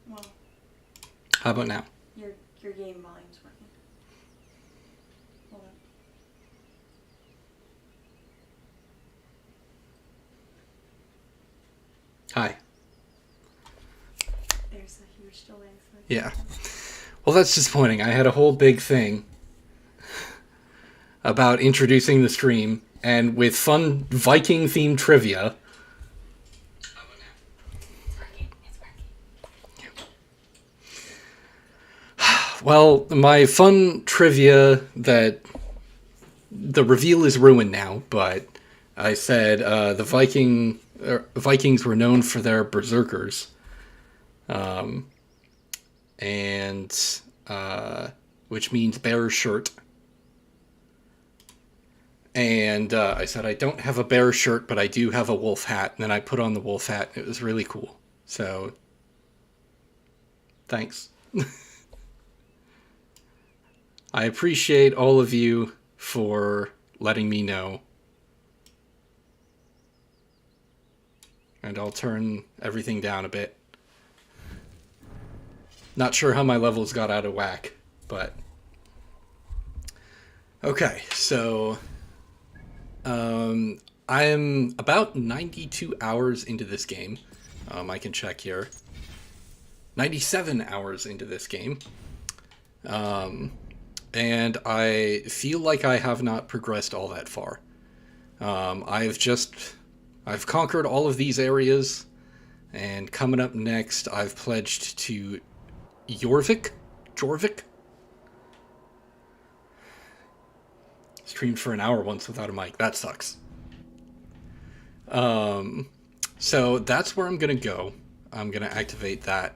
Well, How about now? your game volume's working. Hold on. Hi. There's a huge delay. Yeah. Well, that's disappointing. I had a whole big thing about introducing the stream, and with fun Viking-themed trivia. Well, my fun trivia that the reveal is ruined now, but I said the Vikings were known for their berserkers, and which means bear shirt. And I said I don't have a bear shirt, but I do have a wolf hat. And then I put on the wolf hat. It was really cool. So, thanks. I appreciate all of you for letting me know. And I'll turn everything down a bit. Not sure how my levels got out of whack, but... Okay, so... I'm about 92 hours into this game. I can check here. 97 hours into this game. And I feel like I have not progressed all that far. I've conquered all of these areas, and coming up next, I've pledged to Jorvik? Streamed for an hour once without a mic. That sucks. So that's where I'm going to go. I'm going to activate that.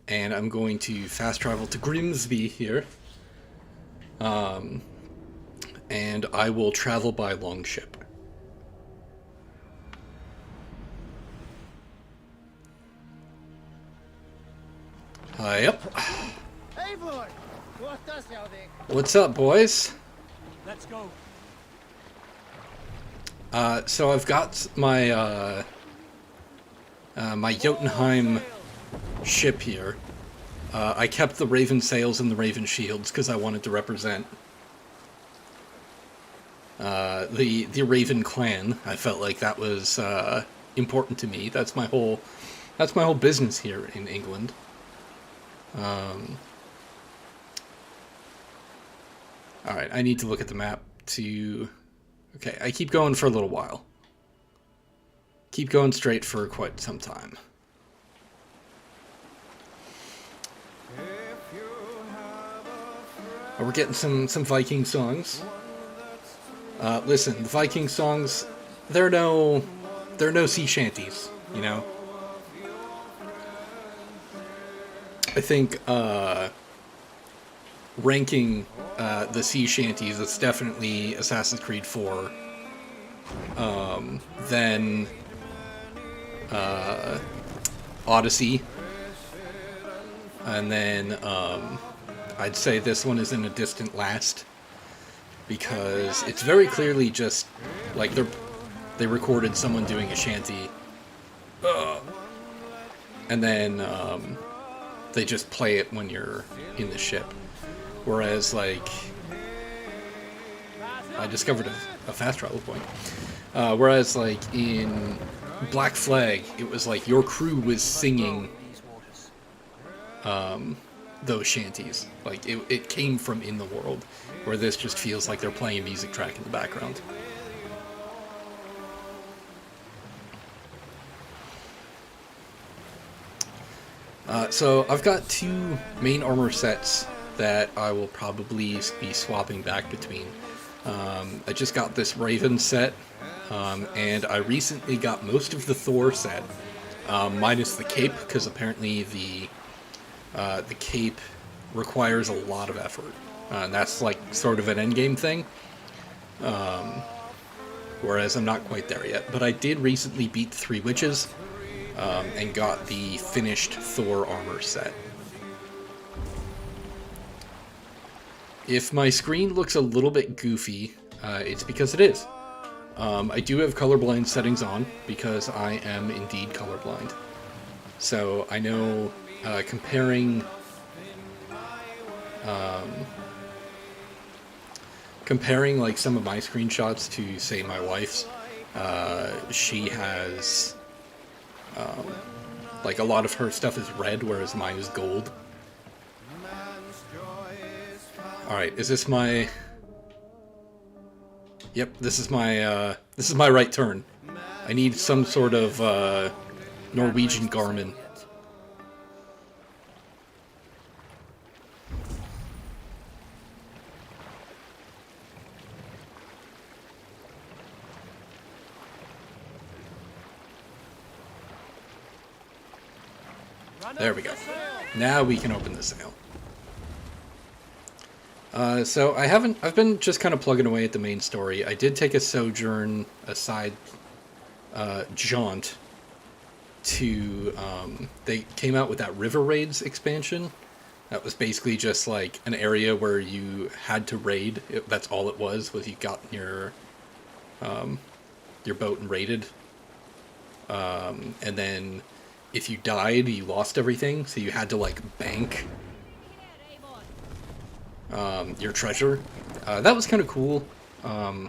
And I'm going to fast travel to Grimsby here. And I will travel by longship. Yep. Eivor! What's up, boys? Let's go. So I've got my my Jotunheim ship here. I kept the Raven sails and the Raven shields because I wanted to represent the Raven clan. I felt like that was important to me. That's my whole business here in England. Alright, I need to look at the map to... Okay, I keep going for a little while. Keep going straight for quite some time. Oh, we're getting some Viking songs. Listen, the Viking songs, they're no sea shanties, you know? I think, ranking the sea shanties, it's definitely Assassin's Creed 4. Then Odyssey. And then I'd say this one is in a distant last. Because it's very clearly just like they recorded someone doing a shanty. And then they just play it when you're in the ship. Whereas, like, I discovered a fast travel point. Whereas, like, in Black Flag, it was like your crew was singing those shanties. Like, it came from in the world. Where this just feels like they're playing a music track in the background. So I've got two main armor sets that I will probably be swapping back between. I just got this Raven set, and I recently got most of the Thor set, minus the cape, because apparently the cape requires a lot of effort. And that's like sort of an endgame thing. Whereas I'm not quite there yet. But I did recently beat 3 Witches, and got the finished Thor armor set. If my screen looks a little bit goofy, it's because it is. I do have colorblind settings on, because I am indeed colorblind. So I know comparing comparing like some of my screenshots to say my wife's. She has like a lot of her stuff is red, whereas mine is gold. All right, is this my? Yep, this is my right turn. I need some sort of Norwegian Garmin. There we go. Now we can open the sail. So I've been just kind of plugging away at the main story. I did take a sojourn, a side jaunt to, they came out with that River Raids expansion. That was basically just like an area where you had to raid. That's all it was you got your boat and raided. And then if you died, you lost everything, so you had to like bank your treasure. That was kind of cool. I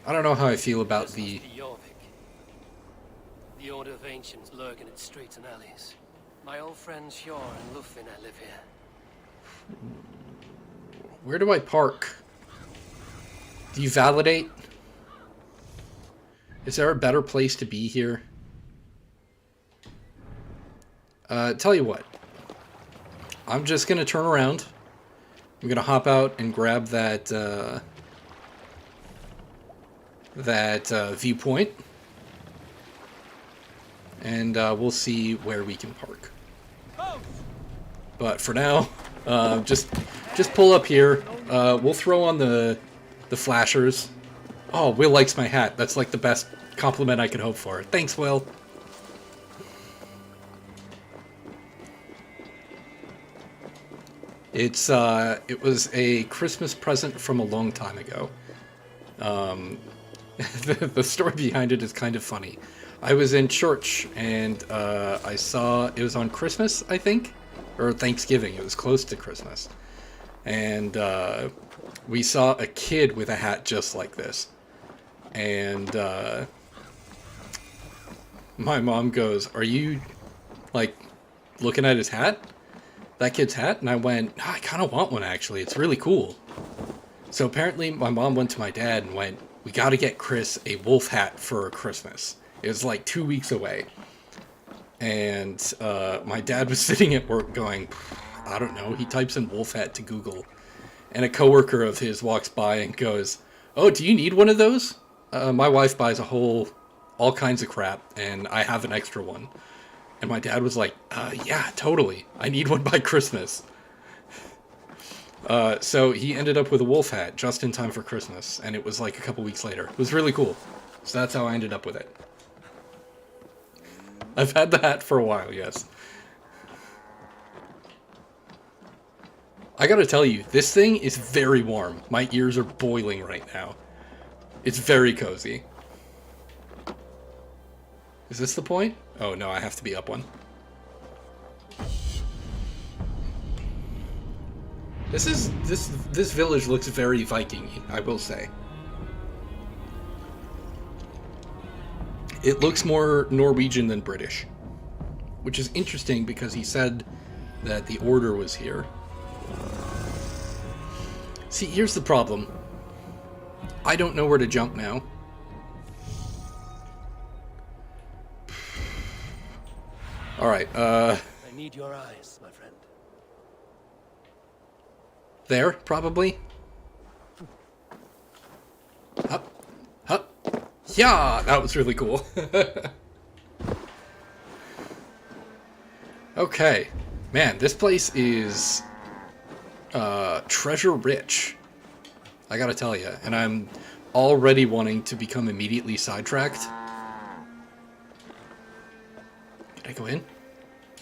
don't know how I feel about the Order of Ancients lurk in its streets and alleys. My old friends Shore and Lufin live here. Where do I park? Do you validate? Is there a better place to be here? Tell you what. I'm just gonna turn around. I'm gonna hop out and grab that viewpoint, and we'll see where we can park. But for now, just pull up here. We'll throw on the flashers. Oh, Will likes my hat. That's like the best compliment I could hope for. Thanks, Will. It was a Christmas present from a long time ago. The story behind it is kind of funny. I was in church and I saw, it was on Christmas, I think, or Thanksgiving. It was close to Christmas. And we saw a kid with a hat just like this. And my mom goes, "Are you, like, looking at his hat? That kid's hat?" And I went, "I kind of want one, actually. It's really cool." So apparently my mom went to my dad and went, "We got to get Chris a wolf hat for Christmas." It was like 2 weeks away. And my dad was sitting at work going, "I don't know." He types in wolf hat to Google. And a coworker of his walks by and goes, "Oh, do you need one of those? My wife buys all kinds of crap, and I have an extra one." And my dad was like, "Yeah, totally. I need one by Christmas." So he ended up with a wolf hat just in time for Christmas, and it was like a couple weeks later. It was really cool. So that's how I ended up with it. I've had the hat for a while, yes. I gotta tell you, this thing is very warm. My ears are boiling right now. It's very cozy. Is this the point? Oh no, I have to be up one. This village looks very Viking-y, I will say. It looks more Norwegian than British, which is interesting because he said that the order was here. See, here's the problem. I don't know where to jump now. Alright, I need your eyes, my friend. There, probably. Up. Up. Yeah, that was really cool. Okay. Man, this place is treasure rich. I gotta tell you. And I'm already wanting to become immediately sidetracked. Did I go in?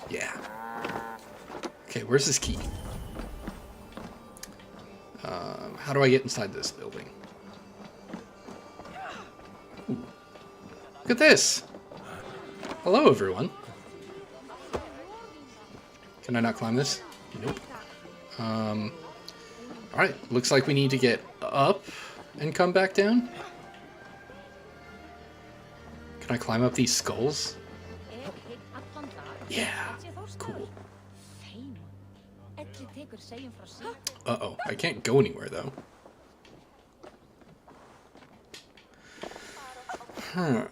Yeah. Okay, where's this key? How do I get inside this building? Ooh. Look at this! Hello, everyone. Can I not climb this? Nope. Alright, looks like we need to get up and come back down. Can I climb up these skulls? Yeah, cool. Uh-oh, I can't go anywhere, though.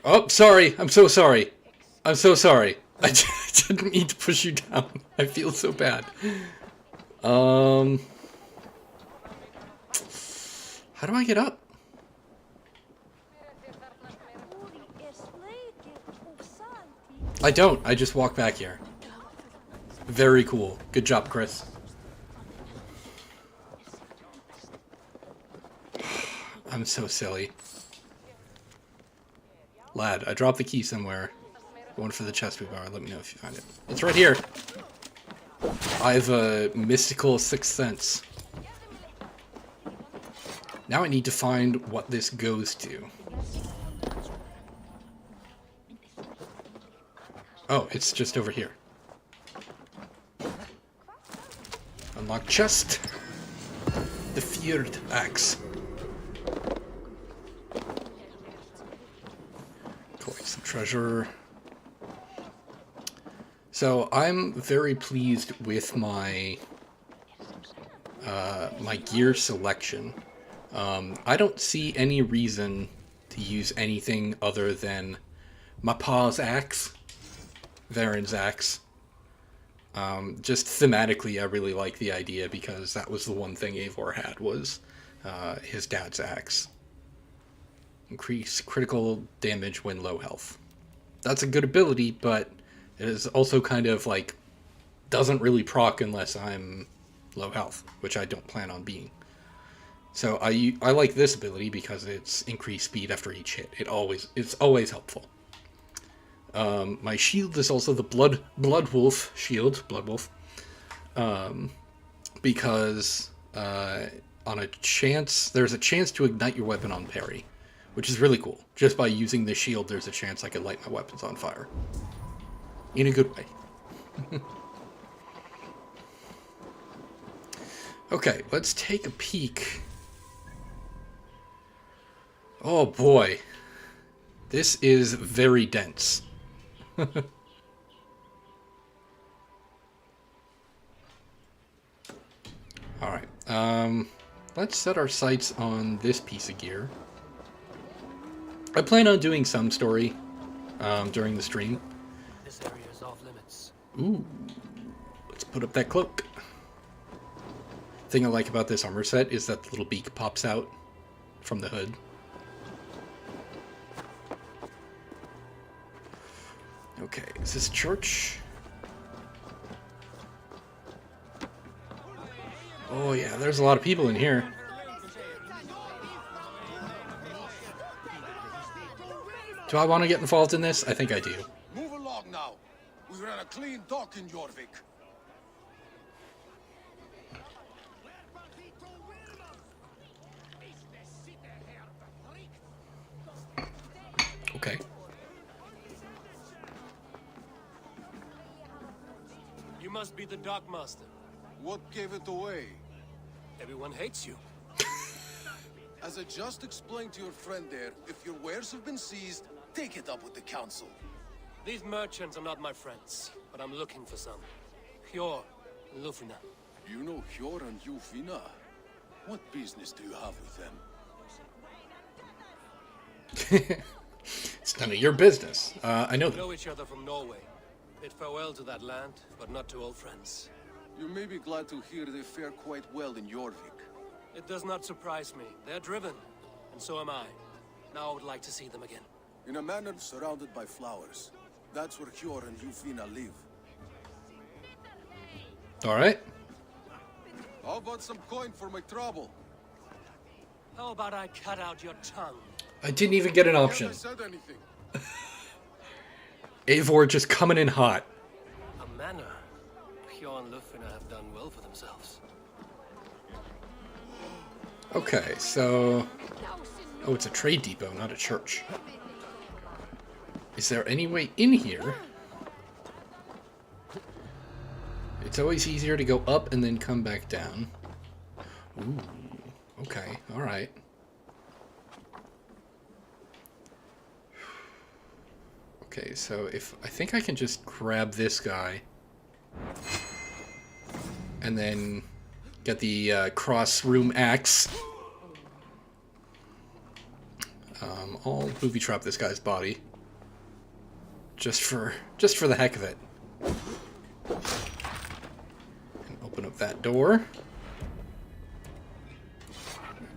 Oh, sorry. I'm so sorry. I'm so sorry. I didn't mean to push you down. I feel so bad. How do I get up? I don't. I just walk back here. Very cool. Good job, Chris. I'm so silly. Lad, I dropped the key somewhere. Going for the chest we borrowed. Let me know if you find it. It's right here. I have a mystical sixth sense. Now I need to find what this goes to. Oh, it's just over here. Unlock chest. The Fjord axe. Collect some treasure. So I'm very pleased with my my gear selection. I don't see any reason to use anything other than my pa's axe, Varen's axe. Just thematically, I really like the idea because that was the one thing Eivor had was his dad's axe. Increase critical damage when low health. That's a good ability, but it is also kind of like doesn't really proc unless I'm low health, which I don't plan on being. So I like this ability because it's increased speed after each hit. It's always helpful. My shield is also the Blood Wolf shield, Blood Wolf, because on a chance there's a chance to ignite your weapon on parry, which is really cool. Just by using the shield, there's a chance I could light my weapons on fire. In a good way. Okay, let's take a peek. Oh boy. This is very dense. Alright, let's set our sights on this piece of gear. I plan on doing some story during the stream. This area is off limits. Ooh, let's put up that cloak. Thing I like about this armor set is that the little beak pops out from the hood. Okay, is this church? Oh yeah, there's a lot of people in here. Do I want to get involved in this? I think I do. Move along now. We ran a clean dock in Jorvik. Okay. You must be the dockmaster. What gave it away? Everyone hates you. As I just explained to your friend there, if your wares have been seized, take it up with the council. These merchants are not my friends, but I'm looking for some. Hjor and Lufina. You know Hjor and Lufina? What business do you have with them? It's none of your business. I know We them. know each other from Norway. Bid farewell to that land, but not to old friends. You may be glad to hear they fare quite well in Jorvik. It does not surprise me. They're driven, and so am I. Now I would like to see them again. In a manor surrounded by flowers. That's where Hjor and Lufina live. Alright. How about some coin for my trouble? How about I cut out your tongue? I didn't even get an option. Haven't I said anything? Eivor just coming in hot. A manor. Hjor and Lufina have done well for themselves. Okay, so... Oh, it's a trade depot, not a church. Is there any way in here? It's always easier to go up and then come back down. Ooh, okay, alright. Okay, so if I think I can just grab this guy and then get the cross-room axe. I'll booby trap this guy's body just for the heck of it. And open up that door.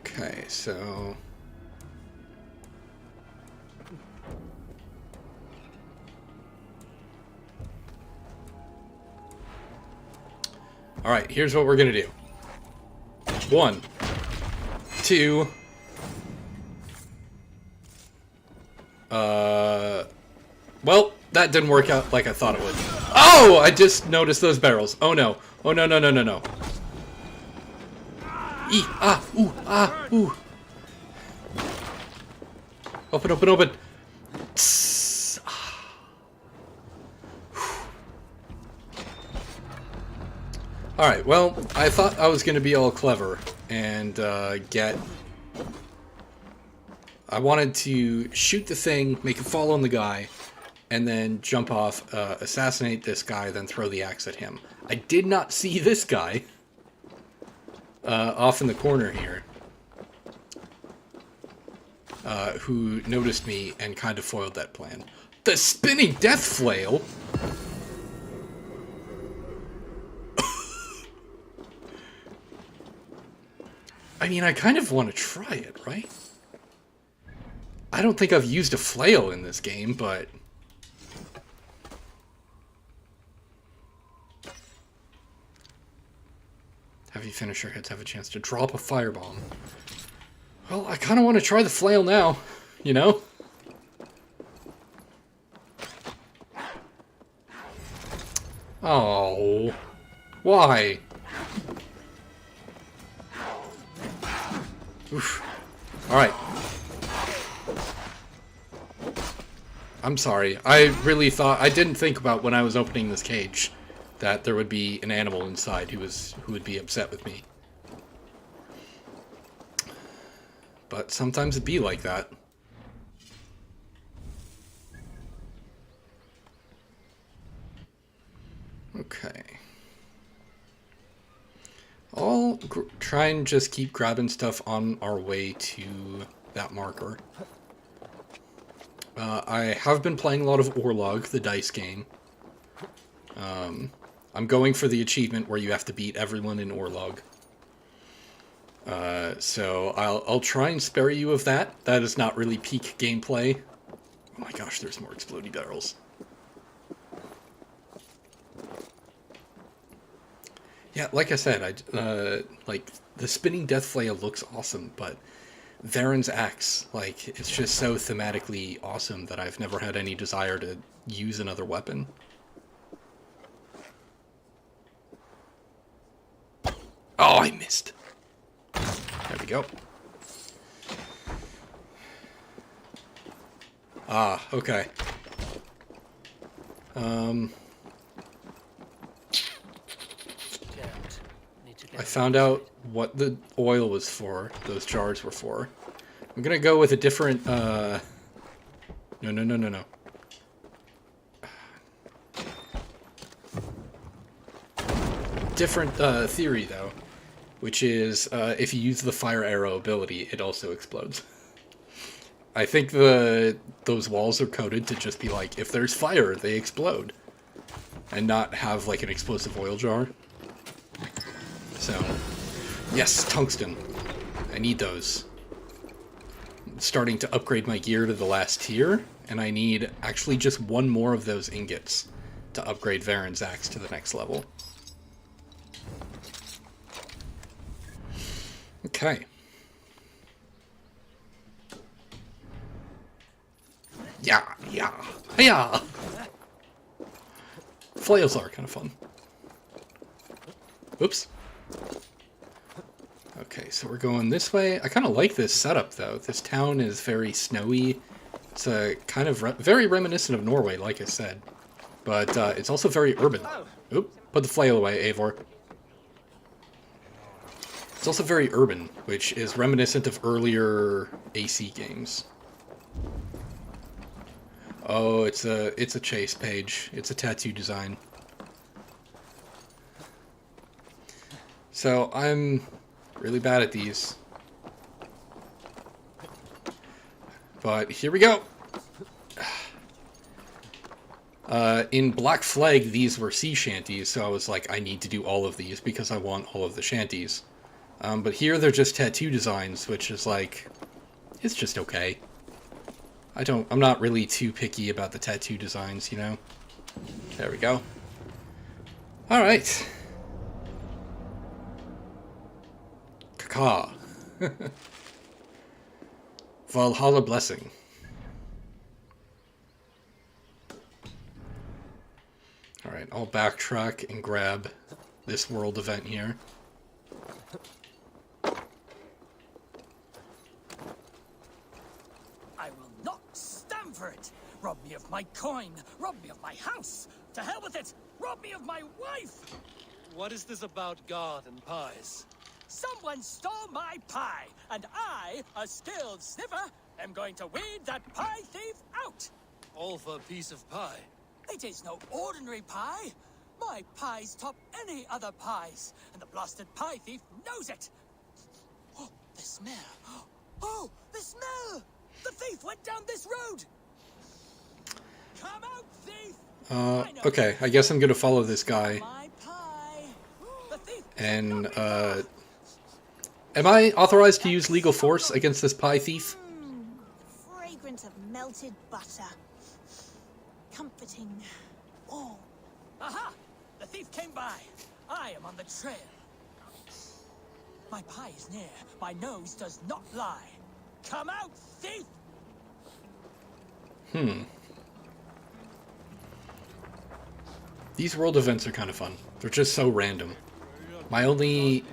Okay, so alright, here's what we're gonna do. 1, 2. Well, that didn't work out like I thought it would. Oh! I just noticed those barrels. Oh no. Oh no, no, no, no, no. Eee! Ah! Ooh! Ah! Ooh! Open, open, open! Tss. Alright, well, I thought I was going to be all clever and get... I wanted to shoot the thing, make it fall on the guy, and then jump off, assassinate this guy, then throw the axe at him. I did not see this guy off in the corner here, who noticed me and kind of foiled that plan. The spinning death flail? I mean, I kind of want to try it, right? I don't think I've used a flail in this game, but... Have you finished your hits, have a chance to drop a firebomb. Well, I kind of want to try the flail now, you know? Oh, why? Oof. Alright. I'm sorry. I really thought... I didn't think about when I was opening this cage that there would be an animal inside who would be upset with me. But sometimes it'd be like that. Okay. I'll try and just keep grabbing stuff on our way to that marker. I have been playing a lot of Orlog, the dice game. I'm going for the achievement where you have to beat everyone in Orlog. So I'll try and spare you of that. That is not really peak gameplay. Oh my gosh, there's more explodey barrels. Yeah, like I said, like the spinning death flail looks awesome, but Varen's axe, like, it's just so thematically awesome that I've never had any desire to use another weapon. Oh, I missed. There we go. Ah, okay. I found out what the oil was for, those jars were for. I'm gonna go with a different, no. Different, theory, though. Which is, if you use the fire arrow ability, it also explodes. I think those walls are coded to just be like, if there's fire, they explode. And not have, like, an explosive oil jar. So, yes, tungsten. I need those. I'm starting to upgrade my gear to the last tier, and I need actually just one more of those ingots to upgrade Varen's axe to the next level. Okay. Yeah. Flails are kind of fun. Oops. Okay, so we're going this way. I kind of like this setup, though. This town is very snowy. It's a kind of very reminiscent of Norway, like I said. But it's also very urban. Oop, put the flail away, Eivor. It's also very urban, which is reminiscent of earlier AC games. Oh, it's a chase page. It's a tattoo design. So I'm really bad at these. But here we go. In Black Flag, these were sea shanties, so I was like, I need to do all of these because I want all of the shanties. But here they're just tattoo designs, which is like, it's just okay. I'm not really too picky about the tattoo designs, you know? There we go. Alright. Kaka. Valhalla Blessing. Alright, I'll backtrack and grab this world event here. I will not stand for it! Rob me of my coin! Rob me of my house! To hell with it! Rob me of my wife! What is this about God and pies? Someone stole my pie, and I, a skilled sniffer, am going to weed that pie thief out! All for a piece of pie. It is no ordinary pie! My pies top any other pies, and the blasted pie thief knows it! Oh, the smell! Oh, the smell! The thief went down this road! Come out, thief! Okay, I guess I'm gonna follow this guy. My pie! The thief! And, am I authorized to use legal force against this pie thief? Fragrant of melted butter. Comforting. Oh, Aha! The thief came by. I am on the trail. My pie is near. My nose does not lie. Come out, thief! These world events are kind of fun. They're just so random. My only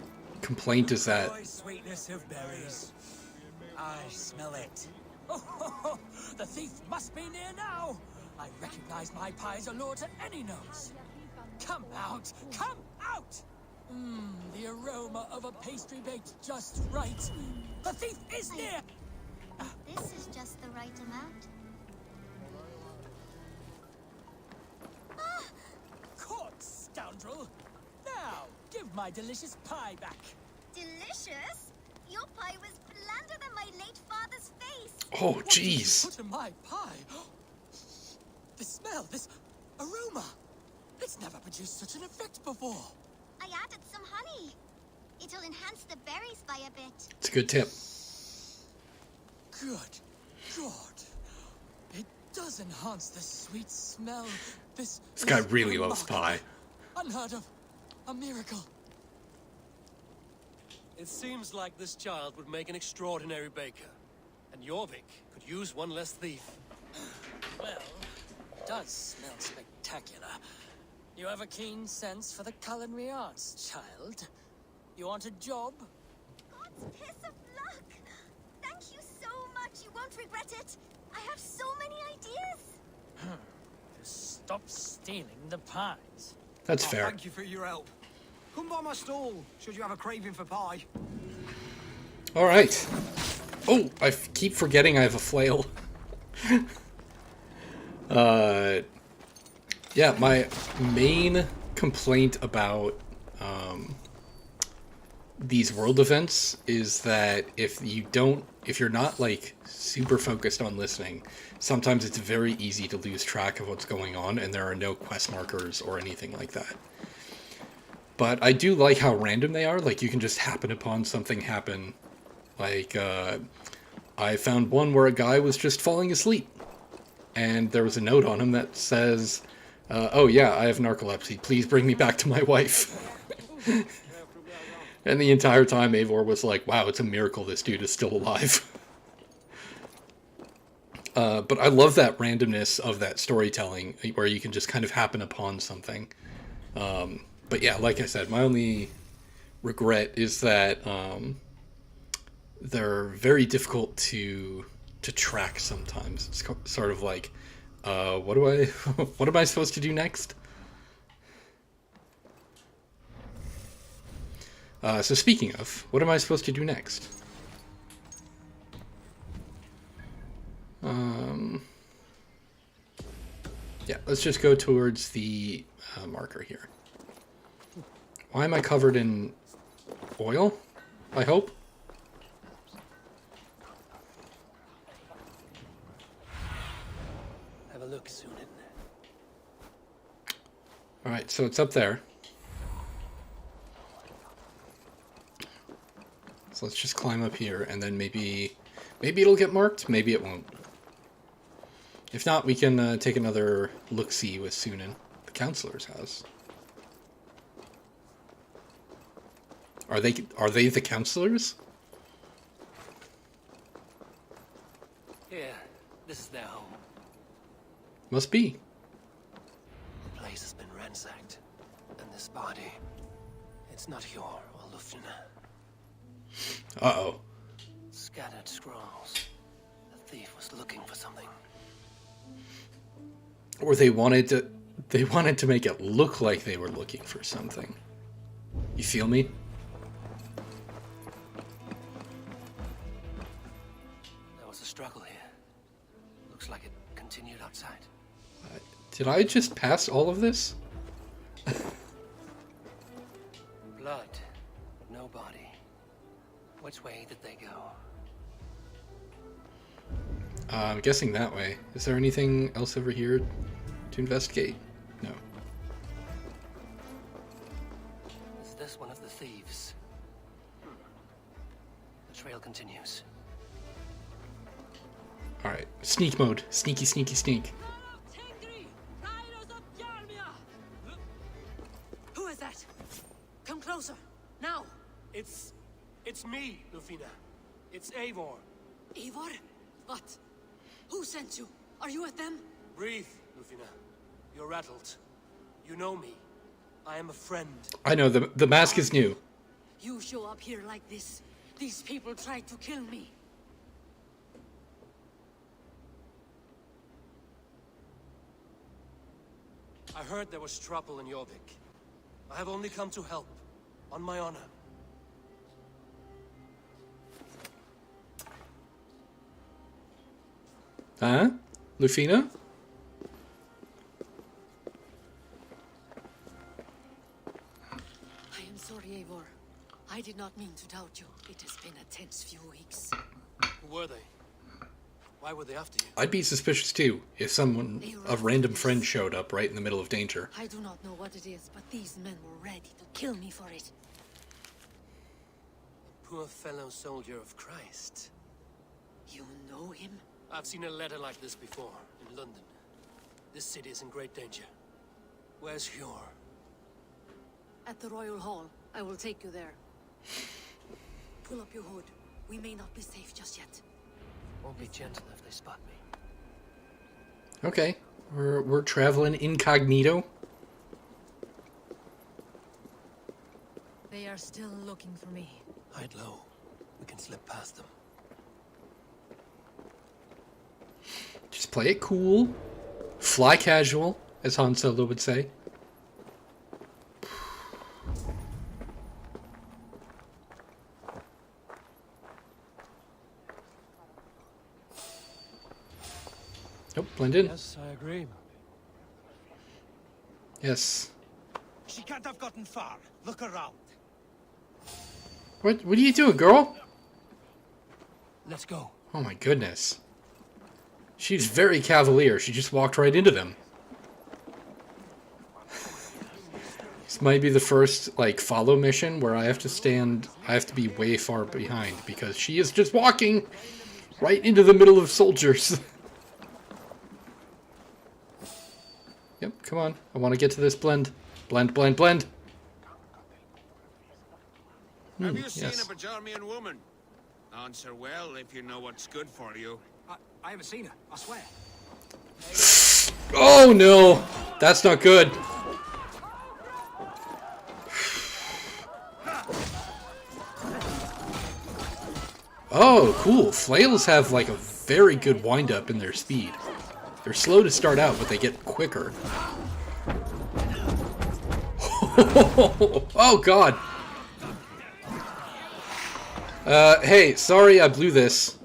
complaint is that... Joy, sweetness of berries. I smell it. Oh, the thief must be near now. I recognize my pie's allure to any nose. Come out! Come out! The aroma of a pastry baked just right. The thief is near! this is just the right amount. Caught, scoundrel! Now, give my delicious pie back. Delicious? Your pie was blander than my late father's face. Oh, What did you jeez. put in my pie? The smell, this aroma. It's never produced such an effect before. I added some honey. It'll enhance the berries by a bit. It's a good tip. Good God. It does enhance the sweet smell. This guy is really loves remarkable. pie. Unheard of. A miracle. It seems like this child would make an extraordinary baker. And Jorvik could use one less thief. Well, it does smell spectacular. You have a keen sense for the culinary arts, child. You want a job? God's piss of luck. Thank you so much. You won't regret it. I have so many ideas. Just stop stealing the pies. That's fair. Thank you for your help. Come by my stall, should you have a craving for pie. Alright. Oh, keep forgetting I have a flail. Yeah, my main complaint about these world events is that if you're not like super focused on listening, sometimes it's very easy to lose track of what's going on and there are no quest markers or anything like that. But I do like how random they are. Like, you can just happen upon something happen. Like, I found one where a guy was just falling asleep. And there was a note on him that says, oh yeah, I have narcolepsy. Please bring me back to my wife. And the entire time Eivor was like, wow, it's a miracle this dude is still alive. But I love that randomness of that storytelling, where you can just kind of happen upon something. But yeah, like I said, my only regret is that they're very difficult to track sometimes. It's sort of like, what am I supposed to do next? So speaking of, what am I supposed to do next? Yeah, let's just go towards the marker here. Why am I covered in oil? I hope. Have a look, Sunan. Alright, so it's up there. So let's just climb up here, and then maybe it'll get marked, maybe it won't. If not, we can take another look-see with Sunan, the counselor's house. Are they the counselors? Here, this is their home. Must be. The place has been ransacked, and this body, it's not Hjor or Lufina. Uh-oh. Scattered scrolls. The thief was looking for something. Or they wanted to make it look like they were looking for something. You feel me? There was a struggle here. Looks like it continued outside. Did I just pass all of this? Blood. No body. Which way did they go? I'm guessing that way. Is there anything else over here to investigate? No. Is this one of the thieves? The trail continues. Alright, sneak mode. Sneaky, sneaky, sneak. Who is that? Come closer, now! It's me, Lufina. It's Eivor. Eivor? What? Who sent you? Are you with them? Breathe, Lufina. You're rattled. You know me. I am a friend. I know, the mask is new. You show up here like this. These people tried to kill me. I heard there was trouble in Jorvik. I have only come to help. On my honor. Huh? Lufina? I am sorry, Eivor. I did not mean to doubt you. It has been a tense few weeks. Who were they? Why were they after you? I'd be suspicious too, if a random friend showed up right in the middle of danger. I do not know what it is, but these men were ready to kill me for it. A poor fellow soldier of Christ. You know him? I've seen a letter like this before, in London. This city is in great danger. Where's Hjor? At the Royal Hall. I will take you there. Pull up your hood. We may not be safe just yet. Won't be gentle if they spot me. Okay, we're traveling incognito. They are still looking for me. Hide low. We can slip past them. Just play it cool. Fly casual, as Han Solo would say. Nope, blend in. Yes, I agree. Yes. She can't have gotten far. Look around. What are you doing, girl? Let's go. Oh my goodness. She's very cavalier. She just walked right into them. This might be the first, like, follow mission where I have to be way far behind because she is just walking right into the middle of soldiers. Yep, come on. I want to get to this blend. Blend, blend, blend. Have you seen yes. a Bajarmian woman? Answer well if you know what's good for you. I haven't seen her, I swear. Oh no! That's not good. Oh, cool. Flails have like a very good wind-up in their speed. They're slow to start out, but they get quicker. Oh god! Hey, sorry I blew this.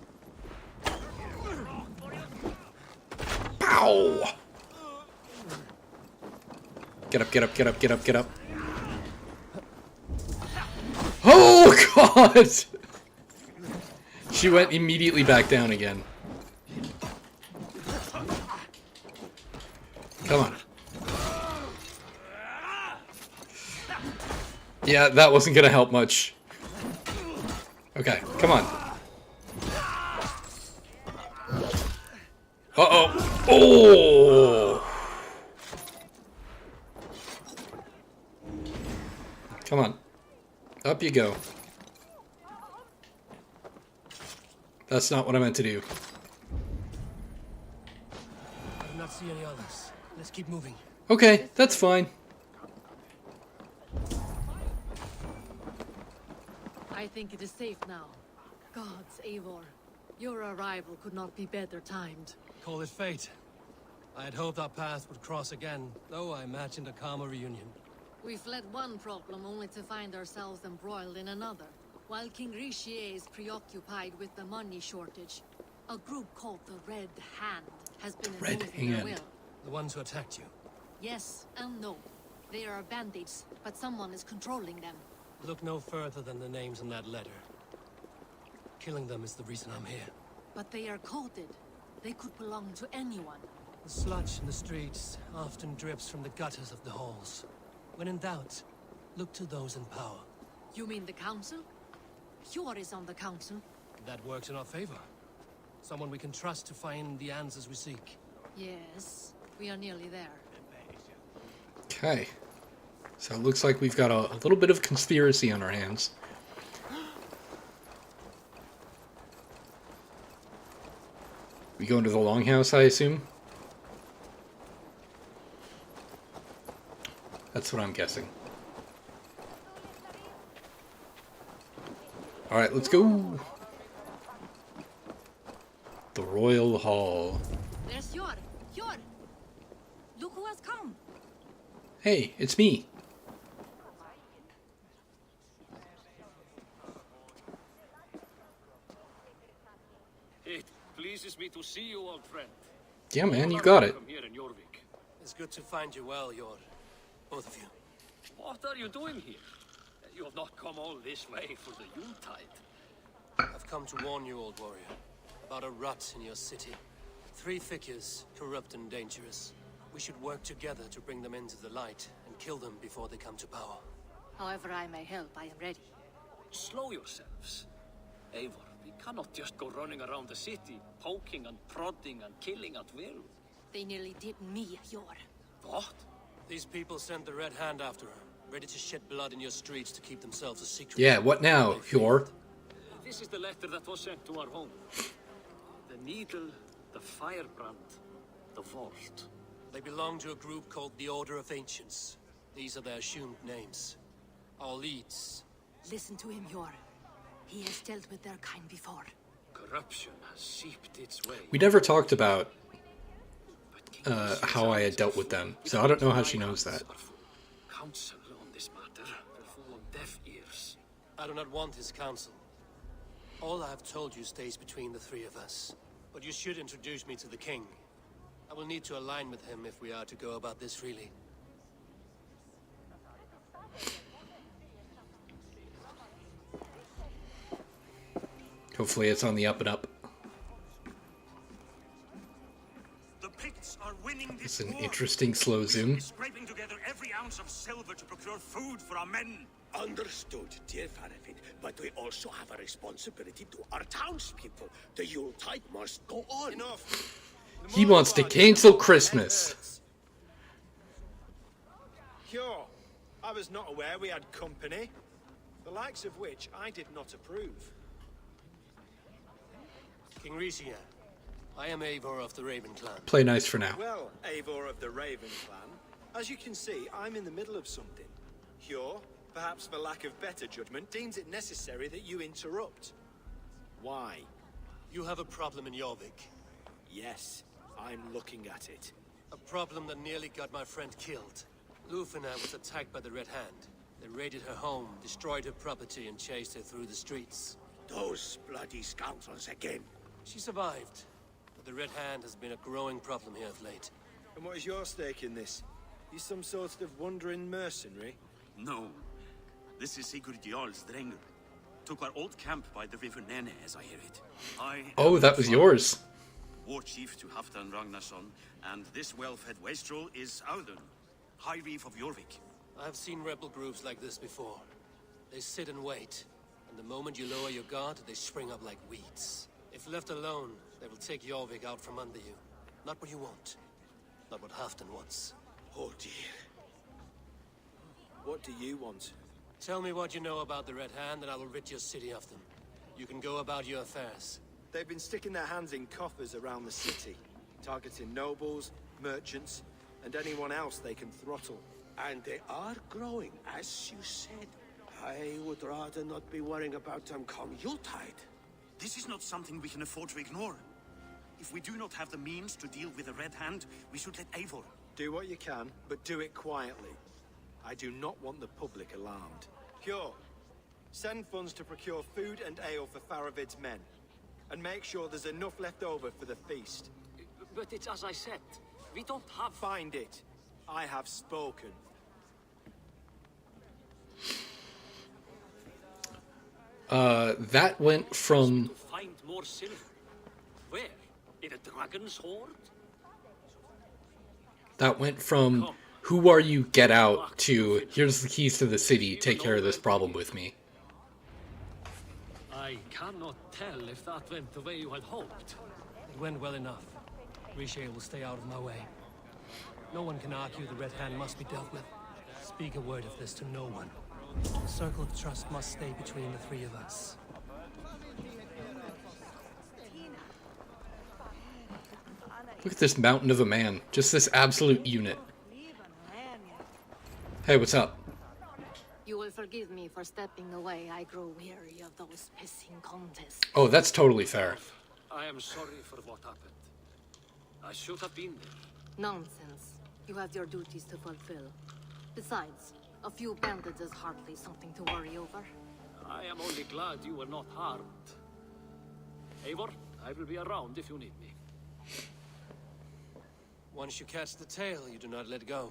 Pow! Get up, get up, get up, get up, get up. Oh, God! She went immediately back down again. Come on. Yeah, that wasn't gonna help much. Okay, come on. Uh-oh. Oh! Come on. Up you go. That's not what I meant to do. I do not see any others. Let's keep moving. Okay, that's fine. I think it is safe now. Gods, Eivor. Your arrival could not be better timed. Call it fate. I had hoped our paths would cross again, though I imagined a calmer reunion. We fled one problem only to find ourselves embroiled in another. While King Richier is preoccupied with the money shortage, a group called the Red Hand has been Red imposing their Hand. will. The ones who attacked you. Yes and no. They are bandits, but someone is controlling them. Look no further than the names in that letter. Killing them is the reason I'm here. But they are coded. They could belong to anyone. The sludge in the streets often drips from the gutters of the halls. When in doubt, look to those in power. You mean the council? Eivor is on the council. That works in our favor. Someone we can trust to find the answers we seek. Yes, we are nearly there. Okay. So it looks like we've got a little bit of conspiracy on our hands. We go into the longhouse, I assume? That's what I'm guessing. Alright, let's go! The Royal Hall. There's Eivor! Eivor! Look who has come! Hey, it's me! It pleases me to see you, old friend. Yeah, man, you got it. Welcome here in Jorvik. It's good to find you well, Yor. Both of you. What are you doing here? You have not come all this way for the Yuletide. I've come to warn you, old warrior, about a rut in your city. 3 figures, corrupt and dangerous. We should work together to bring them into the light and kill them before they come to power. However I may help, I am ready. Slow yourselves. Eivor, we cannot just go running around the city, poking and prodding and killing at will. They nearly did me, Eivor. What? These people sent the Red Hand after her, ready to shed blood in your streets to keep themselves a secret. Yeah, what now, Eivor? This is the letter that was sent to our home. The needle, the firebrand, the vault. They belong to a group called the Order of Ancients. These are their assumed names. Our leads. Listen to him, Eivor. He has dealt with their kind before. Corruption has seeped its way. We never talked about how I had dealt with them, so I don't know how she knows that. Counsel on this matter will fall on deaf ears. I do not want his counsel. All I have told you stays between the 3 of us. But you should introduce me to the king. I will need to align with him if we are to go about this freely. Hopefully it's on the up and up. The Picts are winning It's this an war. interesting slow zoom. Scraping together every ounce of silver to procure food for our men. Understood, dear Farafin, but we also have a responsibility to our townspeople. The Yuletide must go on. Enough. He wants to cancel Christmas. Sure. I was not aware we had company, the likes of which I did not approve. King Richier, I am Eivor of the Raven Clan. Play nice for now. Well, Eivor of the Raven Clan, as you can see, I'm in the middle of something. Hjor, perhaps for lack of better judgment, deems it necessary that you interrupt. Why? You have a problem in Jorvik. Yes, I'm looking at it. A problem that nearly got my friend killed. Lufina was attacked by the Red Hand. They raided her home, destroyed her property, and chased her through the streets. Those bloody scoundrels again. She survived, but the Red Hand has been a growing problem here of late. And what is your stake in this? You some sort of wandering mercenary? No. This is Sigurd Jarl's Drenger. Took our old camp by the river Nene, as I hear it. Oh, that was yours. War chief to Halfdan Ragnarsson, and this well-fed wastrel is Audun, High Reef of Jorvik. I've seen rebel groups like this before. They sit and wait, and the moment you lower your guard, they spring up like weeds. If left alone, they will take Jorvik out from under you. Not what you want. Not what Halfdan wants. Oh dear. What do you want? Tell me what you know about the Red Hand, and I will rid your city of them. You can go about your affairs. They've been sticking their hands in coffers around the city, targeting nobles, merchants, and anyone else they can throttle. And they are growing, as you said. I would rather not be worrying about them come Yuletide. This is not something we can afford to ignore. If we do not have the means to deal with the Red Hand, we should let Eivor. Do what you can, but do it quietly. I do not want the public alarmed. Cure. Send funds to procure food and ale for Faravid's men. And make sure there's enough left over for the feast. But it's as I said. We don't have... Find it. I have spoken. That went from... To find more silver. Where? In a dragon's hoard? That went from, who are you, get out, to, here's the keys to the city, take care of this problem with me. I cannot tell if that went the way you had hoped. It went well enough. Riche will stay out of my way. No one can argue the Red Hand must be dealt with. Speak a word of this to no one. The circle of trust must stay between the three of us. Look at this mountain of a man. Just this absolute unit. Hey, what's up? You will forgive me for stepping away. I grow weary of those pissing contests. Oh, that's totally fair. I am sorry for what happened. I should have been there. Nonsense. You have your duties to fulfill. Besides, a few bandits is hardly something to worry over. I am only glad you were not harmed. Eivor, I will be around if you need me. Once you catch the tail, you do not let go.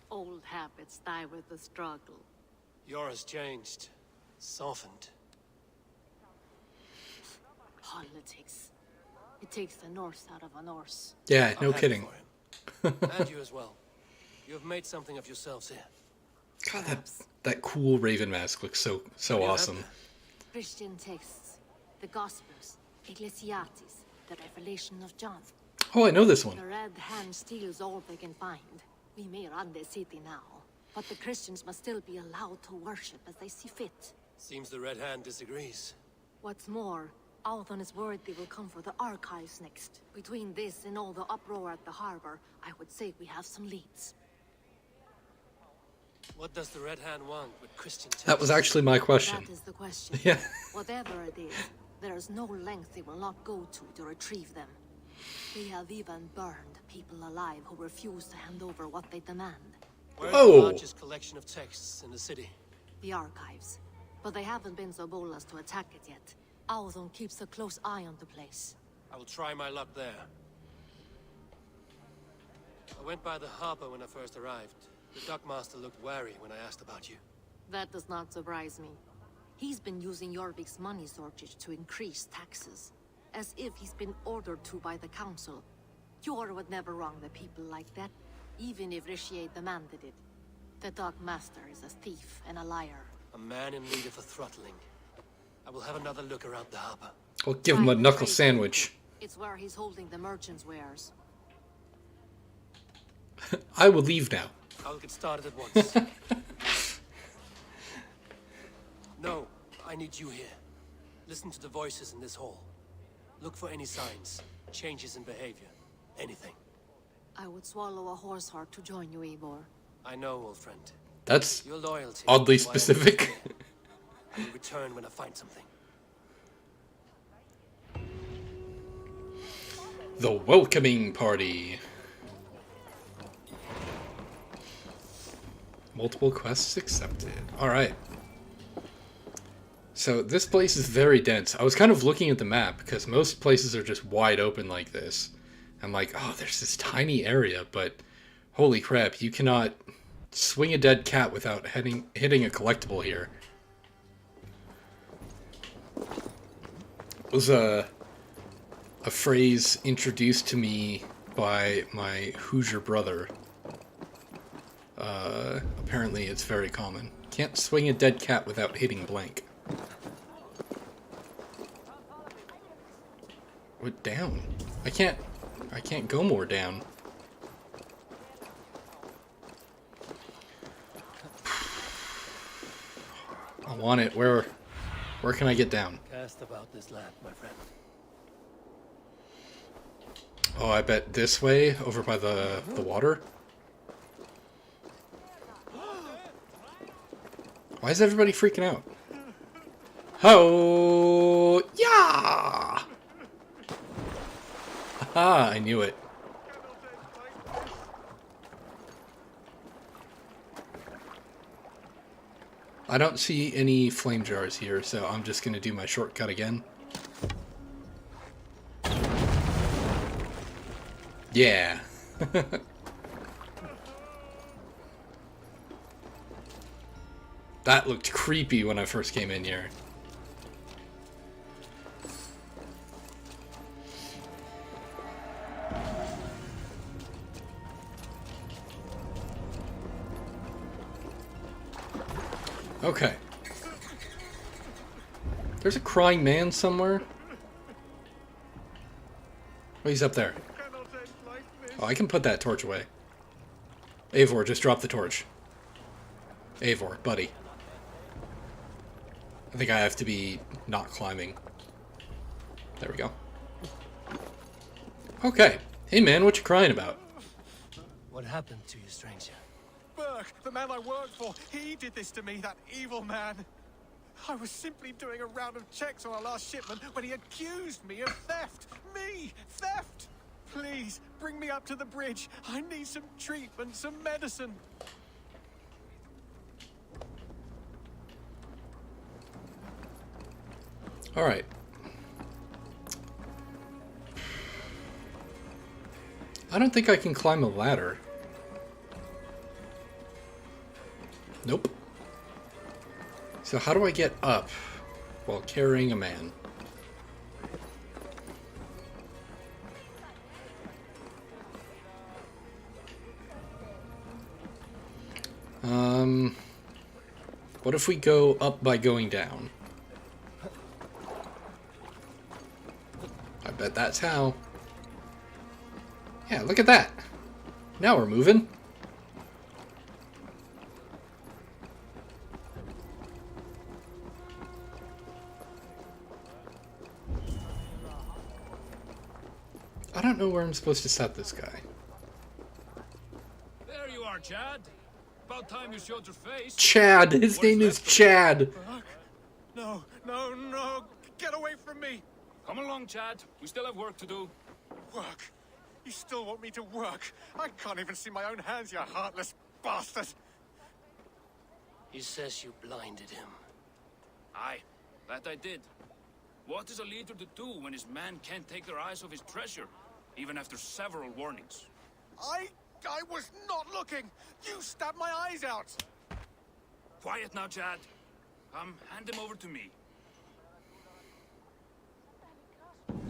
Old habits die with the struggle. Yours changed. Softened. Politics. It takes the Norse out of a Norse. Yeah, no I'm happy kidding. for him. And you as well. You have made something of yourselves here. God, that cool raven mask looks so awesome. Christian texts, the Gospels, Ecclesiastes, the Revelation of John. Oh, I know this one. The Red Hand steals all they can find. We may run the city now, but the Christians must still be allowed to worship as they see fit. Seems the Red Hand disagrees. What's more, Althon is worried they will come for the archives next. Between this and all the uproar at the harbor, I would say we have some leads. What does the Red Hand want with Christian texts? That was actually my question. That is the question. Yeah. Whatever it is, there is no length they will not go to retrieve them. They have even burned people alive who refuse to hand over what they demand. Where's the largest collection of texts in the city? The archives. But they haven't been so bold as to attack it yet. Althon keeps a close eye on the place. I will try my luck there. I went by the harbor when I first arrived. The dockmaster looked wary when I asked about you. That does not surprise me. He's been using Jorvik's money shortage to increase taxes. As if he's been ordered to by the council. Jor would never wrong the people like that, even if Richier demanded it. The dockmaster is a thief and a liar. A man in need of a throttling. I will have another look around the harbor. I'll give him a knuckle sandwich. It's where he's holding the merchant's wares. I will leave now. I will get started at once. No, I need you here. Listen to the voices in this hall. Look for any signs, changes in behavior, anything. I would swallow a horse heart to join you, Eivor. I know, old friend. That's Your loyalty oddly is why I will specific. stay. I will return when I find something. The welcoming party. Multiple quests accepted. Alright. So this place is very dense. I was kind of looking at the map because most places are just wide open like this. I'm like, oh, there's this tiny area, but holy crap, you cannot swing a dead cat without hitting a collectible here. It was a phrase introduced to me by my Hoosier brother. Apparently it's very common. Can't swing a dead cat without hitting blank. What, down? I can't go more down. I want it. Where can I get down? Cast about this land, my friend. Oh, I bet this way, over by the water? Why is everybody freaking out? Ho! Yeah! Haha, I knew it. I don't see any flame jars here, so I'm just gonna do my shortcut again. Yeah. That looked creepy when I first came in here. Okay. There's a crying man somewhere. Oh, he's up there. Oh, I can put that torch away. Eivor, just drop the torch. Eivor, buddy. I think I have to be not climbing. There we go. Okay. Hey man, what you crying about? What happened to you, stranger? Burke, the man I work for, he did this to me, that evil man. I was simply doing a round of checks on our last shipment when he accused me of theft. Me! Theft! Please, bring me up to the bridge. I need some treatment, some medicine. Alright. I don't think I can climb a ladder. Nope. So how do I get up while carrying a man? What if we go up by going down? I bet that's how. Yeah, look at that. Now we're moving. I don't know where I'm supposed to set this guy. There you are, Chad. About time you showed your face. Chad! His name is Chad! No, no, no! Get away from me! Come along, Chad. We still have work to do. Work? You still want me to work? I can't even see my own hands, you heartless bastard! He says you blinded him. Aye, that I did. What is a leader to do when his men can't take their eyes off his treasure, even after several warnings? I was not looking! You stabbed my eyes out! Quiet now, Chad. Hand him over to me.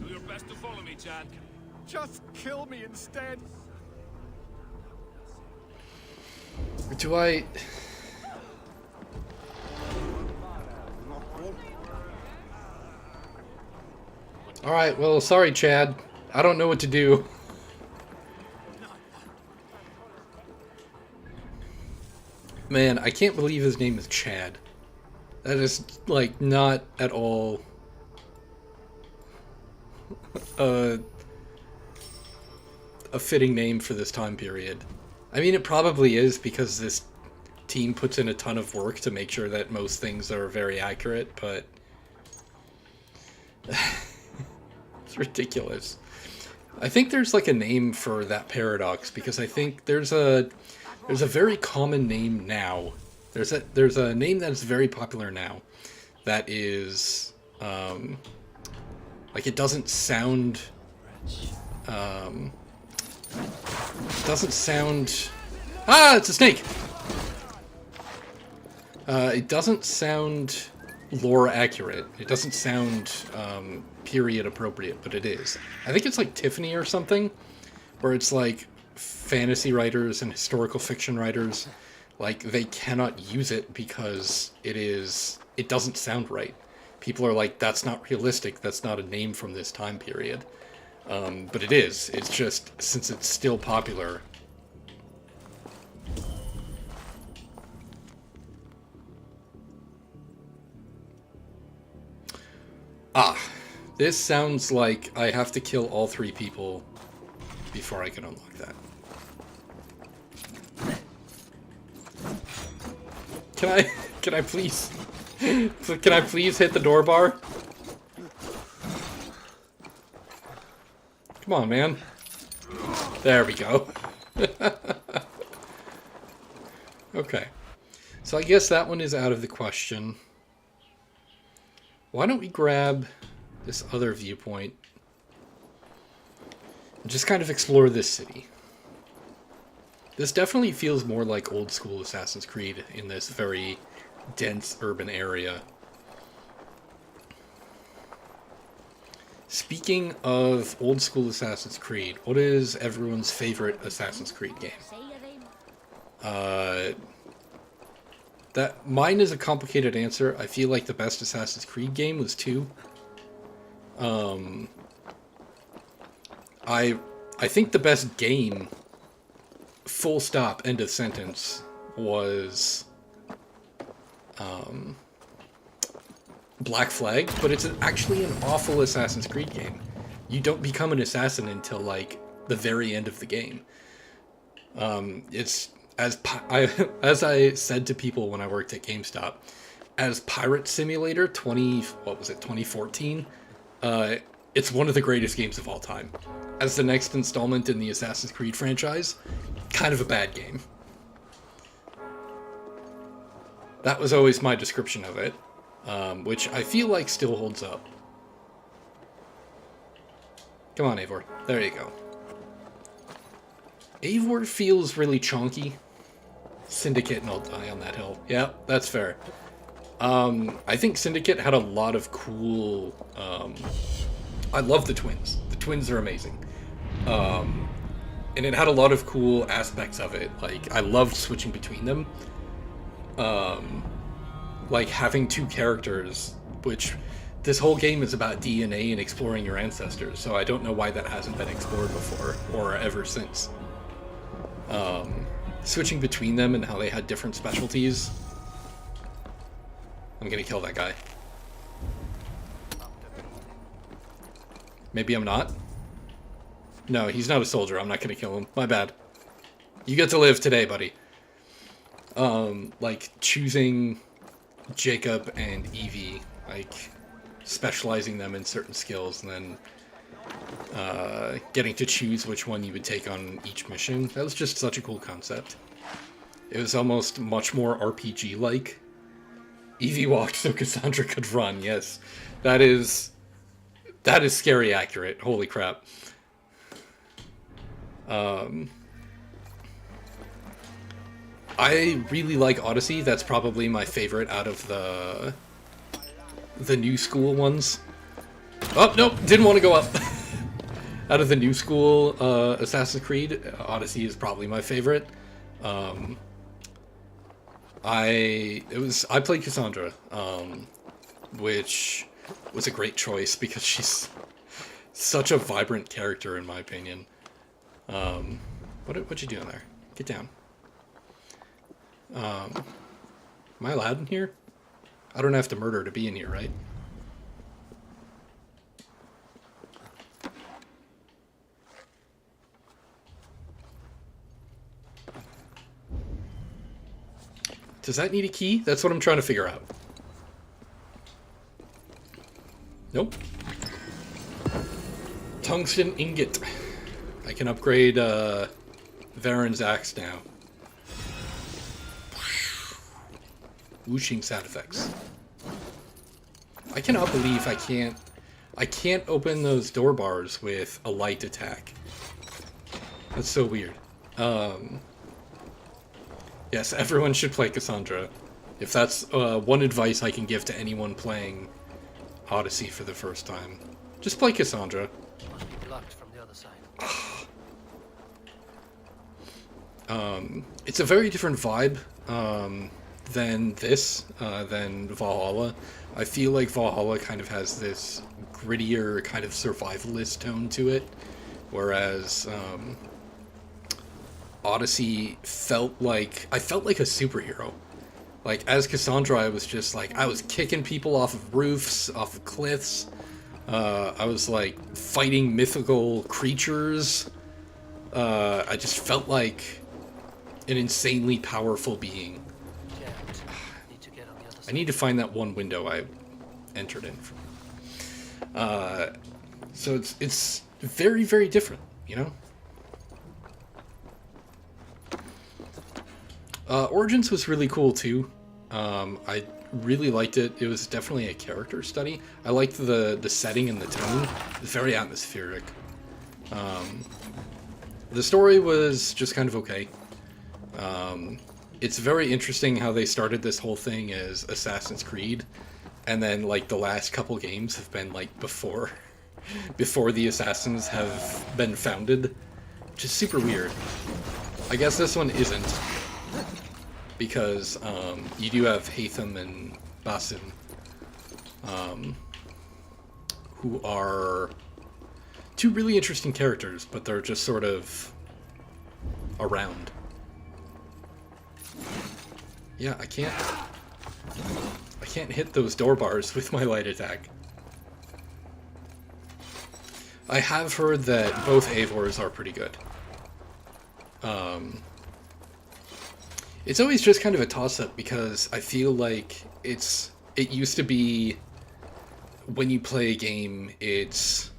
Do your best to follow me, Chad. Just kill me instead! Do I... Alright, well, sorry, Chad. I don't know what to do. Man, I can't believe his name is Chad. That is, like, not at all... a fitting name for this time period. I mean, it probably is because this team puts in a ton of work to make sure that most things are very accurate, but... It's ridiculous. I think there's like a name for that paradox because I think there's a very common name now. There's a name that is very popular now that is, like, it doesn't sound, ah, it's a snake! It doesn't sound lore accurate. It doesn't sound, period appropriate, but it is. I think it's like Tiffany or something, where it's like fantasy writers and historical fiction writers, like, they cannot use it because it doesn't sound right. People are like, that's not realistic, that's not a name from this time period. But it is. It's just, since it's still popular. Ah, this sounds like I have to kill all 3 people before I can unlock that. Can I please hit the door bar? Come on, man. There we go. Okay. So I guess that one is out of the question. Why don't we grab this other viewpoint and just kind of explore this city? This definitely feels more like old school Assassin's Creed in this very dense urban area. Speaking of old school Assassin's Creed, what is everyone's favorite Assassin's Creed game? Mine is a complicated answer. I feel like the best Assassin's Creed game was 2. I think the best game, full stop, end of sentence, was Black Flag, but it's actually an awful Assassin's Creed game. You don't become an assassin until, like, the very end of the game. It's, as I said to people when I worked at GameStop, as Pirate Simulator 2014, it's one of the greatest games of all time. As the next installment in the Assassin's Creed franchise, kind of a bad game. That was always my description of it, which I feel like still holds up. Come on, Eivor. There you go. Eivor feels really chonky. Syndicate and I'll die on that hill. Yeah, that's fair. I think Syndicate had a lot of cool... I love the twins. The twins are amazing. And it had a lot of cool aspects of it. Like, I loved switching between them. Like, having 2 characters, which... This whole game is about DNA and exploring your ancestors, so I don't know why that hasn't been explored before, or ever since. Switching between them and how they had different specialties. I'm gonna kill that guy. Maybe I'm not? No, he's not a soldier. I'm not gonna kill him. My bad. You get to live today, buddy. Like, choosing Jacob and Evie, like, specializing them in certain skills, and then getting to choose which one you would take on each mission. That was just such a cool concept. It was almost much more RPG-like. Evie walked so Cassandra could run, yes. That is scary accurate. Holy crap. I really like Odyssey. That's probably my favorite out of the new school ones. Oh, nope, didn't want to go up. Out of the new school Assassin's Creed, Odyssey is probably my favorite. I played Cassandra, which was a great choice because she's such a vibrant character in my opinion. What you doing there? Get down. Am I allowed in here? I don't have to murder to be in here, right? Does that need a key? That's what I'm trying to figure out. Nope. Tungsten ingot. I can upgrade Varen's axe now. Whooshing sound effects. I cannot believe I can't open those door bars with a light attack. That's so weird. Yes, everyone should play Cassandra. If that's one advice I can give to anyone playing Odyssey for the first time, just play Cassandra. Must be blocked from the other side. It's a very different vibe than Valhalla. I feel like Valhalla kind of has this grittier, kind of survivalist tone to it, whereas Odyssey felt like a superhero. Like, as Cassandra, I was just like, I was kicking people off of roofs, off of cliffs. I was like fighting mythical creatures. I just felt like an insanely powerful being. I need to find that one window I entered in from. So it's very, very different, you know? Origins was really cool too. I really liked it. It was definitely a character study. I liked the setting and the tone. It was very atmospheric. The story was just kind of okay. It's very interesting how they started this whole thing as Assassin's Creed, and then like the last couple games have been like before the Assassins have been founded, which is super weird. I guess this one isn't, because you do have Hatham and Basim, who are two really interesting characters, but they're just sort of around. Yeah, I can't hit those door bars with my light attack. I have heard that both Eivors are pretty good. It's always just kind of a toss-up, because I feel like it used to be, when you play a game, it's,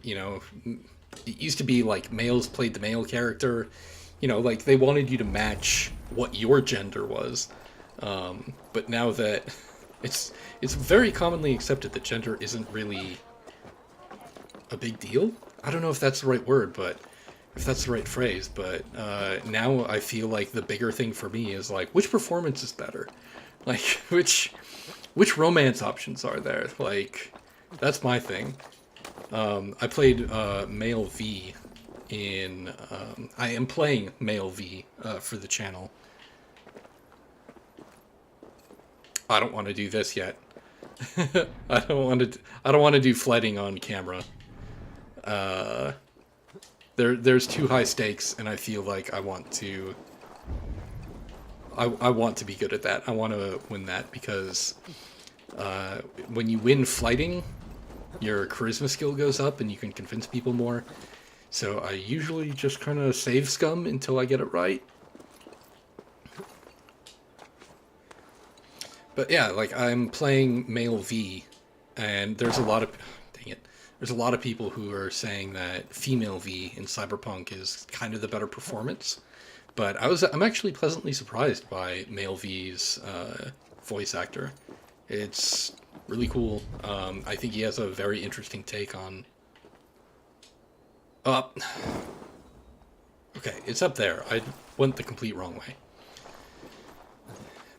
you know, it used to be like males played the male character, you know, like they wanted you to match what your gender was. But now that it's very commonly accepted that gender isn't really a big deal. I don't know if that's the right word, but if that's the right phrase, but now I feel like the bigger thing for me is like, which performance is better? Like, which romance options are there? Like, that's my thing. I played male V in... I am playing male V for the channel. I don't want to do this yet. I don't want to do flooding on camera. There's too high stakes, and I feel like I want to be good at that. I want to win that, because when you win flighting, your charisma skill goes up and you can convince people more. So I usually just kind of save scum until I get it right. But yeah, like, I'm playing male V, and there's a lot of... Dang it. There's a lot of people who are saying that female V in Cyberpunk is kind of the better performance. But I'm actually pleasantly surprised by male V's voice actor. It's really cool. I think he has a very interesting take on... Okay, it's up there. I went the complete wrong way.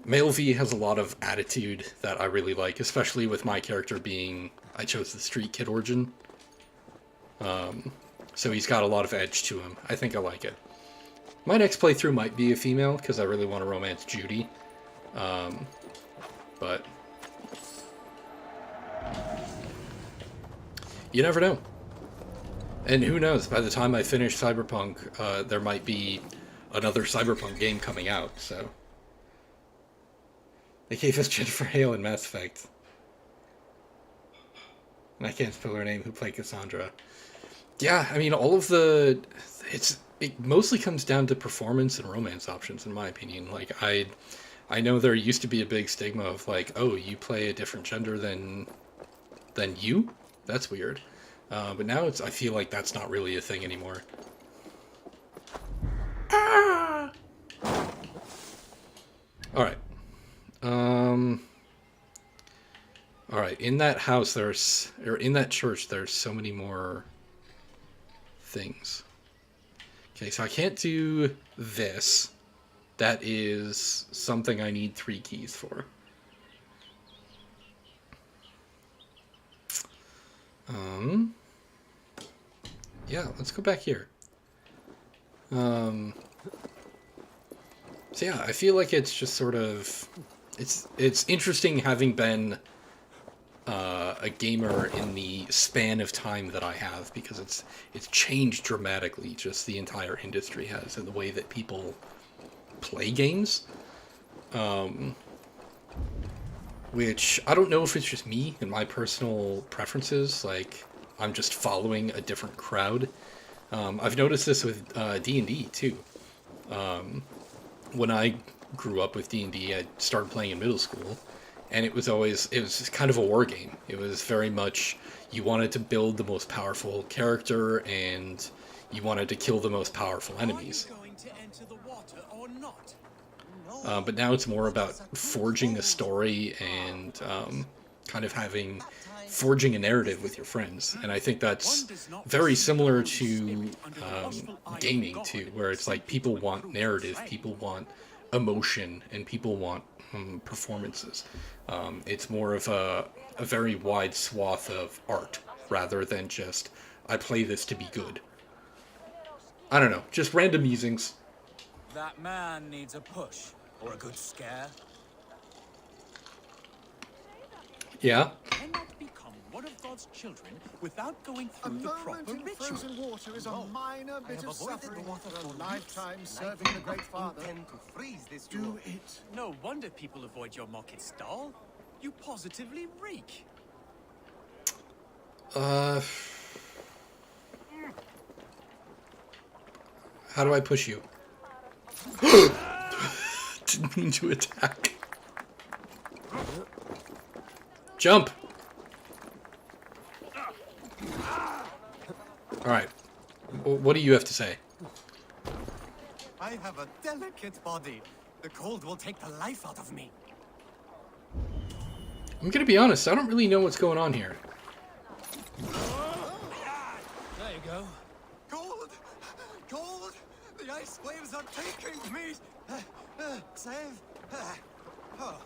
Male V has a lot of attitude that I really like, especially with my character being... I chose the street kid origin. So he's got a lot of edge to him. I think I like it. My next playthrough might be a female, because I really want to romance Judy. But... you never know. And who knows, by the time I finish Cyberpunk, there might be another Cyberpunk game coming out, so... They gave us Jennifer Hale in Mass Effect. And I can't spell her name, who played Cassandra. Yeah, I mean, all of the... It mostly comes down to performance and romance options, in my opinion. Like, I know there used to be a big stigma of, like, oh, you play a different gender than you? That's weird. But now I feel like that's not really a thing anymore. Alright. Alright, in that house or in that church, there's so many more things. Okay, so I can't do this. That is something I need 3 keys for. Yeah, let's go back here. So yeah, I feel like it's just sort of... It's interesting having been a gamer in the span of time that I have, because it's changed dramatically, just the entire industry has, in the way that people play games. Which, I don't know if it's just me and my personal preferences, like, I'm just following a different crowd. I've noticed this with D&D, too. When I grew up with D&D, I started playing in middle school, and it was kind of a war game. It was very much, you wanted to build the most powerful character, and you wanted to kill the most powerful enemies. But now it's more about forging a story and kind of forging a narrative with your friends. And I think that's very similar to gaming too, where it's like people want narrative, people want emotion, and people want performances. It's more of a very wide swath of art rather than just, I play this to be good. I don't know, just random musings. That man needs a push. Or a good scare. Yeah. Cannot become one of God's children without going through the proper ritual. Frozen water is a minor bit of suffering for a lifetime serving the Great Father. Do it. No wonder people avoid your market stall. You positively reek. How do I push you? Didn't mean to attack. Jump! Alright. What do you have to say? I have a delicate body. The cold will take the life out of me. I'm gonna be honest, I don't really know what's going on here. There you go. Cold! Cold! The ice waves are taking me! Save? Oh.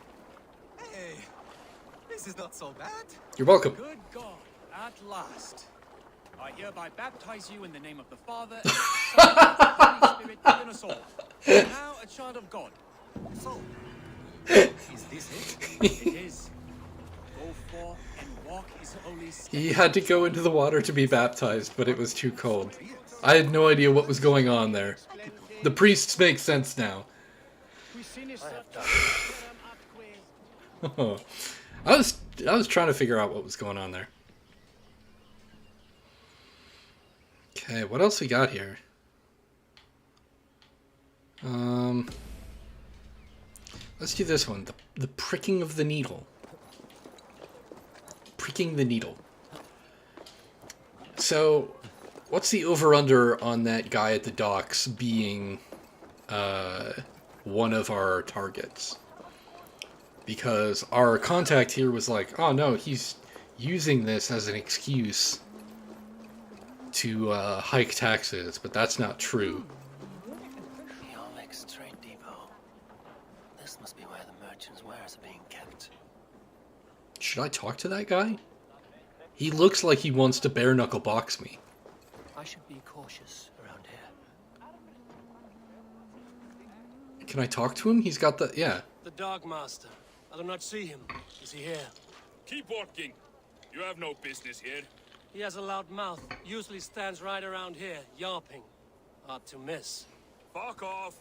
Hey, this is not so bad. You're welcome. Good God, at last. I hereby baptize you in the name of the Father, and the Son, and the Holy Spirit, within us all. Now a child of God. So, is this it? It is. Go forth and walk his holy steps. He had to go into the water to be baptized, but it was too cold. I had no idea what was going on there. The priests make sense now. Oh. I was trying to figure out what was going on there. Okay, what else we got here? Let's do this one. The pricking of the needle. Pricking the needle. So, what's the over-under on that guy at the docks being one of our targets? Because our contact here was like, oh no, he's using this as an excuse to hike taxes, but that's not true. The Olmec's trade depot. This must be where the merchants' wares are being kept. Should I talk to that guy? He looks like he wants to bare-knuckle box me. I should be cautious around here. Can I talk to him? He's got the... yeah. The Dark Master. I do not see him. Is he here? Keep walking. You have no business here. He has a loud mouth. Usually stands right around here, yawping. Hard to miss. Fuck off.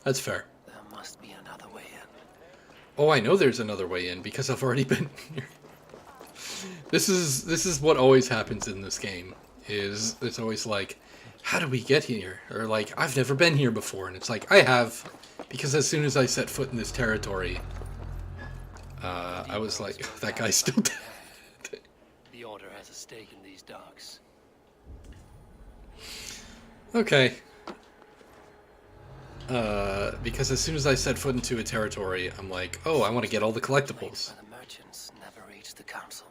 That's fair. There must be another way in. Oh, I know there's another way in because I've already been here. This is what always happens in this game. Is it's always like, how do we get here? Or like, I've never been here before, and it's like, I have, because as soon as I set foot in this territory, I was like, oh, that guy's still dead. The Order has a stake in these docks. Okay. Because as soon as I set foot into a territory, I'm like, oh, I want to get all the collectibles. The merchants never reach the council.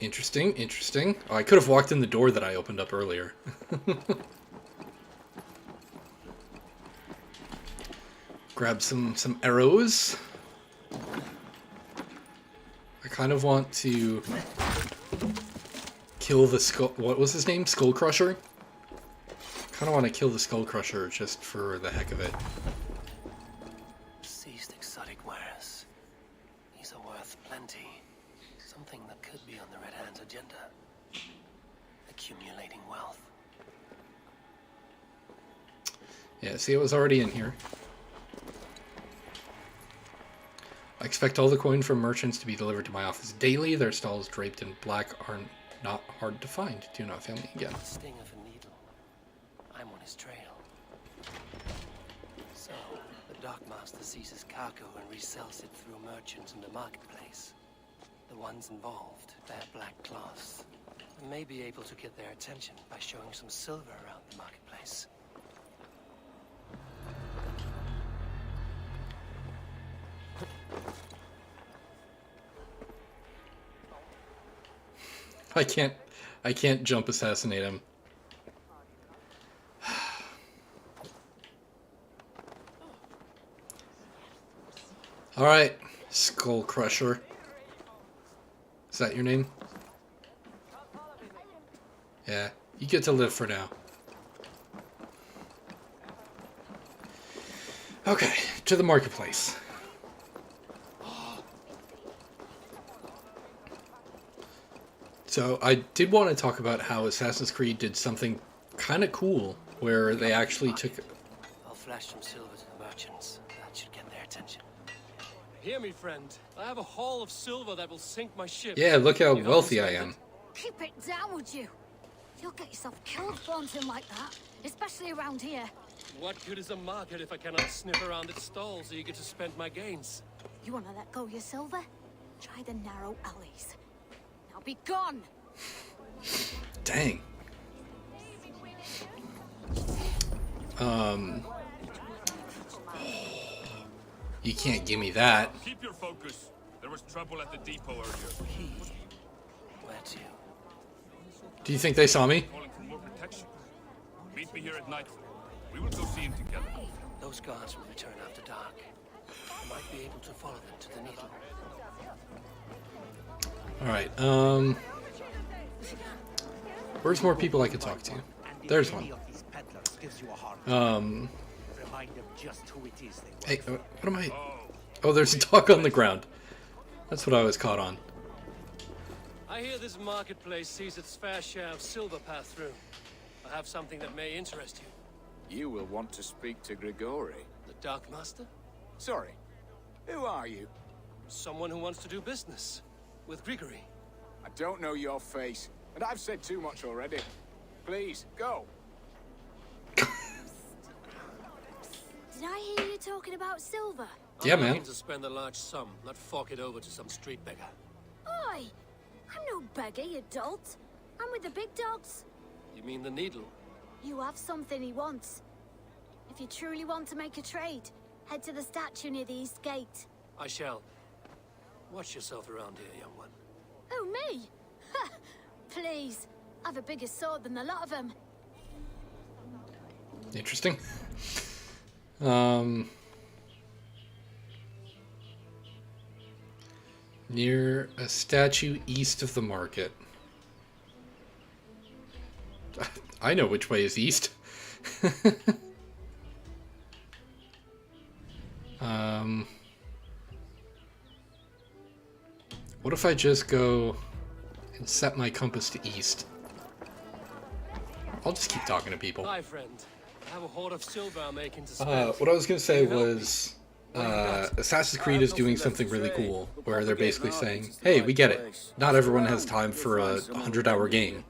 Interesting, interesting. Oh, I could have walked in the door that I opened up earlier. Grab some arrows. I kind of want to kill the skull... What was his name? Skull Crusher? Kind of want to kill the Skull Crusher just for the heck of it. Seized exotic wares. These are worth plenty. Something that could be on the Red Hand's agenda. Accumulating wealth. Yeah, see, it was already in here. I expect all the coin from merchants to be delivered to my office daily. Their stalls draped in black are not hard to find. Do not fail me again. Sting of a needle. I'm on his trail. So, the Dockmaster seizes cargo and resells it through merchants in the marketplace. The ones involved bear black cloths. I may be able to get their attention by showing some silver around the marketplace. I can't jump assassinate him. Alright, Skull Crusher. Is that your name? Yeah, you get to live for now. Okay, to the marketplace. So I did want to talk about how Assassin's Creed did something kind of cool, where they actually took... I'll flash some silver to the merchants. That should get their attention. Hear me, friend. I have a haul of silver that will sink my ship. Yeah, look how wealthy I am. Keep it down, would you? You'll get yourself killed flaunting like that, especially around here. What good is a market if I cannot sniff around its stalls eager to spend my gains? You want to let go of your silver? Try the narrow alleys. Now be gone! Dang. You can't give me that. Keep your focus. There was trouble at the depot earlier. Where to? Do you think they saw me? Calling for more protection. Meet me here at nightfall. We will go see him together. Those guards will return after dark. I might be able to follow them to the needle. Alright, where's more people I could talk to? There's one. Hey, what am I... Oh, there's a dog on the ground. That's what I was caught on. I hear this marketplace sees its fair share of silver pass through. I have something that may interest you. You will want to speak to Grigori. The Dark Master? Sorry. Who are you? Someone who wants to do business. With Grigori. I don't know your face, and I've said too much already. Please, go. Did I hear you talking about silver? Yeah, I'm man. looking to spend a large sum, not fork it over to some street beggar. Oi! I'm no beggar, you dolt. I'm with the big dogs. You mean the needle? You have something he wants. If you truly want to make a trade, head to the statue near the east gate. I shall. Watch yourself around here, young one. Oh, me? Ha! Please. I've a bigger sword than the lot of them. Interesting. Near a statue east of the market. I know which way is east. What if I just go and set my compass to east? I'll just keep talking to people. Hi, friend. I have a hoard of silver I'm making to spend. What I was going to say was, Assassin's Creed is doing something really cool, where they're basically saying, hey, we get it. Not everyone has time for a 100-hour game.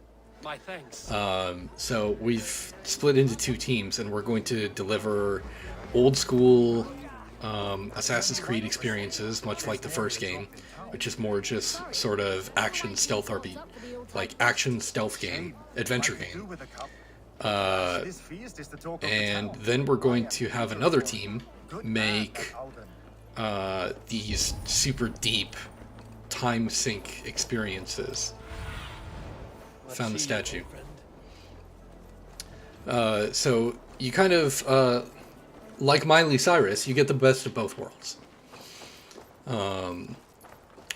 My thanks. So we've split into two teams, and we're going to deliver old school Assassin's Creed experiences, much like the first game, which is more just sort of action stealth RPG, like action stealth game, adventure game. And then we're going to have another team make these super deep time sink experiences. Found the statue. So you kind of, like Miley Cyrus, you get the best of both worlds. And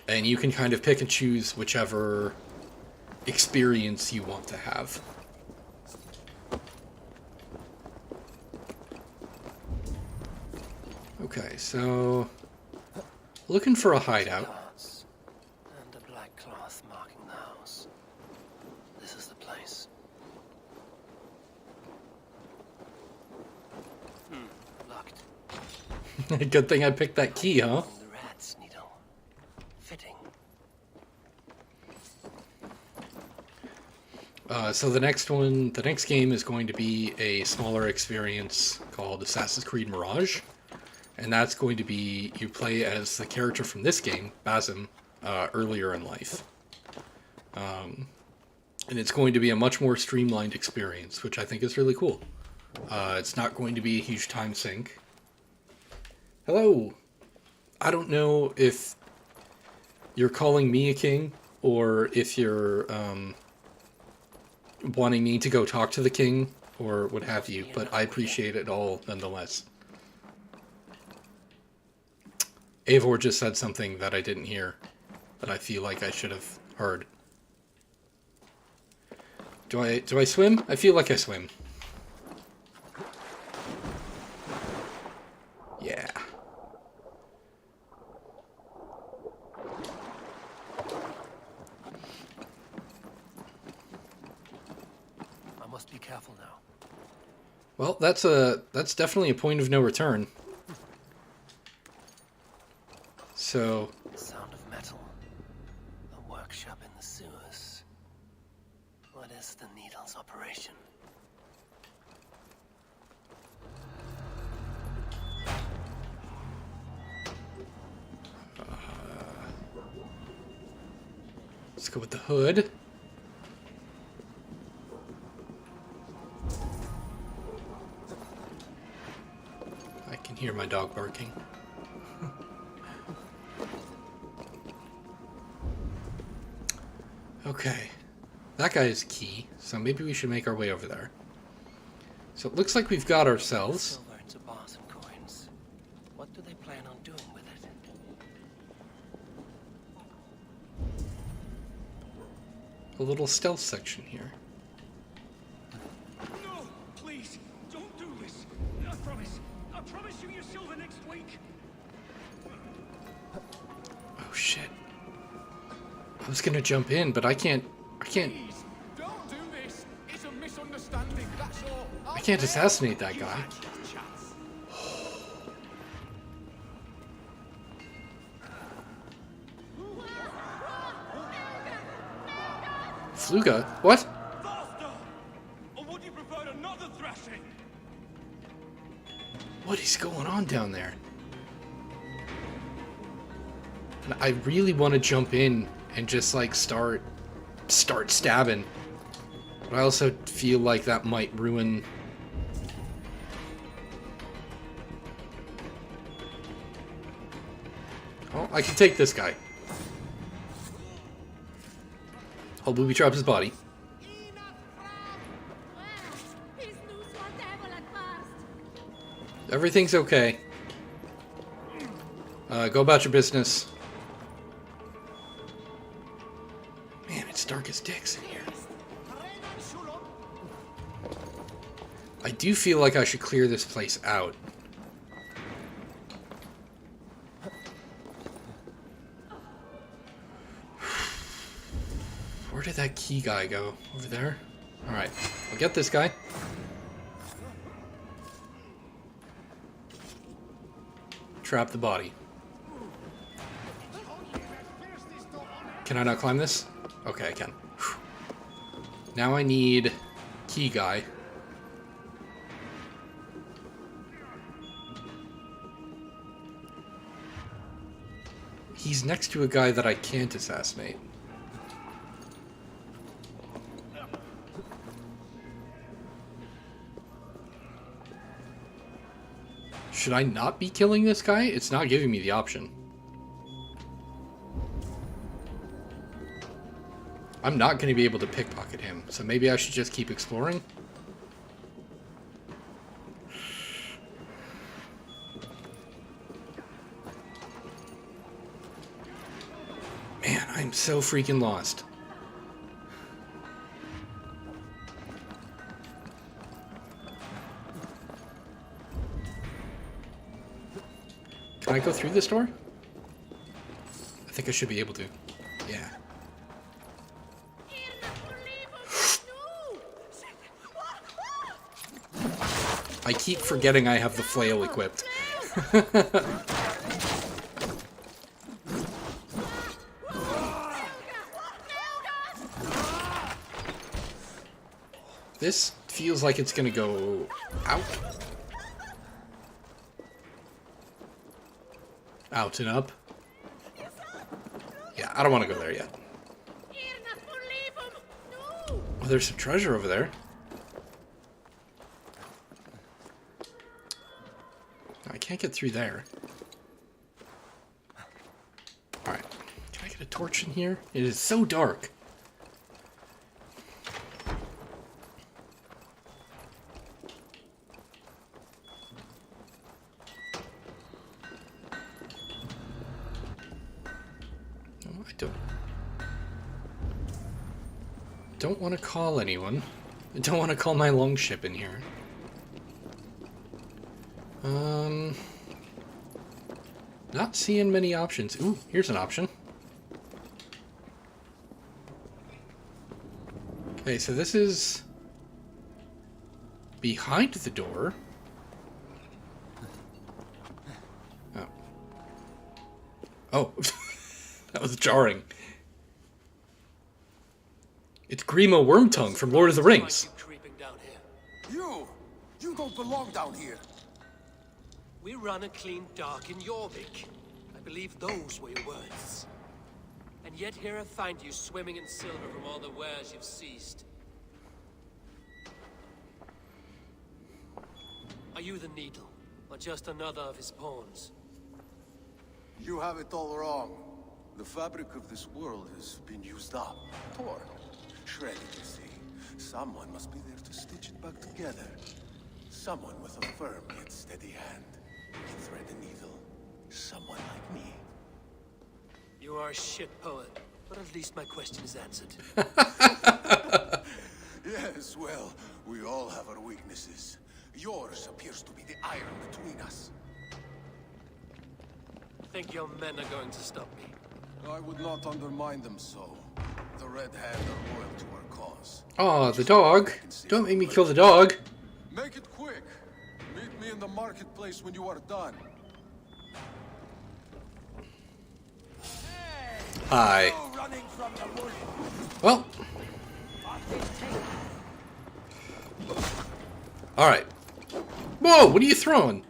you can kind of pick and choose whichever experience you want to have. Okay, so looking for a hideout. And a black cloth marking the house. This is the place. Locked. Good thing I picked that key, huh? The rat's needle. Fitting. So the next game is going to be a smaller experience called Assassin's Creed Mirage. And that's going to be, you play as the character from this game, Basim, earlier in life. And it's going to be a much more streamlined experience, which I think is really cool. It's not going to be a huge time sink. Hello! I don't know if you're calling me a king, or if you're wanting me to go talk to the king, or what have you, but I appreciate it all nonetheless. Eivor just said something that I didn't hear, that I feel like I should have heard. Do I swim? I feel like I swim. Yeah. I must be careful now. Well, that's definitely a point of no return. So, The sound of metal. A workshop in the sewers. What is the needle's operation? let's go with the hood. I can hear my dog barking. Okay, that guy is key, so maybe we should make our way over there. So it looks like we've got ourselves Silver into bars and coins. What do they plan on doing with it? a little stealth section here. No! Please! Don't do this! I promise you your silver next week! Oh shit. I was gonna jump in, but I can't. Please, don't do this. It's a misunderstanding, that's all. I can't assassinate that guy. Fluga? What? Faster! Or would you prefer another thrashing? What is going on down there? And I really want to jump in and just like start stabbing. But I also feel like that might ruin. Oh, I can take this guy. I'll booby trap his body. Everything's okay. Go about your business. Man, it's dark as dicks in here. I do feel like I should clear this place out. Where did that key guy go? Over there? Alright, I'll get this guy. Trap the body. Can I not climb this? Okay, I can. Whew. Now I need key guy. He's next to a guy that I can't assassinate. Should I not be killing this guy? It's not giving me the option. I'm not going to be able to pickpocket him, so maybe I should just keep exploring? Man, I'm so freaking lost. Can I go through this door? I think I should be able to. Yeah. I keep forgetting I have the flail equipped. This feels like it's gonna go out. Out and up. Yeah, I don't want to go there yet. Oh, there's some treasure over there. I can't get through there. Alright. Can I get a torch in here? It is so dark. Don't want to call anyone. I don't want to call my longship in here. Not seeing many options. Ooh, here's an option. Okay, so this is behind the door. Oh. Oh, that was jarring. It's Grima Wormtongue from Lord of the Rings. You don't belong down here. We run a clean dark in Jorvik. I believe those were your words. And yet here I find you swimming in silver from all the wares you've seized. Are you the Needle, or just another of his pawns? You have it all wrong. The fabric of this world has been used up, torn, shredded, you see. Someone must be there to stitch it back together. Someone with a firm yet steady hand. To thread the needle. Someone like me. You are a shit poet, but at least my question is answered. Yes, well, we all have our weaknesses. Yours appears to be the iron between us. Think your men are going to stop me? I would not undermine them so. The Red Hand are loyal to our cause. Oh, the dog. Don't make me kill the dog. Make it quick. Meet me in the marketplace when you are done. Hi. Well. Alright. Whoa, what are you throwing?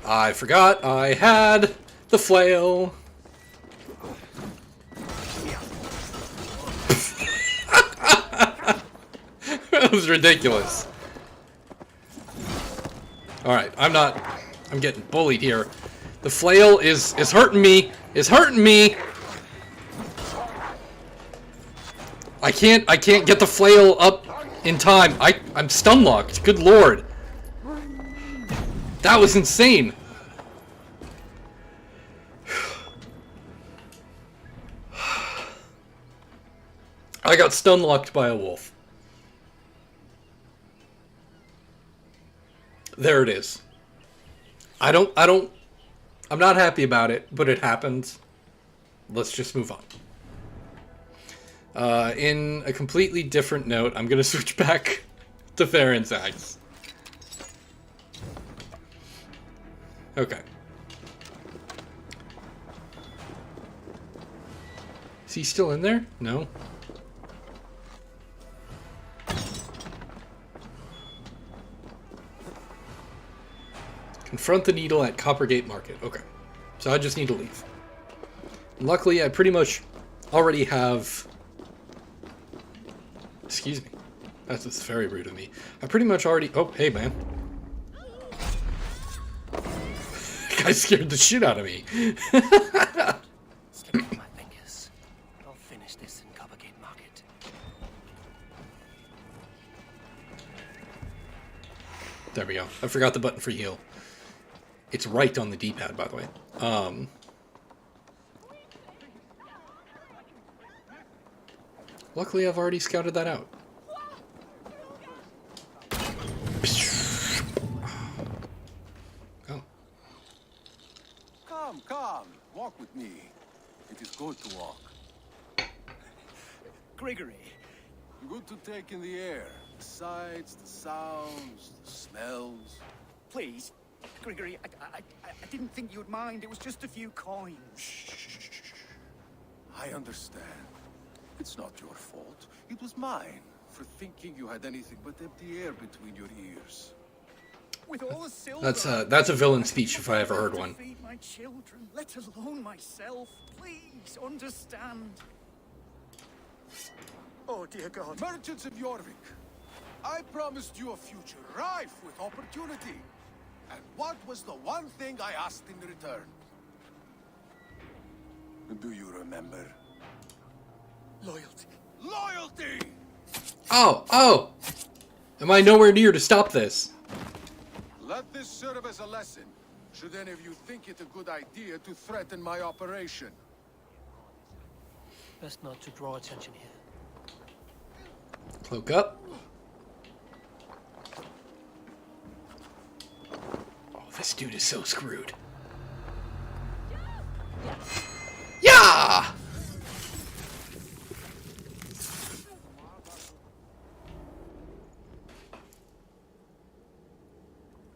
I forgot I had the flail. That was ridiculous. Alright, I'm getting bullied here. The flail is hurting me. Is hurting me. I can't get the flail up in time. I'm stun locked. Good lord. That was insane. I got stun locked by a wolf. There it is. I'm not happy about it, but it happens. Let's just move on. In a completely different note, I'm gonna switch back to Farron's axe. Okay. Is he still in there? No. Confront the needle at Coppergate Market. Okay. So I just need to leave. Luckily, I pretty much already have... Excuse me. That's just very rude of me. I pretty much already... Oh, hey, man. Guy scared the shit out of me. Slip off my fingers. I'll finish this in Coppergate Market. There we go. I forgot the button for heal. It's right on the D-pad, by the way. Luckily, I've already scouted that out. Oh. Come. Walk with me. It is good to walk. Gregory. Good to take in the air. The sights, the sounds, the smells. Please, Gregory, I didn't think you'd mind. It was just a few coins. I understand. It's not your fault. It was mine for thinking you had anything but empty air between your ears. With all the silver, That's a villain speech if I ever heard one. feed my children, let alone myself. Please understand. Oh dear God. Merchants of Jorvik, I promised you a future rife with opportunity. And what was the one thing I asked in return? Do you remember? Loyalty. Loyalty! Oh! Am I nowhere near to stop this? Let this serve as a lesson, should any of you think it a good idea to threaten my operation. Best not to draw attention here. Cloak up. Oh, this dude is so screwed. Yeah!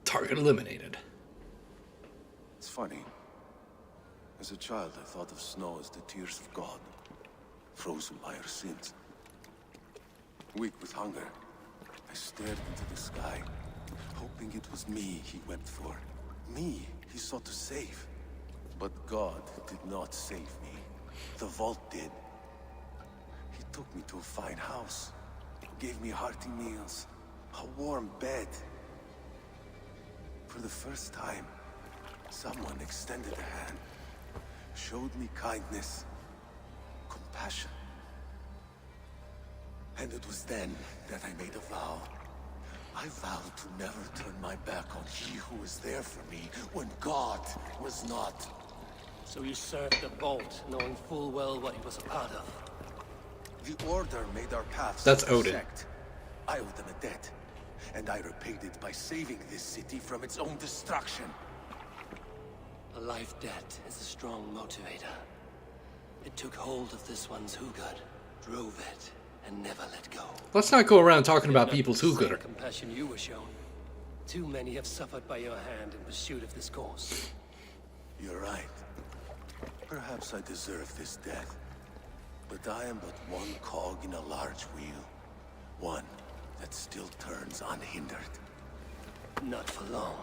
Target eliminated. It's funny. As a child, I thought of snow as the tears of God, frozen by our sins. Weak with hunger, I stared into the sky, hoping it was me he wept for. Me he sought to save. But God did not save me. The vault did. He took me to a fine house, gave me hearty meals, a warm bed. For the first time, someone extended a hand, showed me kindness, compassion. And it was then that I made a vow. I vowed to never turn my back on he who was there for me when God was not. So you served the Bolt, knowing full well what he was a part of. The Order made our paths. That's Odin. intersect. I owed them a debt, and I repaid it by saving this city from its own destruction. A life debt is a strong motivator. It took hold of this one's Hugad, drove it, and never let go. Let's not go around talking about Not people's the same Hugad. compassion you were shown. Too many have suffered by your hand in pursuit of this cause. You're right. Perhaps I deserve this death. But I am but one cog in a large wheel. One that still turns unhindered. Not for long.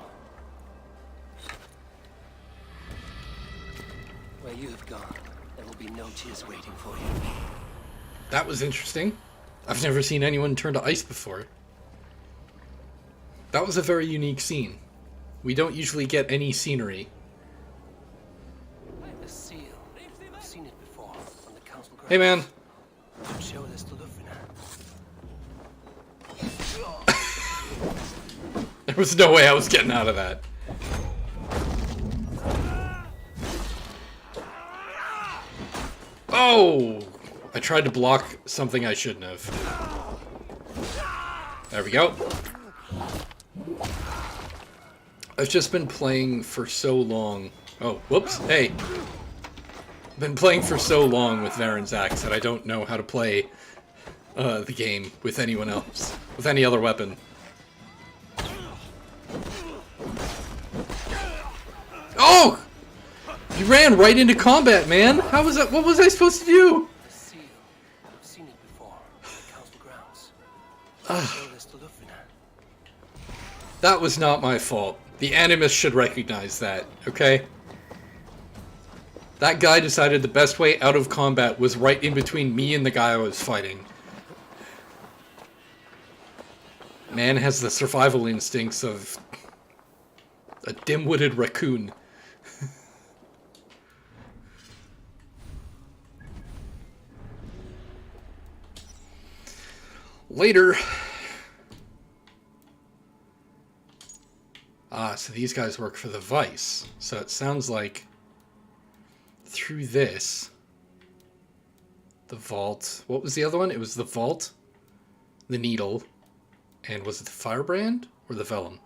Where you have gone, there will be no tears waiting for you. That was interesting. I've never seen anyone turn to ice before. That was a very unique scene. We don't usually get any scenery. The seal. I've seen it before on the council grounds. Hey, man. Don't show this to Lufrina. There was no way I was getting out of that. Oh! I tried to block something I shouldn't have. There we go. I've just been playing for so long. Oh, whoops. Hey. I've been playing for so long with Varen's Axe that I don't know how to play the game with anyone else. With any other weapon. Oh! You ran right into combat, man! How was that? What was I supposed to do? The seal. I've seen it before on the council grounds. Show this to Lufrina. That was not my fault. The Animus should recognize that, okay? That guy decided the best way out of combat was right in between me and the guy I was fighting. Man has the survival instincts of a dim-witted raccoon. Later. Ah, so these guys work for the Vice. So it sounds like through this, the vault. What was the other one? It was the vault, the needle, and was it the firebrand or the vellum?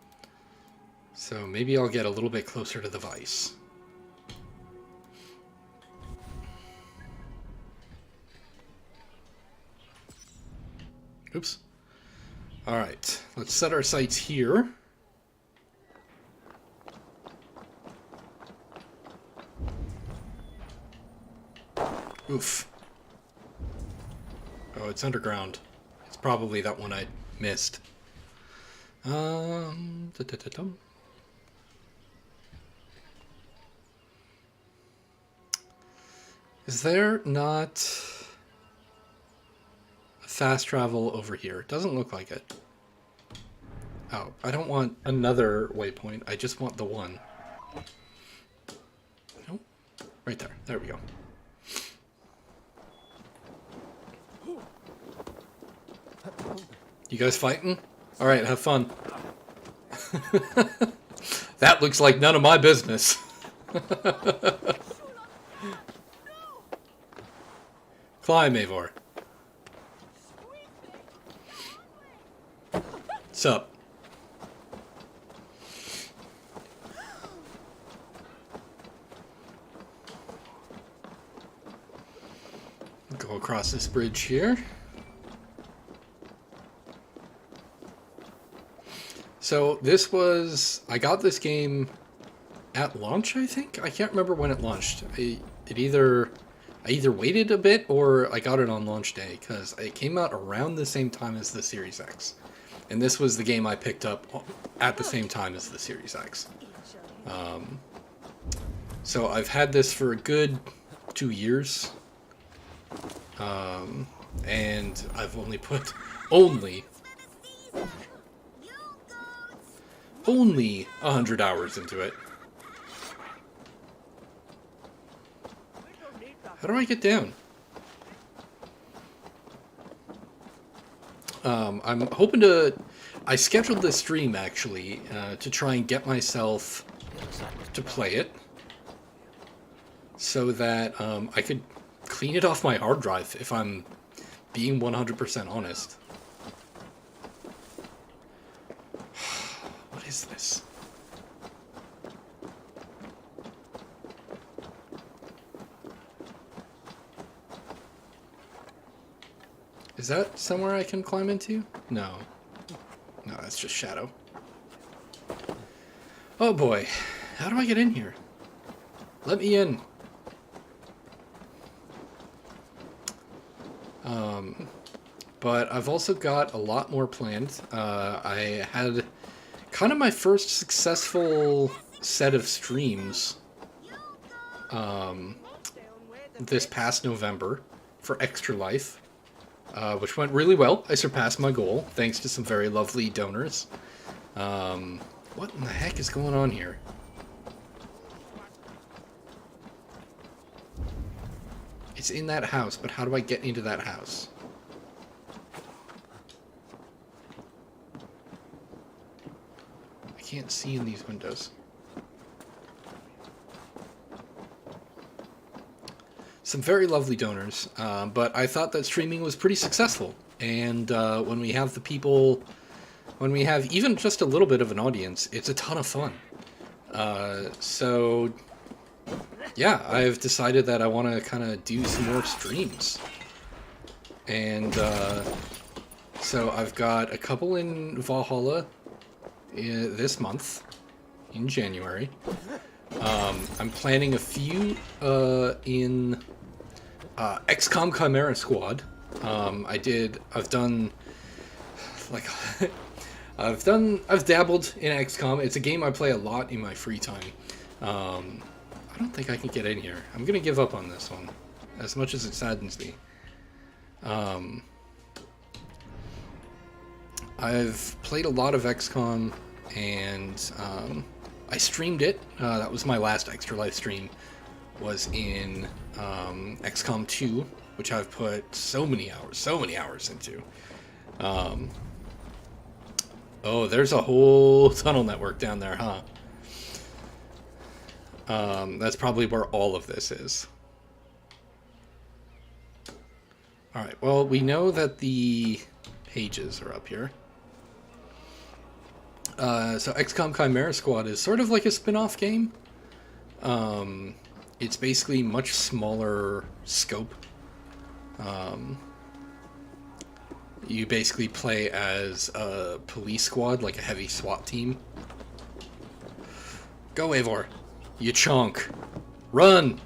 So maybe I'll get a little bit closer to the Vice. Oops. Alright, let's set our sights here. Oof. Oh, it's underground. It's probably that one I missed. Is there not a fast travel over here? It doesn't look like it. Oh, I don't want another waypoint. I just want the one. Nope. Right there. There we go. You guys fighting? Alright, have fun. That looks like none of my business. Climb, Eivor. What's up? Go across this bridge here. So this was, I got this game at launch, I think? I can't remember when it launched. I either waited a bit or I got it on launch day, because it came out around the same time as the Series X. And this was the game I picked up at the same time as the Series X. So I've had this for a good 2 years. And I've only put only 100 hours into it. How do I get down? I'm hoping to... I scheduled this stream, actually, to try and get myself to play it. So that I could clean it off my hard drive, if I'm being 100% honest. What is this? Is that somewhere I can climb into? No. No, that's just shadow. Oh boy. How do I get in here? Let me in. But I've also got a lot more planned. I had kind of my first successful set of streams this past November for Extra Life, which went really well. I surpassed my goal thanks to some very lovely donors. What in the heck is going on here? It's in that house, but how do I get into that house? I can't see in these windows. Some very lovely donors, but I thought that streaming was pretty successful. And when we have the people, when we have even just a little bit of an audience, it's a ton of fun. So yeah, I've decided that I want to kind of do some more streams. And so I've got a couple in Valhalla this month, in January. I'm planning a few in XCOM Chimera Squad. I've done like I've dabbled in XCOM. It's a game I play a lot in my free time. I don't think I can get in here. I'm gonna give up on this one, as much as it saddens me. I've played a lot of XCOM, and I streamed it. That was my last Extra Life stream, was in XCOM 2, which I've put so many hours into. Oh, there's a whole tunnel network down there, huh? That's probably where all of this is. Alright, well, we know that the pages are up here. So XCOM Chimera Squad is sort of like a spin-off game. It's basically much smaller scope. You basically play as a police squad, like a heavy SWAT team. Go, Eivor! You chunk! Run!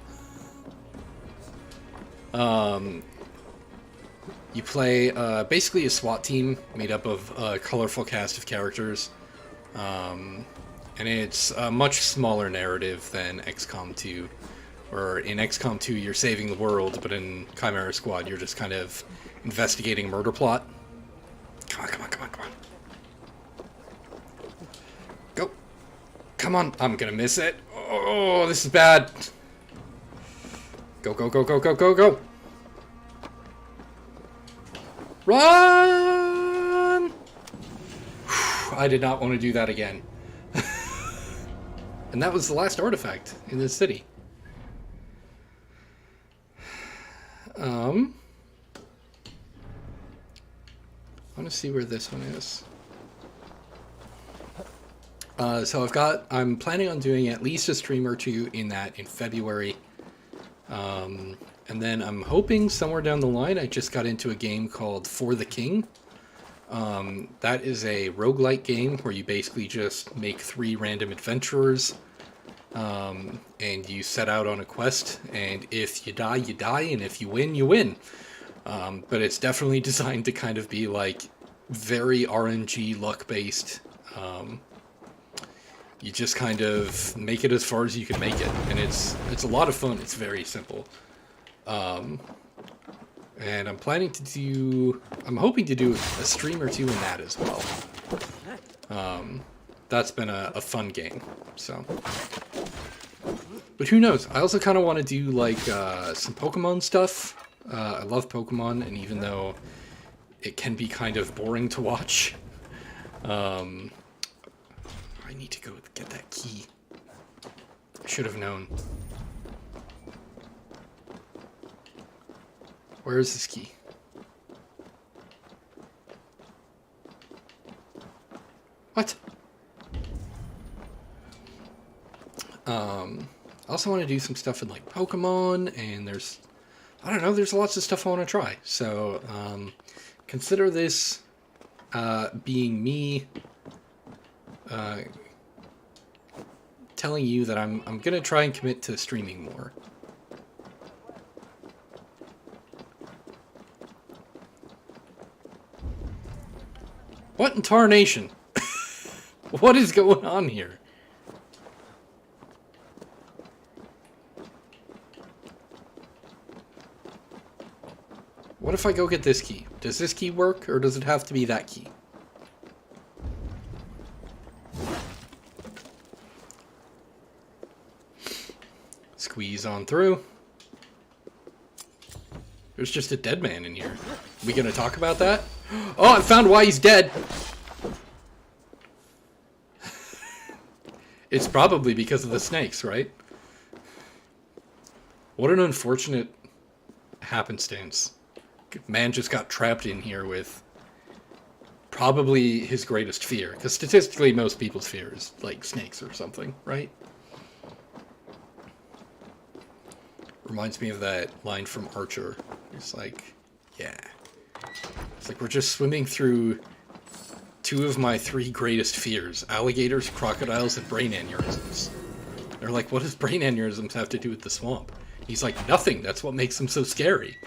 You play basically a SWAT team made up of a colorful cast of characters. And it's a much smaller narrative than XCOM 2. Or in XCOM 2 you're saving the world, but in Chimera Squad you're just kind of investigating a murder plot. Come on, come on, come on, come on. Go. Come on. I'm gonna miss it. Oh, this is bad. Go, go, go, go, go, go, go. Run! I did not want to do that again. And that was the last artifact in this city. I want to see where this one is. So I'm planning on doing at least a stream or two in that in February. And then I'm hoping somewhere down the line, I just got into a game called For the King. That is a roguelike game where you basically just make 3 random adventurers. And you set out on a quest, and if you die, you die, and if you win, you win. But it's definitely designed to kind of be like very RNG luck-based. You just kind of make it as far as you can make it, and it's a lot of fun. It's very simple. And I'm planning to do... I'm hoping to do a stream or two in that as well. That's been a fun game, so... But who knows? I also kind of want to do, like, some Pokemon stuff. I love Pokemon, and even though it can be kind of boring to watch, I need to go get that key. I should have known. Where is this key? What? I also want to do some stuff in, like, Pokemon, and there's lots of stuff I want to try. So, consider this being me telling you that I'm going to try and commit to streaming more. What in tarnation? What is going on here? What if I go get this key? Does this key work, or does it have to be that key? Squeeze on through. There's just a dead man in here. We gonna talk about that? Oh, I found why he's dead! It's probably because of the snakes, right? What an unfortunate happenstance. Man just got trapped in here with probably his greatest fear. Because statistically, most people's fear is, like, snakes or something, right? Reminds me of that line from Archer. It's like, yeah. It's like we're just swimming through 2 of my 3 greatest fears. Alligators, crocodiles, and brain aneurysms. They're like, what does brain aneurysms have to do with the swamp? He's like, nothing. That's what makes them so scary.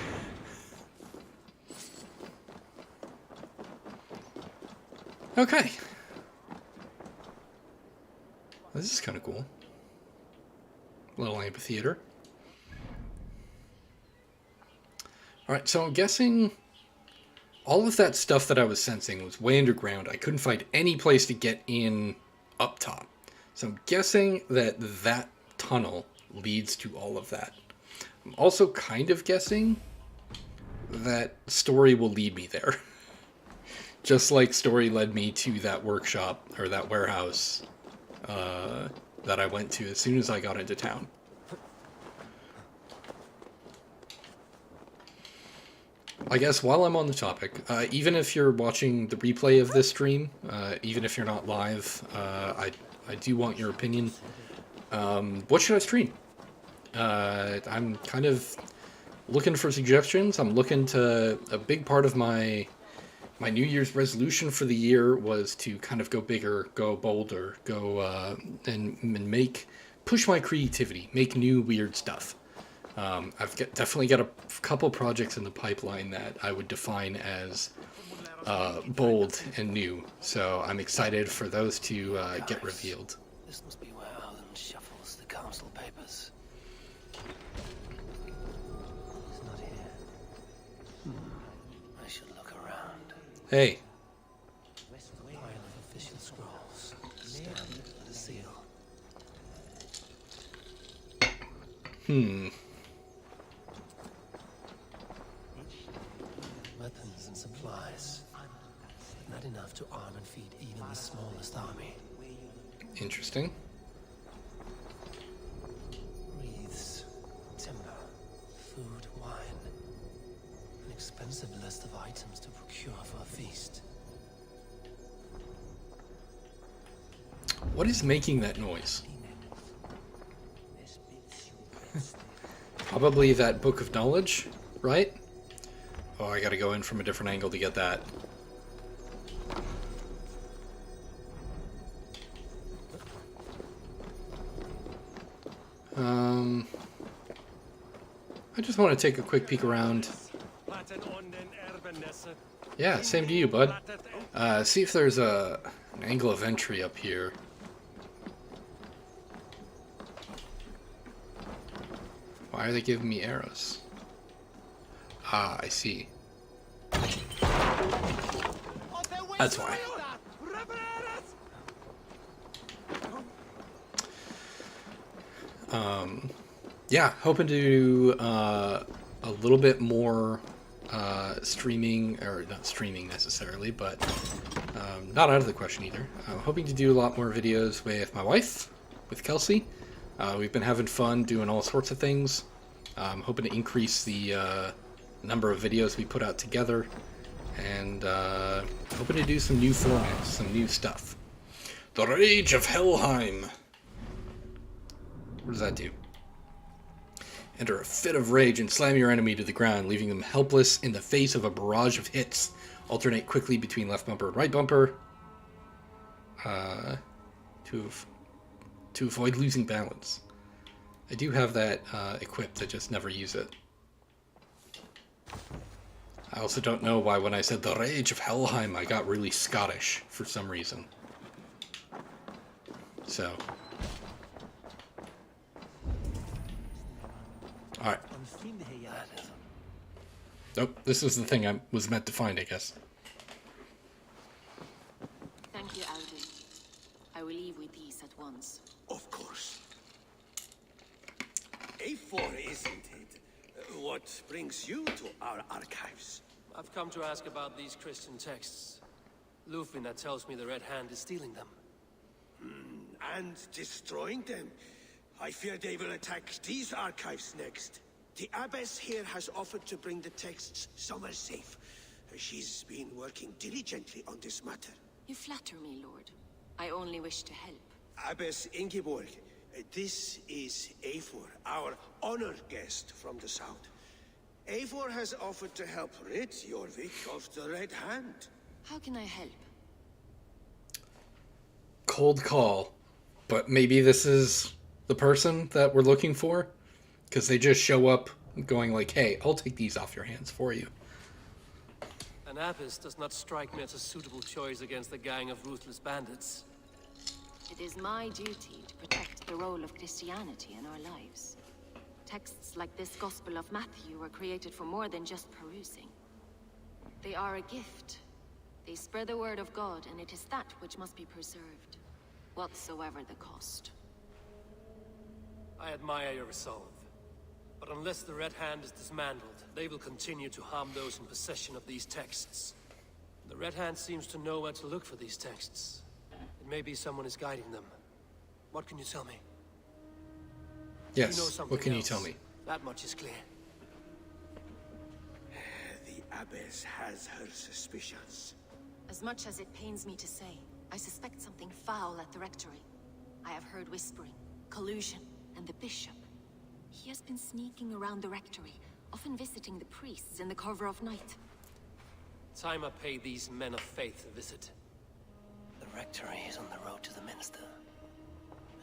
Okay. This is kind of cool. Little amphitheater. Alright, so I'm guessing all of that stuff that I was sensing was way underground. I couldn't find any place to get in up top. So I'm guessing that that tunnel leads to all of that. I'm also kind of guessing that story will lead me there. Just like story led me to that workshop, or that warehouse, that I went to as soon as I got into town. I guess while I'm on the topic, even if you're watching the replay of this stream, even if you're not live, I do want your opinion. What should I stream? I'm kind of looking for suggestions. I'm looking to... A big part of my New Year's resolution for the year was to kind of go bigger, go bolder, go and push my creativity, make new weird stuff. I've definitely got a couple projects in the pipeline that I would define as bold and new, so I'm excited for those to get revealed. This must be where Alan shuffles the council papers. He's not here. I should look around. Hey. Pile of official scrolls. Stamp with a seal. Weapons and supplies. But not enough to arm and feed even the smallest army. Interesting. Wreaths, timber, food, wine. An expensive list of items to procure for a feast. What is making that noise? Probably that book of knowledge, right? Oh, I gotta go in from a different angle to get that. I just want to take a quick peek around. Yeah, same to you, bud. See if there's an angle of entry up here. Why are they giving me arrows? Ah, I see. That's why. Yeah, hoping to do a little bit more streaming, or not streaming necessarily, but not out of the question either. I'm hoping to do a lot more videos with my wife, with Kelsey. We've been having fun doing all sorts of things. I'm hoping to increase the number of videos we put out together, and hoping to do some new formats, some new stuff. The Rage of Helheim. What does that do? Enter a fit of rage and slam your enemy to the ground, leaving them helpless in the face of a barrage of hits. Alternate quickly between left bumper and right bumper to avoid losing balance. I do have that equipped, I just never use it. I also don't know why when I said the Rage of Helheim I got really Scottish for some reason. So... Alright. Nope, this is the thing I was meant to find, I guess. Thank you, Alden. I will leave with these at once. Of course. Eivor, isn't it? What brings you to our archives? I've come to ask about these Christian texts. Lufina tells me the Red Hand is stealing them. And destroying them. I fear they will attack these archives next. The abbess here has offered to bring the texts somewhere safe. She's been working diligently on this matter. You flatter me, Lord. I only wish to help. Abbess Ingeborg, this is Eivor, our honored guest from the south. Eivor has offered to help rid Jorvik of the Red Hand. How can I help? Cold call. But maybe this is the person that we're looking for? Because they just show up going like, hey, I'll take these off your hands for you. An abbess does not strike me as a suitable choice against a gang of ruthless bandits. It is my duty to protect the role of Christianity in our lives. Texts like this Gospel of Matthew were created for more than just perusing. They are a gift. They spread the word of God, and it is that which must be preserved, whatsoever the cost. I admire your resolve. But unless the Red Hand is dismantled, they will continue to harm those in possession of these texts. The Red Hand seems to know where to look for these texts. It may be someone is guiding them. What can you tell me? Yes, You know something what can you else. tell me? That much is clear. The Abbess has her suspicions. As much as it pains me to say, I suspect something foul at the rectory. I have heard whispering, collusion, and the bishop. He has been sneaking around the rectory, often visiting the priests in the cover of night. Time I pay these men of faith a visit. The rectory is on the road to the minster.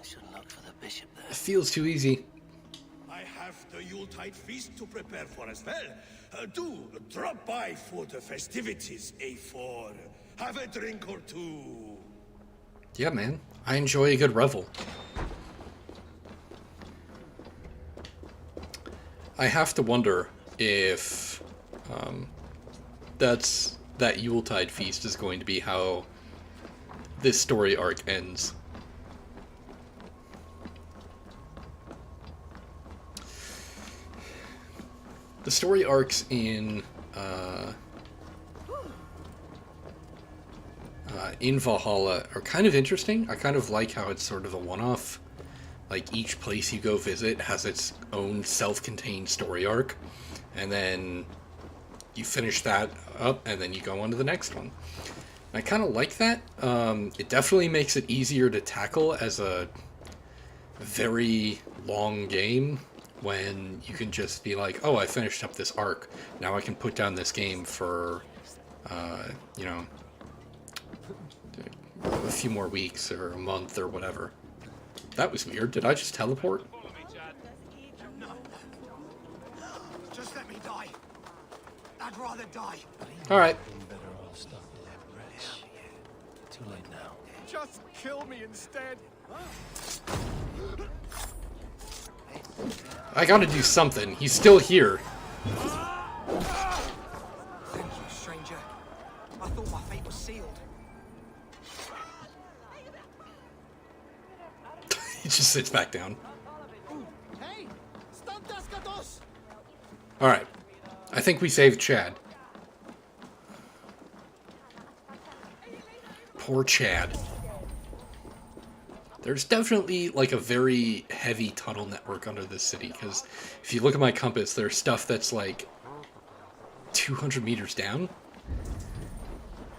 I should look for the bishop there. It feels too easy. I have the Yuletide feast to prepare for as well. Do drop by for the festivities, Eivor. Have a drink or two. Yeah, man. I enjoy a good revel. I have to wonder if that Yuletide feast is going to be how this story arc ends. The story arcs in Valhalla are kind of interesting. I kind of like how it's sort of a one-off. Like, each place you go visit has its own self-contained story arc, and then you finish that up, and then you go on to the next one. I kind of like that. It definitely makes it easier to tackle as a very long game, when you can just be like, oh, I finished up this arc. Now I can put down this game for, you know, a few more weeks or a month or whatever. That was weird. Did I just teleport? No. Just let me die. I'd rather die. Alright. Too late now. Just kill me instead. I gotta do something. He's still here. Thank you, stranger. I thought my fate was sealed. He just sits back down. Hey, Stantaskatos! Alright. I think we saved Chad. Poor Chad. There's definitely like a very heavy tunnel network under this city, because if you look at my compass, there's stuff that's like 200 meters down.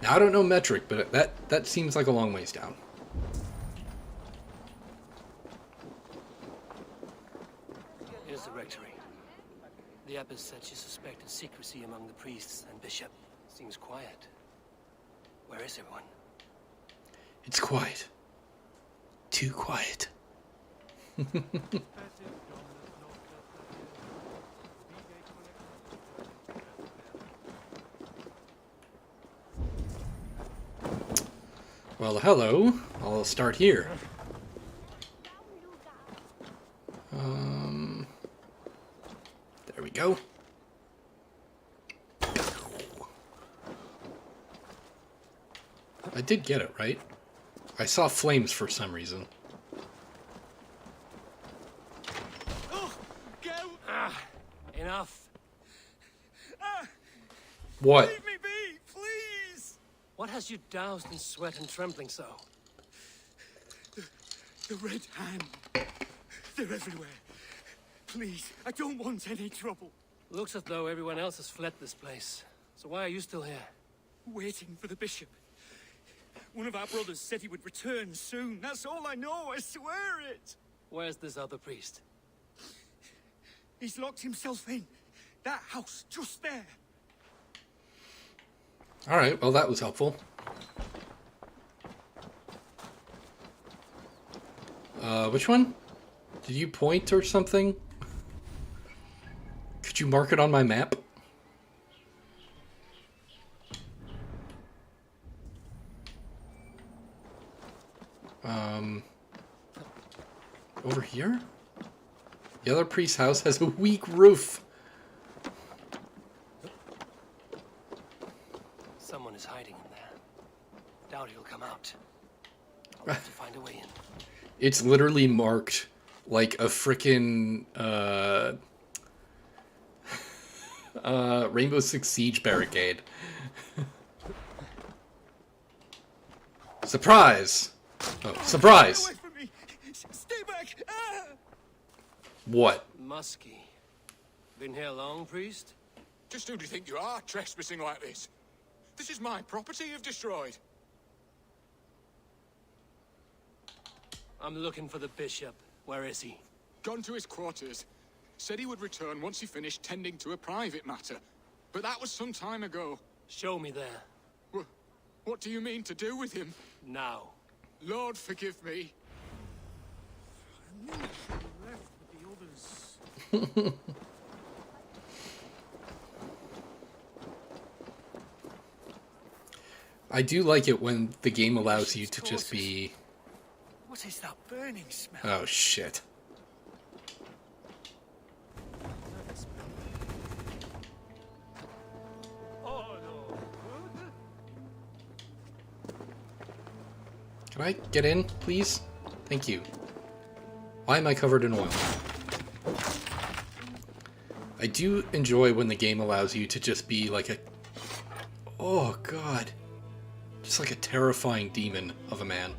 Now, I don't know metric, but that seems like a long ways down. Here's the rectory. The abbess said she suspected secrecy among the priests and bishop. Seems quiet. Where is everyone? It's quiet. Too quiet. Well, hello. I'll start here. There we go. I did get it, right? I saw flames for some reason. Enough. What? Leave me be, please! What has you doused in sweat and trembling so? The Red Hand. They're everywhere. Please, I don't want any trouble. Looks as though everyone else has fled this place. So why are you still here? Waiting for the bishop. One of our brothers said he would return soon. That's all I know, I swear it. Where's this other priest? He's locked himself in. That house, just there. Alright, well that was helpful. Which one? Did you point or something? Could you mark it on my map? Over here? The other priest's house has a weak roof. It's literally marked like a frickin' Rainbow Six Siege barricade. Surprise! Oh, surprise! Stay back! Ah! What? Muskie. Been here long, priest? Just who do you think you are, trespassing like this? This is my property you've destroyed. I'm looking for the bishop. Where is he? Gone to his quarters. Said he would return once he finished tending to a private matter. But that was some time ago. Show me there. What do you mean to do with him? Now. Lord, forgive me. I knew she left with the others. I do like it when the game allows you to just be... What is that burning smell? Oh, shit. Oh, no. Can I get in, please? Thank you. Why am I covered in oil? I do enjoy when the game allows you to just be like a... Oh, God. Just like a terrifying demon of a man.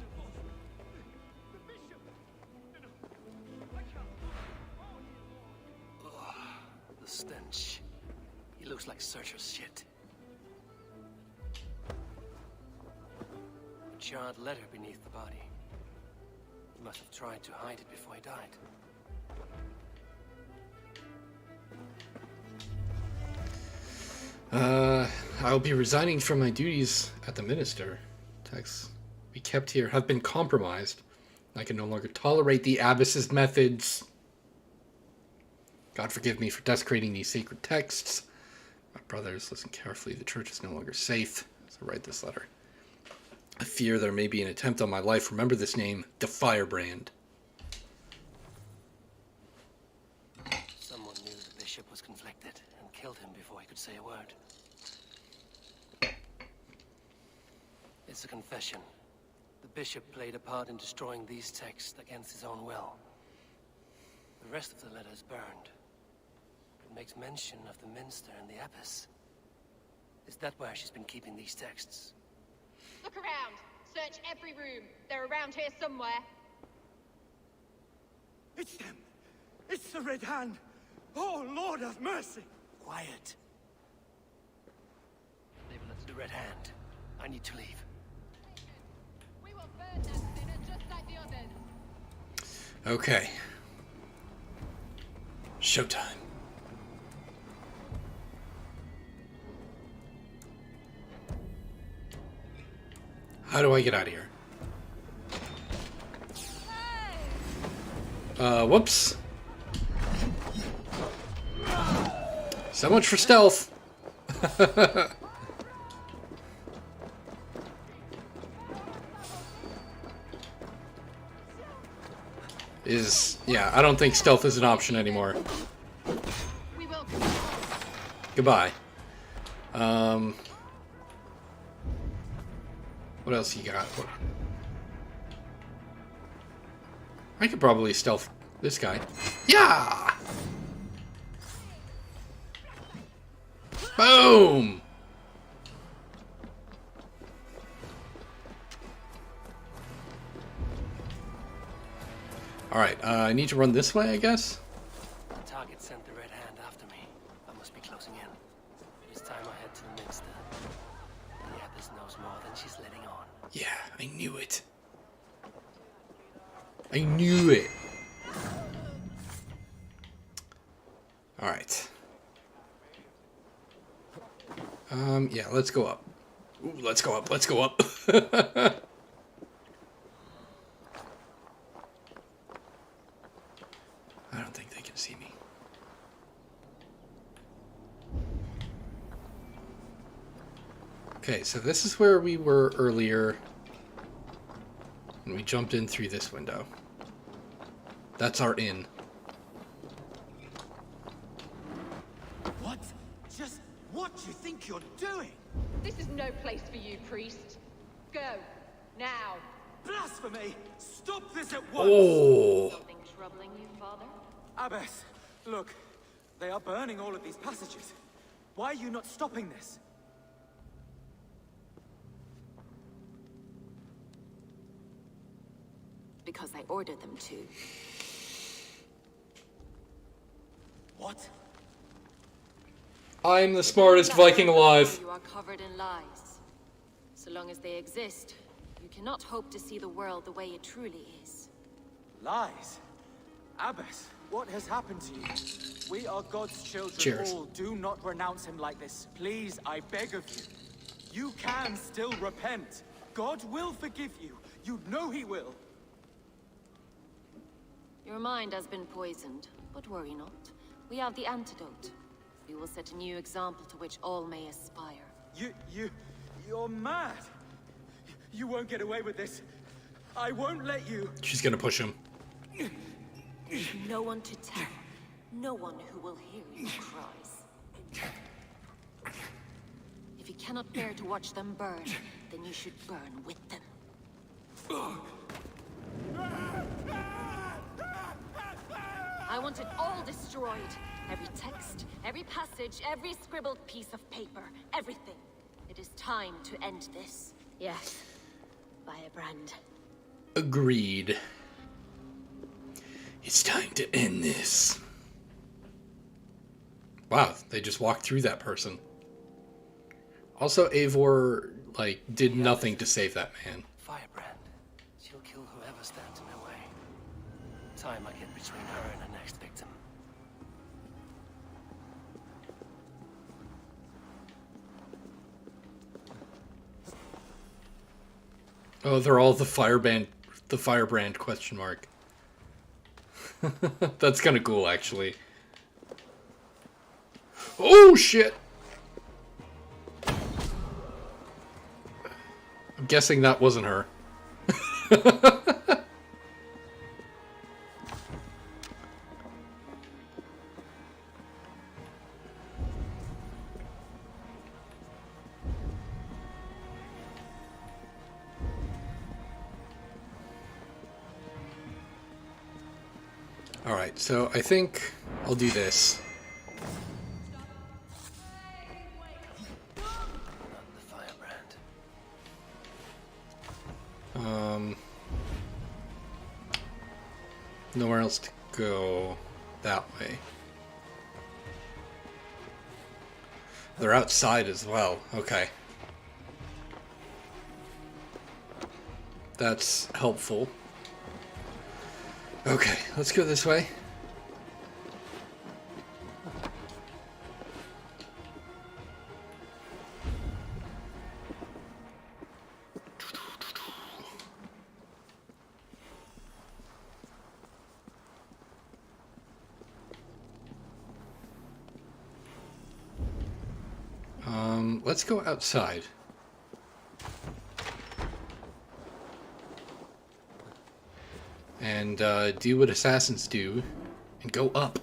The stench. He looks like Searcher's shit. A charred letter beneath the body. He must have tried to hide it before he died. I'll be resigning from my duties at the Minister. Texts we kept here have been compromised. I can no longer tolerate the Abbess's methods. God forgive me for desecrating these sacred texts. My brothers, listen carefully. The church is no longer safe. So write this letter. I fear there may be an attempt on my life. Remember this name, the Firebrand. Someone knew the bishop was conflicted and killed him before he could say a word. It's a confession. The bishop played a part in destroying these texts against his own will. The rest of the letter is burned. It makes mention of the minster and the abbess. Is that where she's been keeping these texts? Look around. Search every room. They're around here somewhere. It's them. It's the Red Hand. Oh, Lord have mercy. Quiet. It's the Red Hand. I need to leave. We will burn that sinner just like the others. Okay. Showtime. How do I get out of here? Whoops. So much for stealth. Yeah, I don't think stealth is an option anymore. Goodbye. What else you got? I could probably stealth this guy. Yeah! Boom! Alright, I need to run this way, I guess? The target sent the Red Hand after me. I must be closing in. It's time I head to the Minster. The Abbess knows more than she's letting on. Yeah, I knew it. I knew it. Alright. Yeah, let's go up. Ooh, let's go up, let's go up. I don't think they can see me. Okay, so this is where we were earlier. And we jumped in through this window. That's our inn. What? Just what do you think you're doing? This is no place for you, priest. Go. Now. Blasphemy! Stop this at once! Oh. Something troubling you, Father? Abbess, look. They are burning all of these passages. Why are you not stopping this? Because I ordered them to. What? I'm the smartest Viking alive. You are covered in lies. So long as they exist, you cannot hope to see the world the way it truly is. Lies? Abbess, what has happened to you? We are God's children. Cheers. All. Do not renounce him like this. Please, I beg of you. You can still repent. God will forgive you. You know he will. Your mind has been poisoned, but worry not. We have the antidote. We will set a new example to which all may aspire. You're mad. You won't get away with this. I won't let you. She's gonna push him. No one to tell. No one who will hear your cries. If you cannot bear to watch them burn, then you should burn with them. I want it all destroyed. Every text, every passage, every scribbled piece of paper, everything. It is time to end this. Yes, Firebrand. Agreed. It's time to end this. Wow, they just walked through that person. Also, Eivor, like, did nothing to save that man. Firebrand. She'll kill whoever stands in her way. Time I get between her and her next victim. Oh, they're all the Firebrand question mark. That's kind of cool, actually. Oh, shit! I'm guessing that wasn't her. Alright, so I think I'll do this. Nowhere else to go that way. They're outside as well. Okay. That's helpful. Okay, let's go this way. Let's go outside. And do what assassins do and go up.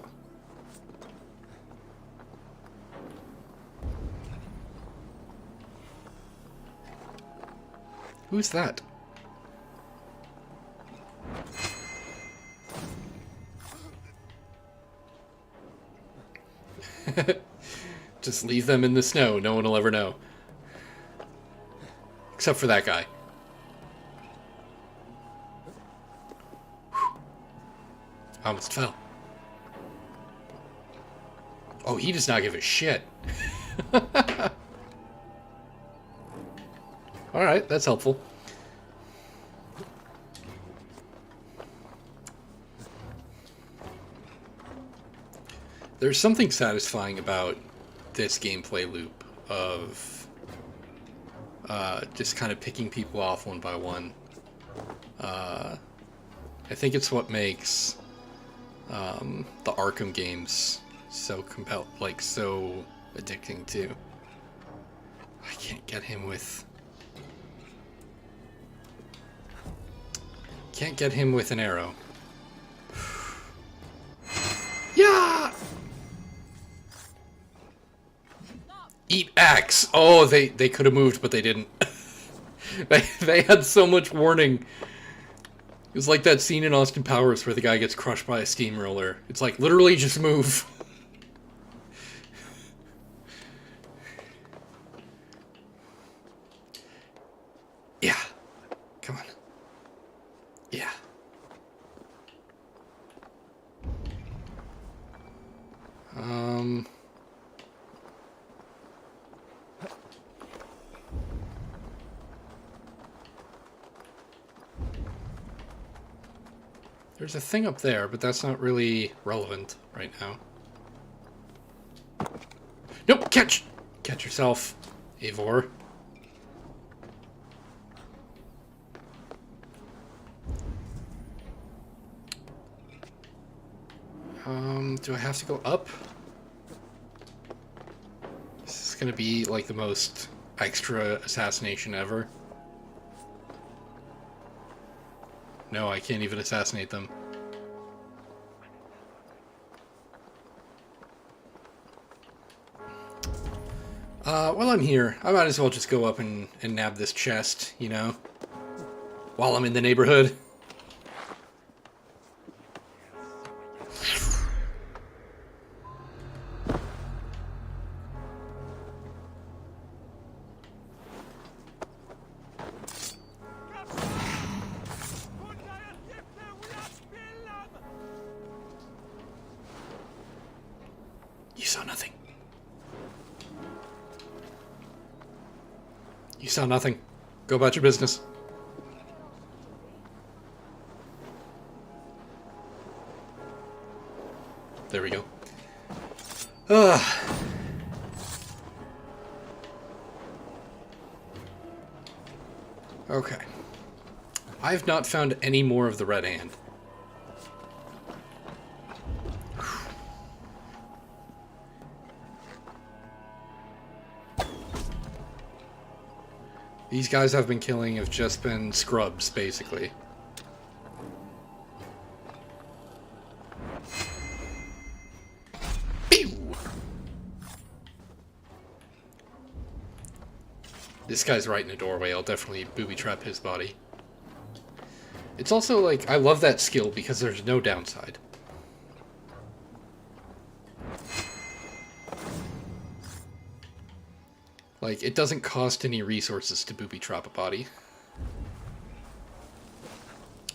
Who's that? Just leave them in the snow. No one will ever know. Except for that guy. I almost fell. Oh, he does not give a shit. Alright, that's helpful. There's something satisfying about this gameplay loop of just kind of picking people off one by one. I think it's what makes the Arkham games so so addicting too. I can't get him with... Can't get him with an arrow. Yeah! Eat axe! Oh, they could have moved, but they didn't. They had so much warning. It was like that scene in Austin Powers where the guy gets crushed by a steamroller. It's like, literally just move. Yeah. Come on. Yeah. There's a thing up there, but that's not really relevant right now. Nope, catch! Catch yourself, Eivor. Do I have to go up? This is gonna be like the most extra assassination ever. No, I can't even assassinate them. While I'm here, I might as well just go up and nab this chest, you know? While I'm in the neighborhood. You saw nothing. You saw nothing. Go about your business. There we go. Okay. I've not found any more of the Red Hand. These guys I've been killing have just been scrubs, basically. Pew! This guy's right in a doorway. I'll definitely booby trap his body. It's also like, I love that skill because there's no downside. Like, it doesn't cost any resources to booby trap a body.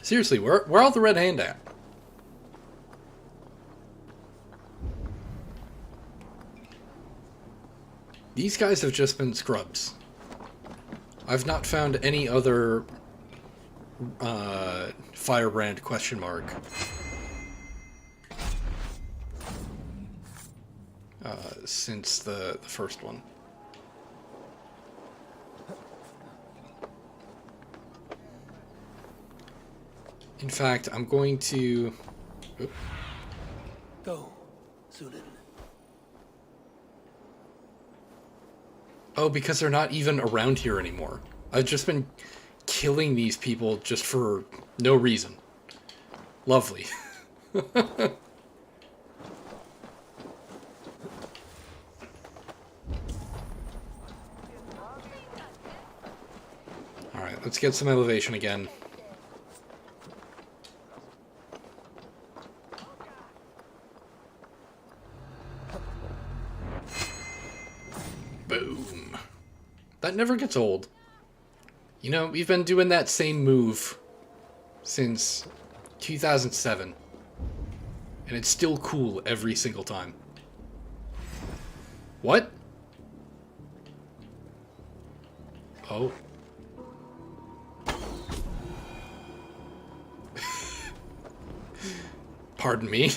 Seriously, where all the Red Hand at? These guys have just been scrubs. I've not found any other firebrand question mark since the first one. In fact, I'm going to... Oop. Go, Zulin. Oh, because they're not even around here anymore. I've just been killing these people just for no reason. Lovely. Alright, let's get some elevation again. Boom. That never gets old. You know, we've been doing that same move since 2007. And it's still cool every single time. What? Oh. Pardon me.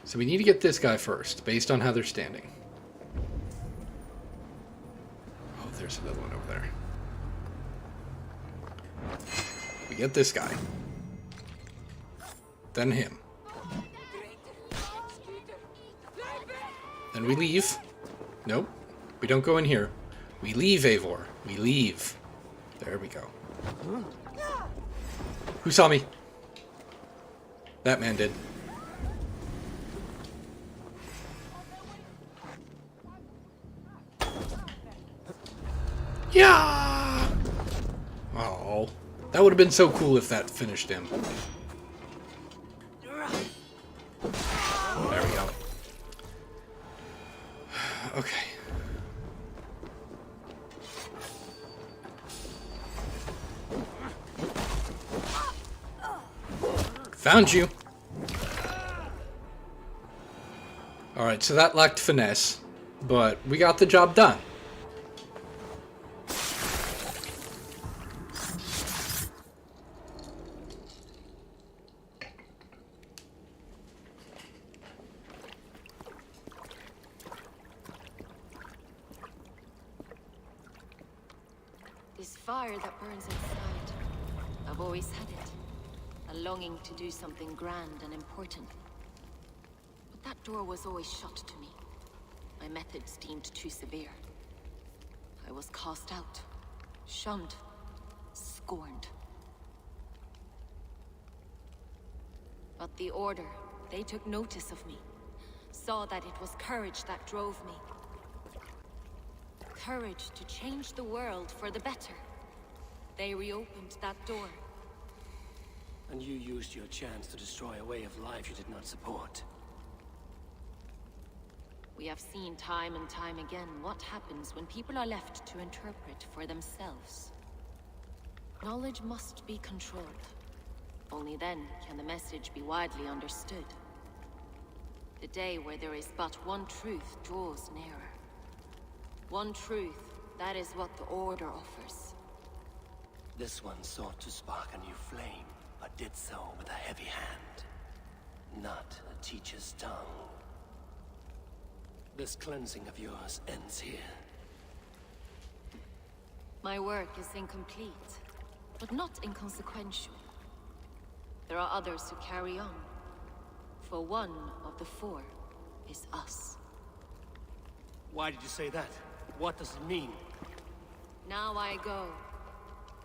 So we need to get this guy first, based on how they're standing. Oh, there's another one over there. We get this guy. Then him. Then we leave. Nope. We don't go in here. We leave, Eivor. We leave. There we go. Who saw me? That man did. Yeah! Oh, that would have been so cool if that finished him. There we go. Okay. Found you. Alright, so that lacked finesse, but we got the job done. This fire that burns inside, I've always had it. A longing to do something grand and important. But that door was always shut to me. My methods deemed too severe. I was cast out, shunned, scorned. But the Order, they took notice of me. Saw that it was courage that drove me. Courage to change the world for the better. They reopened that door. And you used your chance to destroy a way of life you did not support. We have seen time and time again what happens when people are left to interpret for themselves. Knowledge must be controlled. Only then can the message be widely understood. The day where there is but one truth draws nearer. One truth, that is what the Order offers. This one sought to spark a new flame, but did so with a heavy hand, not a teacher's tongue. This cleansing of yours ends here. My work is incomplete, but not inconsequential. There are others who carry on. For one of the four is us. Why did you say that? What does it mean? Now I go.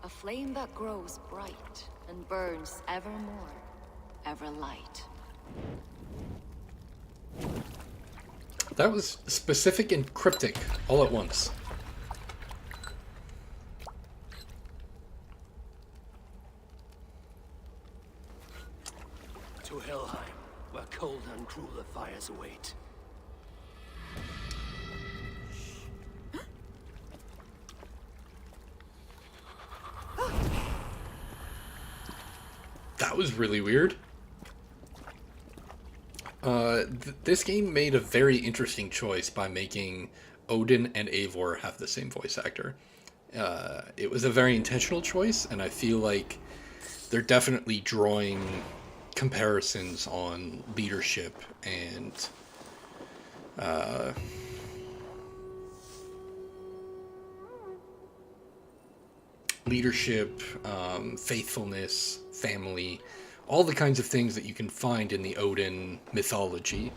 A flame that grows bright and burns ever more, ever light. That was specific and cryptic all at once. To Helheim, where cold and crueler fires await. That was really weird. This game made a very interesting choice by making Odin and Eivor have the same voice actor. It was a very intentional choice, and I feel like they're definitely drawing comparisons on leadership and faithfulness, family, all the kinds of things that you can find in the Odin mythology.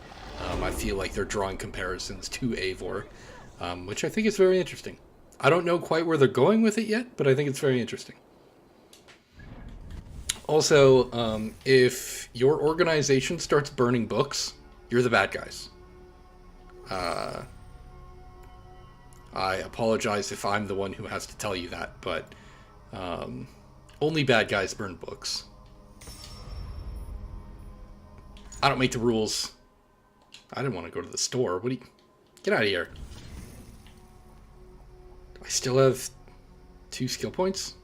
I feel like they're drawing comparisons to Eivor, which I think is very interesting. I don't know quite where they're going with it yet, but I think it's very interesting. Also, if your organization starts burning books, you're the bad guys. I apologize if I'm the one who has to tell you that, but only bad guys burn books. I don't make the rules. I didn't want to go to the store. What do you... Get out of here. I still have 2 skill points?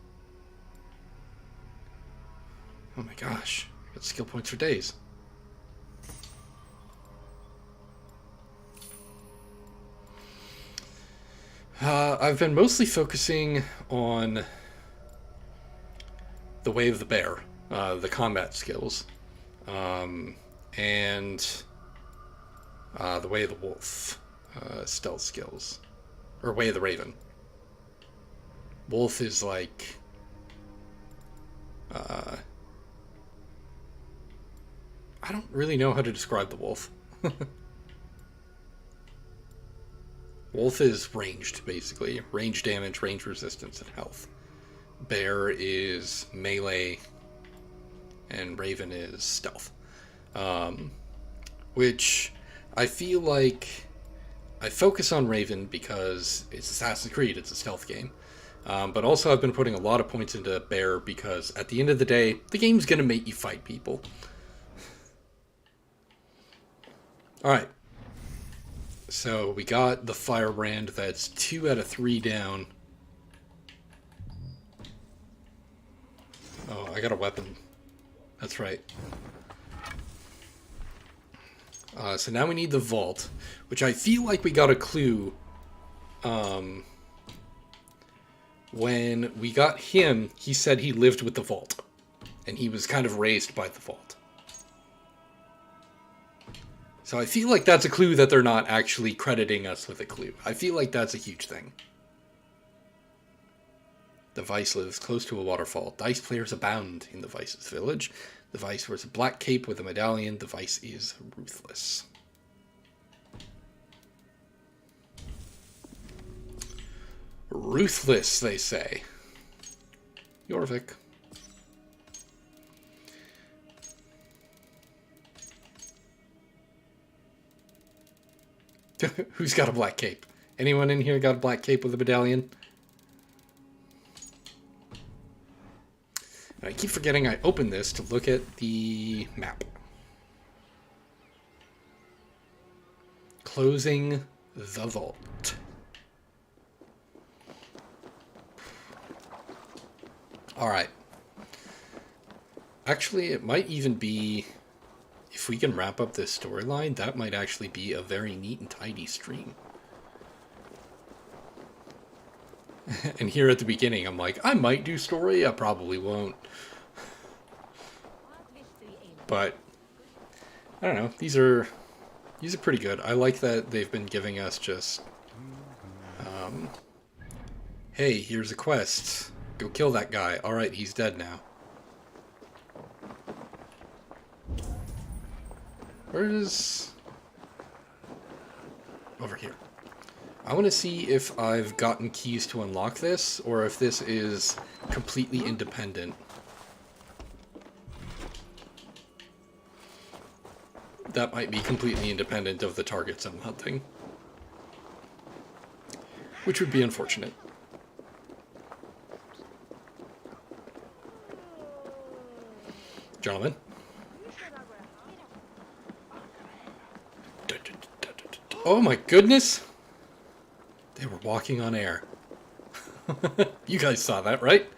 Oh my gosh. I got skill points for days. I've been mostly focusing on the way of the bear, the combat skills, and the way of the wolf, stealth skills, or way of the raven. Wolf is like, I don't really know how to describe the wolf. Wolf is ranged, basically. Range damage, range resistance, and health. Bear is melee, and Raven is stealth. Which I feel like I focus on Raven because it's Assassin's Creed, it's a stealth game. But also I've been putting a lot of points into Bear because at the end of the day, the game's going to make you fight people. Alright. So we got the Firebrand. That's 2 out of 3 down. Oh, I got a weapon. That's right. So now we need the vault, which I feel like we got a clue. When we got him, he said he lived with the vault. And he was kind of raised by the vault. So I feel like that's a clue that they're not actually crediting us with a clue. I feel like that's a huge thing. The Vice lives close to a waterfall. Dice players abound in the Vice's village. The Vice wears a black cape with a medallion. The Vice is ruthless. Ruthless, they say. Jorvik. Who's got a black cape? Anyone in here got a black cape with a medallion? And I keep forgetting I opened this to look at the map. Closing the vault. Alright. Actually, it might even be... If we can wrap up this storyline, that might actually be a very neat and tidy stream. And here at the beginning, I'm like, I might do story, I probably won't. But, I don't know, these are pretty good. I like that they've been giving us just, hey, here's a quest. Go kill that guy. Alright, he's dead now. Where is... Over here. I want to see if I've gotten keys to unlock this, or if this is completely independent. That might be completely independent of the targets I'm hunting. Which would be unfortunate. Gentlemen. Oh my goodness! They were walking on air. You guys saw that, right?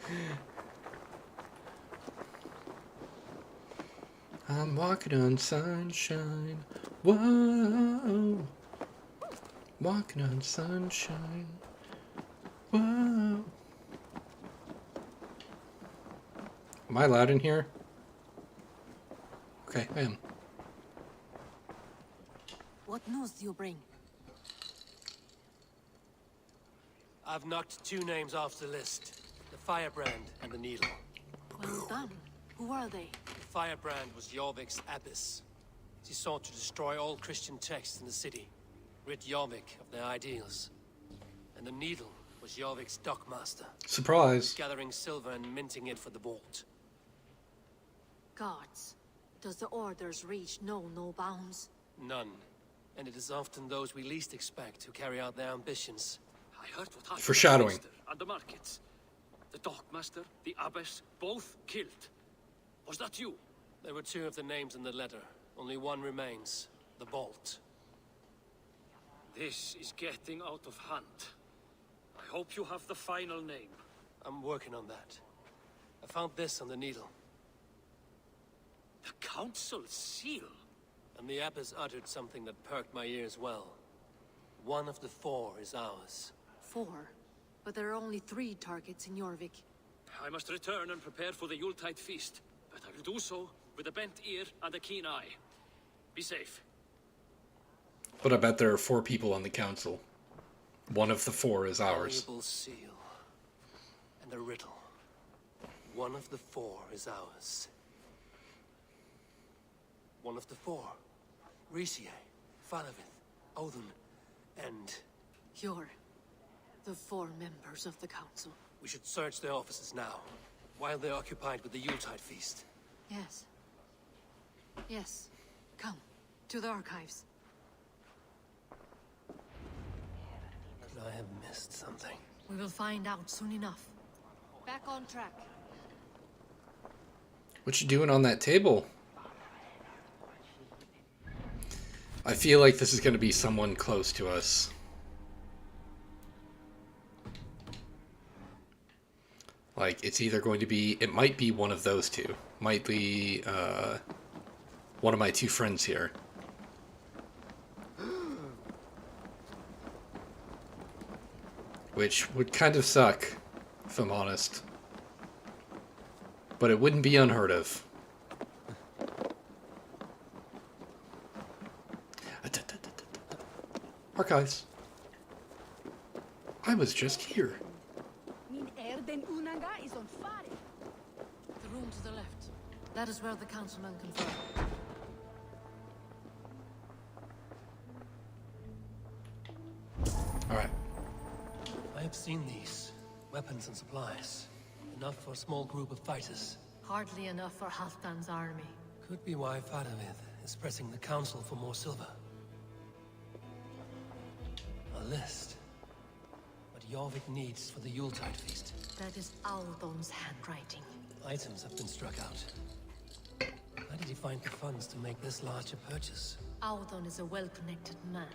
I'm walking on sunshine. Whoa. Walking on sunshine. Whoa. Am I loud in here? Okay, I am. What news do you bring? I've knocked 2 names off the list. The Firebrand and the Needle. Well done. Who are they? The Firebrand was Jorvik's abbess. She sought to destroy all Christian texts in the city, rid Jorvik of their ideals. And the Needle was Jorvik's dockmaster. Surprise. Gathering silver and minting it for the vault. Gods. Does the orders reach no bounds? None. And it is often those we least expect who carry out their ambitions. I heard what happened Foreshadowing. at the markets. The dockmaster, the abbess, both killed. Was that you? There were 2 of the names in the letter. Only one remains. The vault. This is getting out of hand. I hope you have the final name. I'm working on that. I found this on the Needle. The Council's seal? And the abbess uttered something that perked my ears well. One of the 4 is ours. 4? But there are only 3 targets in Jorvik. I must return and prepare for the Yuletide feast. But I will do so with a bent ear and a keen eye. Be safe. But I bet there are 4 people on the council. One of the 4 is ours. Valuable seal. And a riddle. One of the 4 is ours. One of the 4. Riesier, Falavith, Odin, and... You're the 4 members of the council. We should search their offices now, while they're occupied with the Yuletide feast. Yes. Yes. Come, to the archives. Could I have missed something? We will find out soon enough. Back on track. What you doing on that table? I feel like this is going to be someone close to us. Like, it's either going to be... It might be one of those two. Might be, one of my two friends here. Which would kind of suck, if I'm honest. But it wouldn't be unheard of. Archives. I was just here. Is on fire. The room to the left. That is where the councilman confer. Alright. I have seen these. Weapons and supplies. Enough for a small group of fighters. Hardly enough for Halfdan's army. Could be why Faravid is pressing the council for more silver. A list. What Jorvik needs for the Yuletide feast. That is Aldon's handwriting. Items have been struck out. How did he find the funds to make this large a purchase? Aldon is a well-connected man.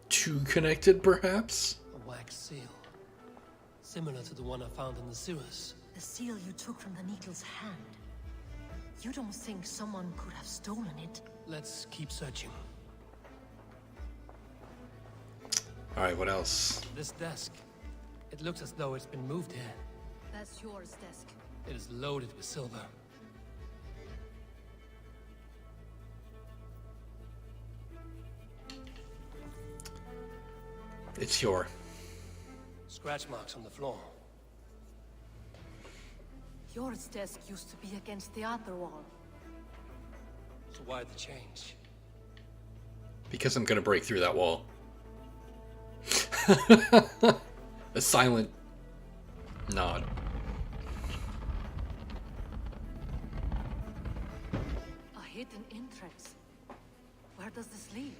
Too connected, perhaps? A wax seal. Similar to the one I found in the sewers. The seal you took from the needle's hand. You don't think someone could have stolen it? Let's keep searching. Alright, what else? This desk. It looks as though it's been moved here. That's yours, desk. It is loaded with silver. It's your. Scratch marks on the floor. Yours desk used to be against the other wall. So why the change? Because I'm gonna break through that wall. A silent nod. A hidden entrance. Where does this lead?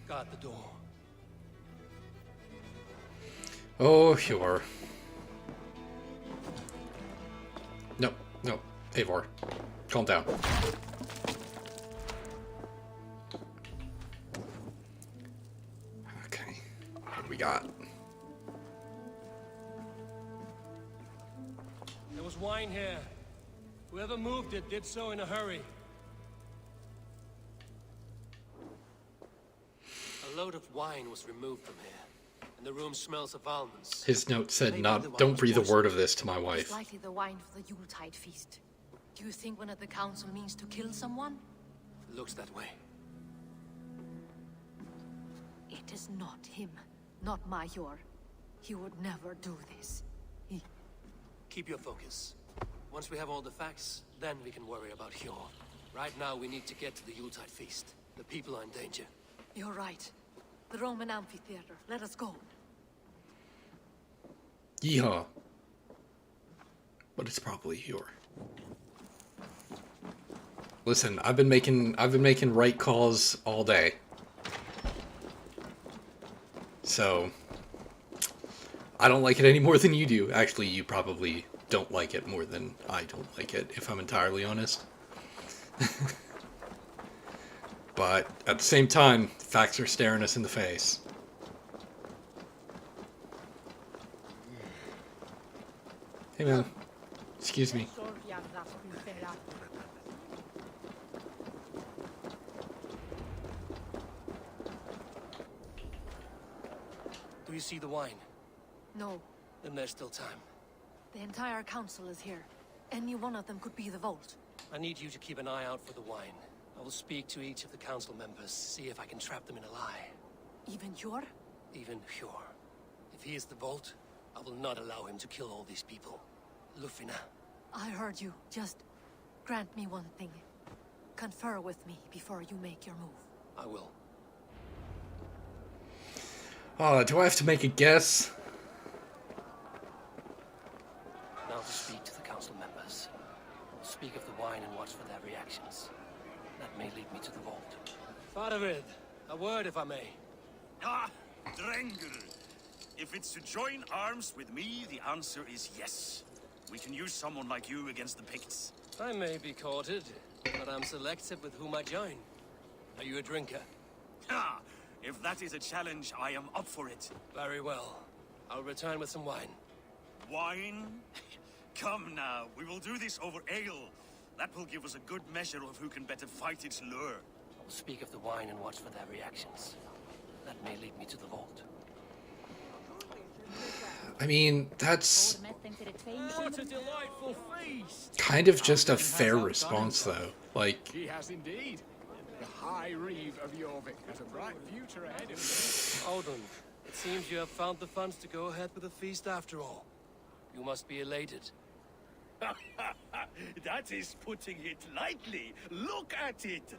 Guard the door. Oh, sure. No, no. Eivor, calm down. Okay, what do we got? There was wine here. Whoever moved it did so in a hurry. A load of wine was removed from here, and the room smells of almonds. His note said, don't breathe a word of this to my wife. It's likely the wine for the Yuletide feast. Do you think one of the council means to kill someone? It looks that way. It is not him, not Major. He would never do this. Keep your focus. Once we have all the facts, then we can worry about Hjor. Right now, we need to get to the Yuletide feast. The people are in danger. You're right. The Roman amphitheater. Let us go. Yeehaw. But it's probably your. Listen, I've been making right calls all day. So I don't like it any more than you do. Actually, you probably don't like it more than I don't like it, if I'm entirely honest. But at the same time, facts are staring us in the face. Hey man, excuse me. Do you see the wine? No. Then there's still time. The entire council is here. Any one of them could be the vault. I need you to keep an eye out for the wine. I will speak to each of the council members, see if I can trap them in a lie. Even Hjor? Even Hjor. If he is the vault, I will not allow him to kill all these people. Lufina. I heard you. Just grant me one thing. Confer with me before you make your move. I will. Do I have to make a guess? Now to speak to the council members. Speak of the wine and watch for their reactions. That may lead me to the vault. Faravid, a word if I may. Ah, Drenger! If it's to join arms with me, the answer is yes. We can use someone like you against the Picts. I may be courted, but I'm selective with whom I join. Are you a drinker? Ha! If that is a challenge, I am up for it. Very well. I'll return with some wine. Wine? Come now, we will do this over ale. That will give us a good measure of who can better fight its lure. I'll speak of the wine and watch for their reactions. That may lead me to the vault. I mean, that's What a delightful feast! kind of just a fair response, though. Like, He has indeed. The High Reeve of Jorvik has a bright future ahead of him. Odin, it seems you have found the funds to go ahead with the feast after all. You must be elated. That is putting it lightly. Look at it.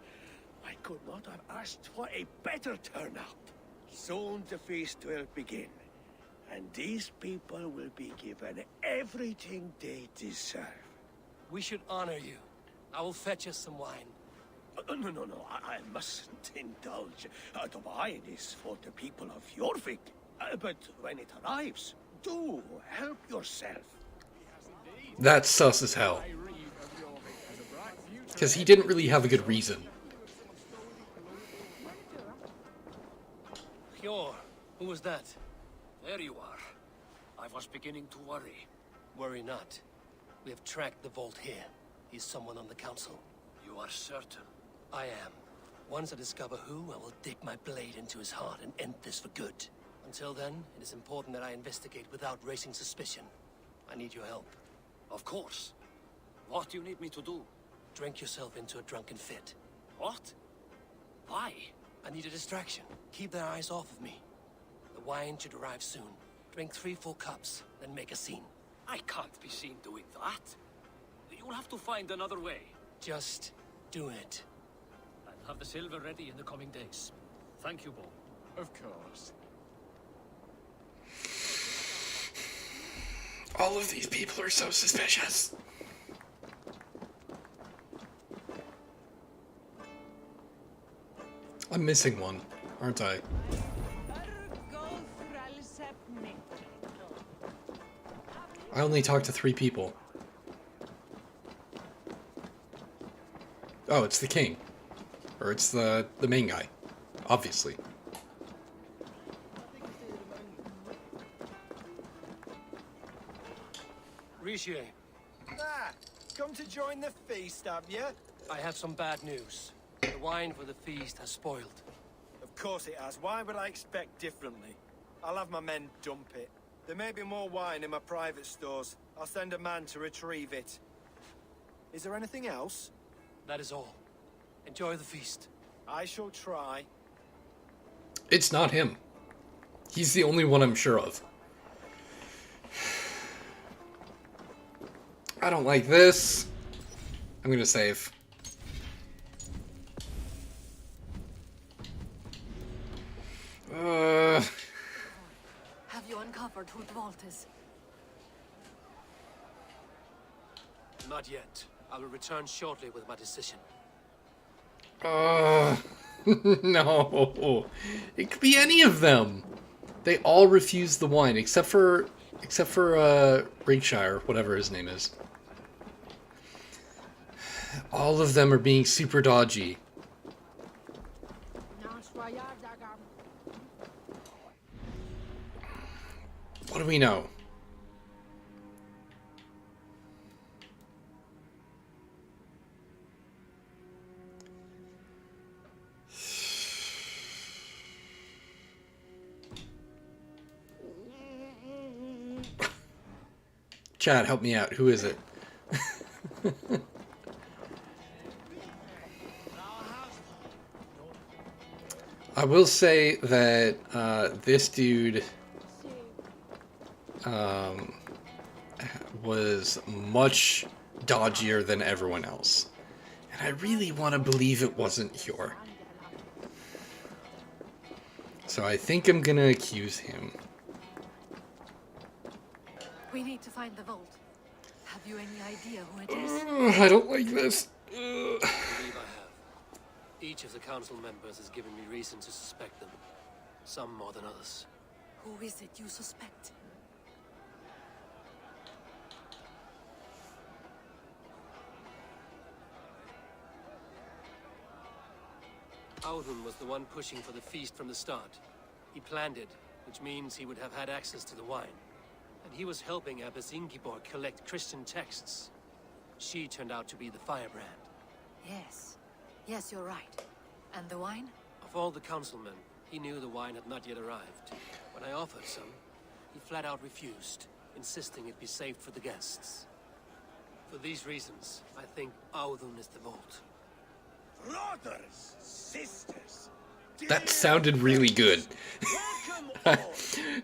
I could not have asked for a better turnout. Soon the feast will begin, and these people will be given everything they deserve. We should honor you. I will fetch us some wine. No, I mustn't indulge. The wine is for the people of Jorvik. But when it arrives, do help yourself. that's sus as hell. Because he didn't really have a good reason. Hjor, who was that? There you are. I was beginning to worry. Worry not. We have tracked the vault here. He's someone on the council. You are certain? I am. Once I discover who, I will dig my blade into his heart and end this for good. Until then, it is important that I investigate without raising suspicion. I need your help. Of course. What do you need me to do? Drink yourself into a drunken fit. What? Why? I need a distraction. Keep their eyes off of me. The wine should arrive soon. Drink 3 full cups, then make a scene. I can't be seen doing that. You'll have to find another way. Just do it. I'll have the silver ready in the coming days. Thank you, Bo. Of course. All of these people are so suspicious. I'm missing one, aren't I? I only talked to 3 people. Oh, it's the king. Or it's the main guy. Obviously. Rishi, Come to join the feast, have you? I have some bad news. The wine for the feast has spoiled. Of course it has. Why would I expect differently? I'll have my men dump it. There may be more wine in my private stores. I'll send a man to retrieve it. Is there anything else? That is all. Enjoy the feast. I shall try. It's not him. He's the only one I'm sure of. I don't like this. I'm gonna save. Have you uncovered who the vault is? Not yet. I will return shortly with my decision. No. It could be any of them. They all refuse the wine, except for Rakeshire, whatever his name is. All of them are being super dodgy. What do we know? Chad, help me out. Who is it? I will say that this dude was much dodgier than everyone else. And I really want to believe it wasn't Hjor. So I think I'm going to accuse him. We need to find the vault. Have you any idea who it is? I don't like this. I believe I have. Each of the council members has given me reason to suspect them. Some more than others. Who is it you suspect? Audun was the one pushing for the feast from the start. He planned it, which means he would have had access to the wine. And he was helping Abbess Ingeborg collect Christian texts. She turned out to be the firebrand. Yes. Yes, you're right. And the wine? Of all the councilmen, he knew the wine had not yet arrived. When I offered some, he flat out refused, insisting it be saved for the guests. For these reasons, I think Audun is the vault. Brothers, sisters, That sounded really good.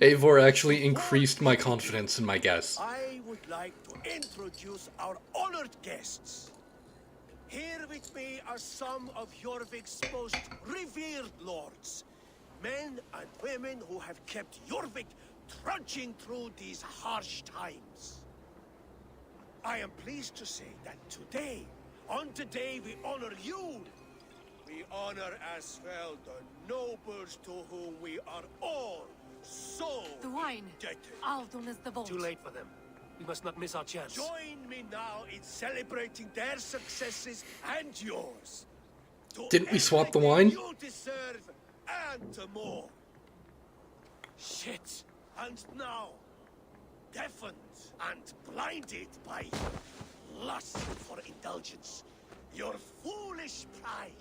Eivor actually increased my confidence in my guess. I would like to introduce our honored guests. Here with me are some of Jorvik's most revered lords. Men and women who have kept Jorvik trudging through these harsh times. I am pleased to say that today, on the day we honor you, we honor as well the nobles to whom we are all so The wine. indebted. Audun is the vault. Too late for them. We must not miss our chance. Join me now in celebrating their successes and yours. To Didn't we swap the everything wine? You deserve and more. Shit. And now, deafened and blinded by lust for indulgence, your foolish pride,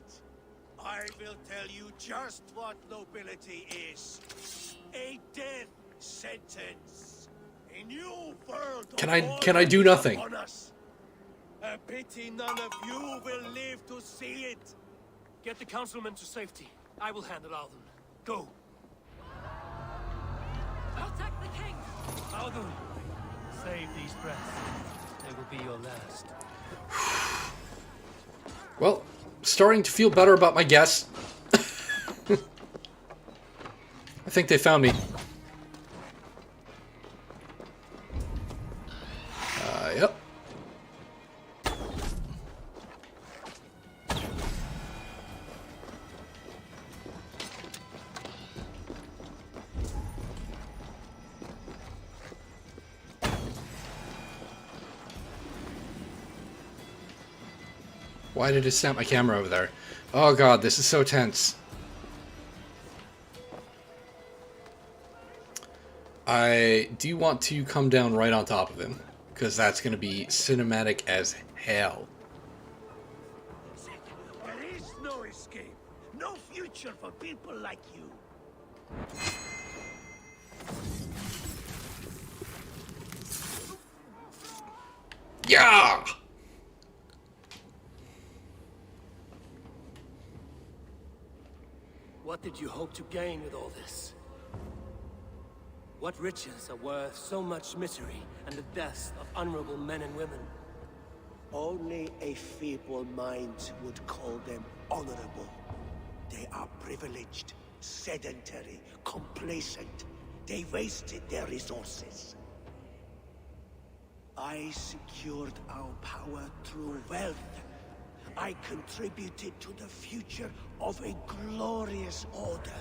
I will tell you just what nobility is. A death sentence. A new world Can I do nothing? upon us. A pity none of you will live to see it. Get the councilmen to safety. I will handle Audun. Go. Protect the king! Audun, save these breaths. They will be your last. Well, starting to feel better about my guess. I think they found me. Yep. Why did it snap my camera over there? Oh god, this is so tense. I do want to come down right on top of him, because that's going to be cinematic as hell. There is no escape, no future for people like you. Yeah! What did you hope to gain with all this? What riches are worth so much misery and the deaths of honorable men and women? Only a feeble mind would call them honorable. They are privileged, sedentary, complacent. They wasted their resources. I secured our power through wealth. I contributed to the future of a glorious order.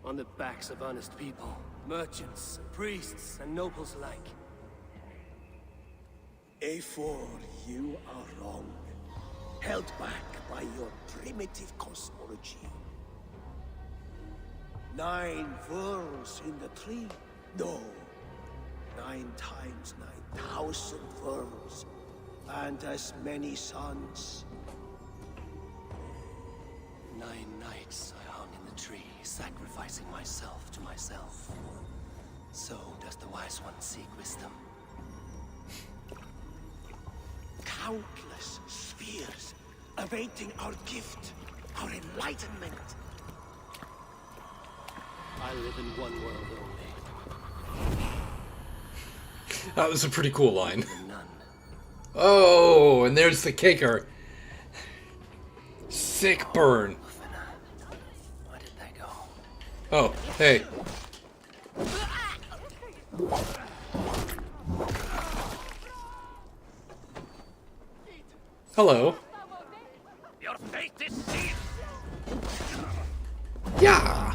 On the backs of honest people, merchants, priests, and nobles alike. Eivor, you are wrong. Held back by your primitive cosmology. 9 worlds in the tree? No. 9 times 9,000 worlds. And as many suns. 9 nights I hung in the tree, sacrificing myself to myself. So does the wise one seek wisdom. Countless spheres awaiting our gift, our enlightenment. I live in one world only. That was a pretty cool line. Oh, and there's the kicker. Sick burn. Where did they go? Oh, hey. Hello. Your fate is sealed. Yeah.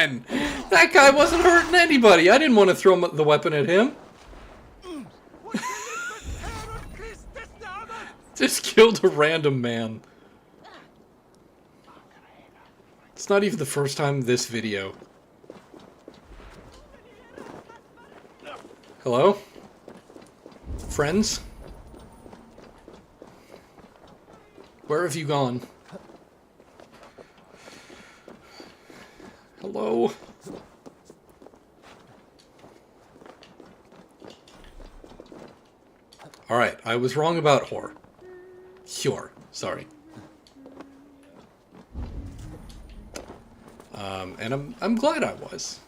on! That guy wasn't hurting anybody. I didn't want to throw the weapon at him. Just killed a random man. It's not even the first time this video. Hello? Friends? Where have you gone? Hello? Alright, I was wrong about Hor. Hjor, sorry. And I'm glad I was.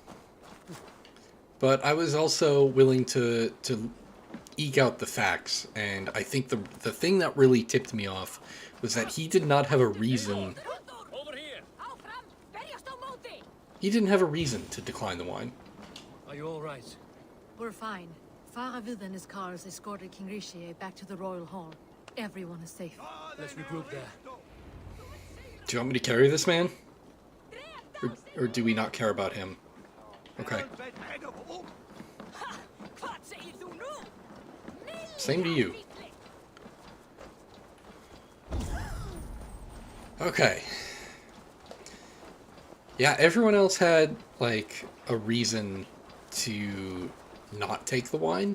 But I was also willing to eke out the facts, and I think the thing that really tipped me off was that he did not have a reason. He didn't have a reason to decline the wine. Are you all right? We're fine. Faravid and his cars escorted King Rishi back to the royal hall. Everyone is safe. Let's regroup there. Do you want me to carry this man? Or do we not care about him? Okay. Same to you. Okay. Yeah, everyone else had, like, a reason to not take the wine.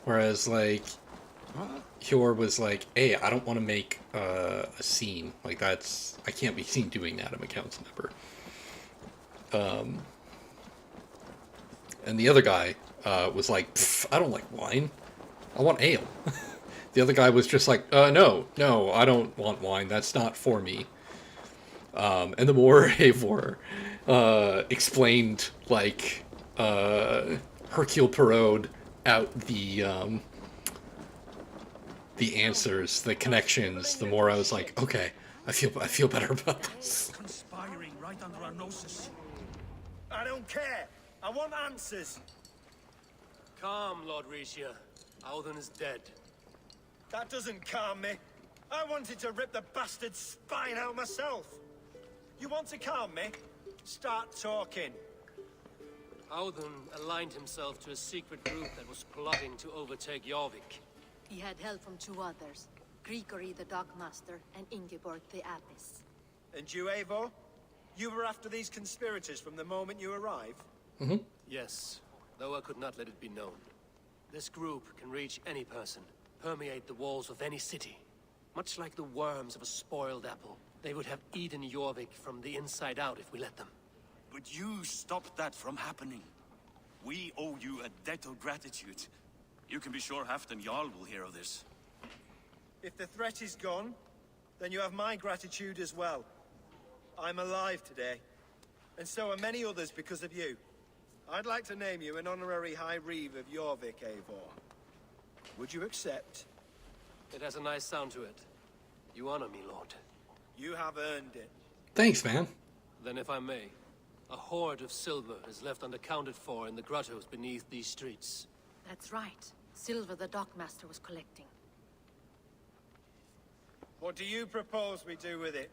Whereas, like, Hjor was like, hey, I don't want to make a scene. Like, I can't be seen doing that. I'm a council member. And the other guy was like, I don't like wine. I want ale. The other guy was just like, no, I don't want wine. That's not for me. And the more Eivor explained, like, Hercule Poirot out the answers, the connections, the more I was like, okay, I feel better about this. Conspiring right under our noses. I don't care. I want answers. Calm, Lord Rishi. Alden is dead. That doesn't calm me. I wanted to rip the bastard's spine out myself. You want to calm me? Start talking. Alden aligned himself to a secret group that was plotting to overtake Jorvik. He had help from two others, Grigory the Dockmaster and Ingeborg the Abbess. And you, Eivor? You were after these conspirators from the moment you arrived? Mm-hmm. Yes, though I could not let it be known. This group can reach any person, permeate the walls of any city. Much like the worms of a spoiled apple, they would have eaten Jorvik from the inside out if we let them. But you stopped that from happening. We owe you a debt of gratitude. You can be sure Halfdan Jarl will hear of this. If the threat is gone, then you have my gratitude as well. I'm alive today, and so are many others because of you. I'd like to name you an honorary High Reeve of Jorvik, Eivor. Would you accept? It has a nice sound to it. You honor me, Lord. You have earned it. Thanks, man. Then if I may, a hoard of silver is left unaccounted for in the grottos beneath these streets. That's right. Silver the Dockmaster was collecting. What do you propose we do with it?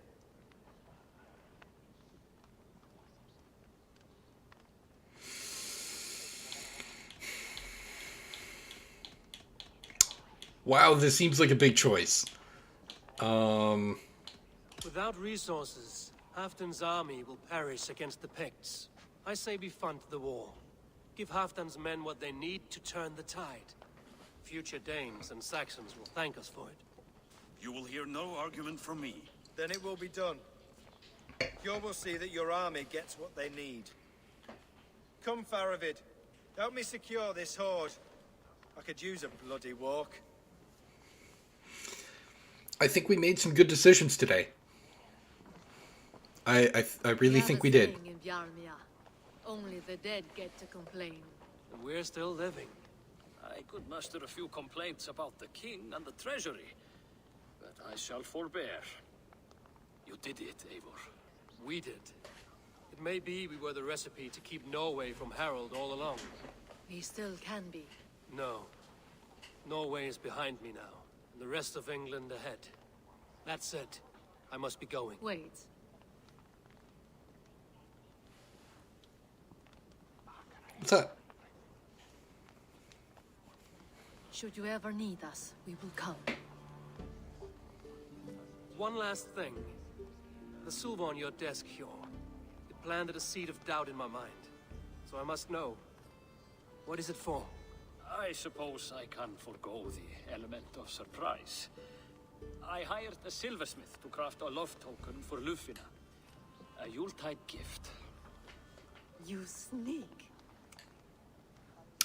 Wow, this seems like a big choice. Without resources, Halfdan's army will perish against the Picts. I say we fund the war. Give Halfdan's men what they need to turn the tide. Future Danes and Saxons will thank us for it. You will hear no argument from me. Then it will be done. You will see that your army gets what they need. Come, Faravid. Help me secure this hoard. I could use a bloody walk. I think we made some good decisions today. I really think we did. In Bjarmia, only the dead get to complain. And we're still living. I could muster a few complaints about the king and the treasury, but I shall forbear. You did it, Eivor. We did. It may be we were the recipe to keep Norway from Harald all along. We still can be. No. Norway is behind me now, and the rest of England ahead. That said, I must be going. Wait. What's up? Should you ever need us, we will come. One last thing. The silver on your desk, Hjor. It planted a seed of doubt in my mind. So I must know. What is it for? I suppose I can't forgo the element of surprise. I hired a silversmith to craft a love token for Lufina. A Yuletide gift. You sneak.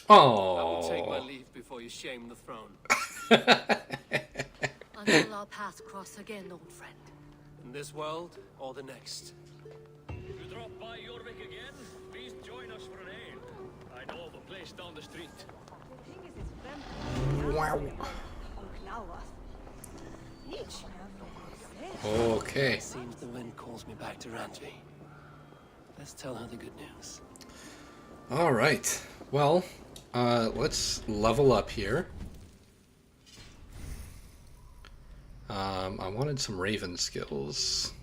Oh. I will take my leave before you shame the throne. Until our paths cross again, old friend. In this world or the next. If you drop by Jorvik again, please join us for an ale. I know of a place down the street. Wow. Okay. Seems the wind calls me back to Randvi. Let's tell her the good news. All right. Well, let's level up here. I wanted some Raven skills.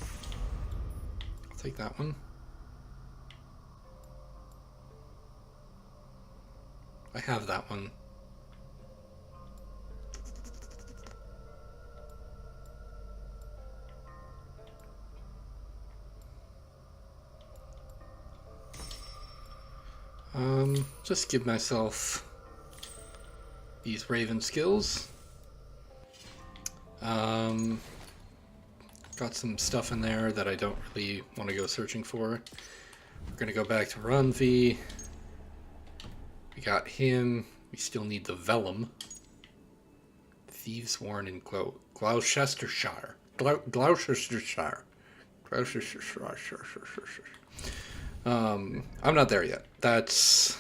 I'll take that one. I have that one. Just give myself these Raven skills. Got some stuff in there that I don't really want to go searching for. We're gonna go back to Randvi. We got him. We still need the Vellum. Thieves Warren in Gloucestershire. Gloucestershire. I'm not there yet. That's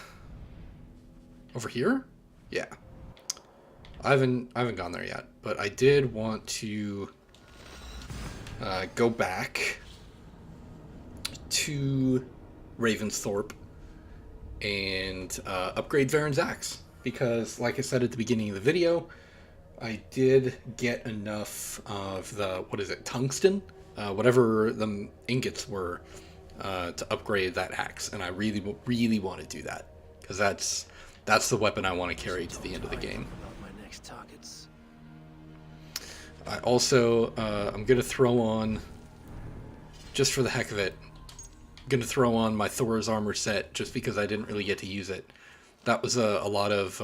over here? Yeah. I haven't gone there yet, but I did want to go back to Ravensthorpe and upgrade Varen's axe, because like I said at the beginning of the video, I did get enough of the, what is it, tungsten? Whatever the ingots were to upgrade that axe, and I really want to do that, because that's the weapon I want to carry to the end of the game. My next targets. I also, I'm going to throw on, just for the heck of it, I'm going to throw on my Thor's armor set, just because I didn't really get to use it. That was a lot of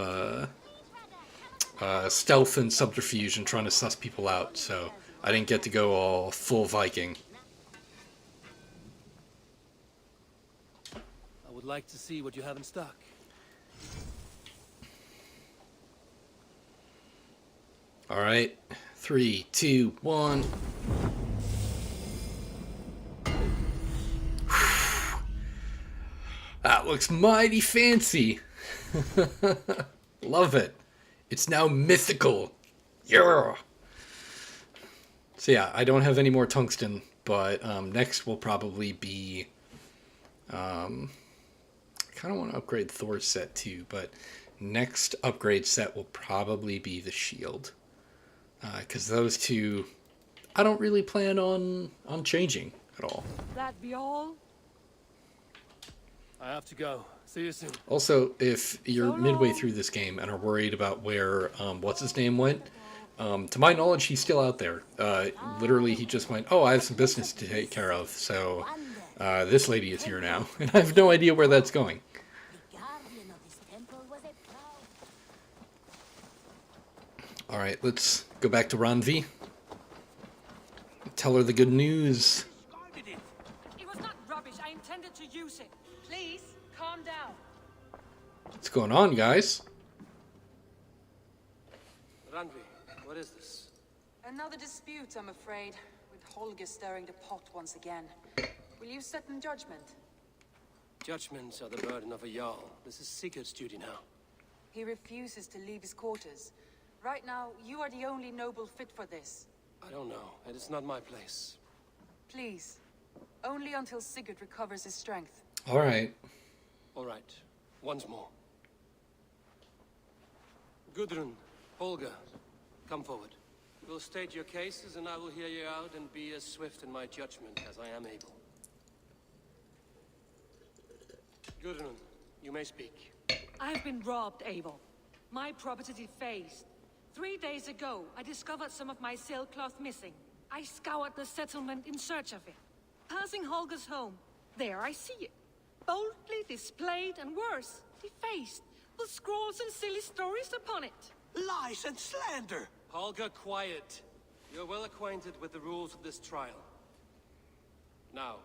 stealth and subterfuge and trying to suss people out, so I didn't get to go all full Viking. I would like to see what you have in stock. Alright, 3, 2, 1. That looks mighty fancy. Love it. It's now mythical. Yeah. So yeah, I don't have any more tungsten, but next will probably be... I kind of want to upgrade Thor's set too, but next upgrade set will probably be the shield. Because those two, I don't really plan on changing at all. That be all? I have to go. See you soon. Also, if you're midway through this game and are worried about where what's his name went, to my knowledge, he's still out there. Literally, he just went, oh, I have some business to take care of, so this lady is here now, and I have no idea where that's going. Alright, let's go back to Randvi. Tell her the good news. It was not rubbish. I intended to use it. Please, calm down. What's going on, guys? Randvi, what is this? Another dispute, I'm afraid, with Holger stirring the pot once again. Will you sit in judgment? Judgments are the burden of a Jarl. This is Sigurd's duty now. He refuses to leave his quarters. Right now, you are the only noble fit for this. I don't know. It is not my place. Please. Only until Sigurd recovers his strength. Alright. Alright. Once more. Gudrun, Holger, come forward. You will state your cases and I will hear you out and be as swift in my judgment as I am able. Gudrun, you may speak. I've been robbed, Eivor. My property defaced. 3 days ago, I discovered some of my sailcloth missing. I scoured the settlement in search of it. Passing Holger's home, there I see it. Boldly displayed and worse, defaced, with scrolls and silly stories upon it. Lies and slander! Holger, quiet. You're well acquainted with the rules of this trial. Now,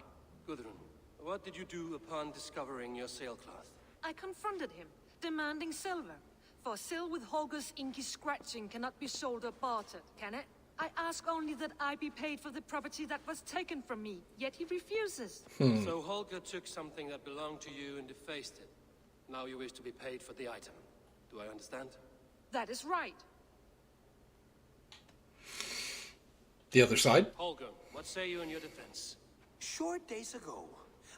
Gudrun, what did you do upon discovering your sailcloth? I confronted him, demanding silver. For sil with Holger's inky scratching cannot be sold or bartered, can it? I ask only that I be paid for the property that was taken from me, yet he refuses. So Holger took something that belonged to you and defaced it. Now you wish to be paid for the item. Do I understand? That is right. The other side? Holger, what say you in your defense? Short days ago,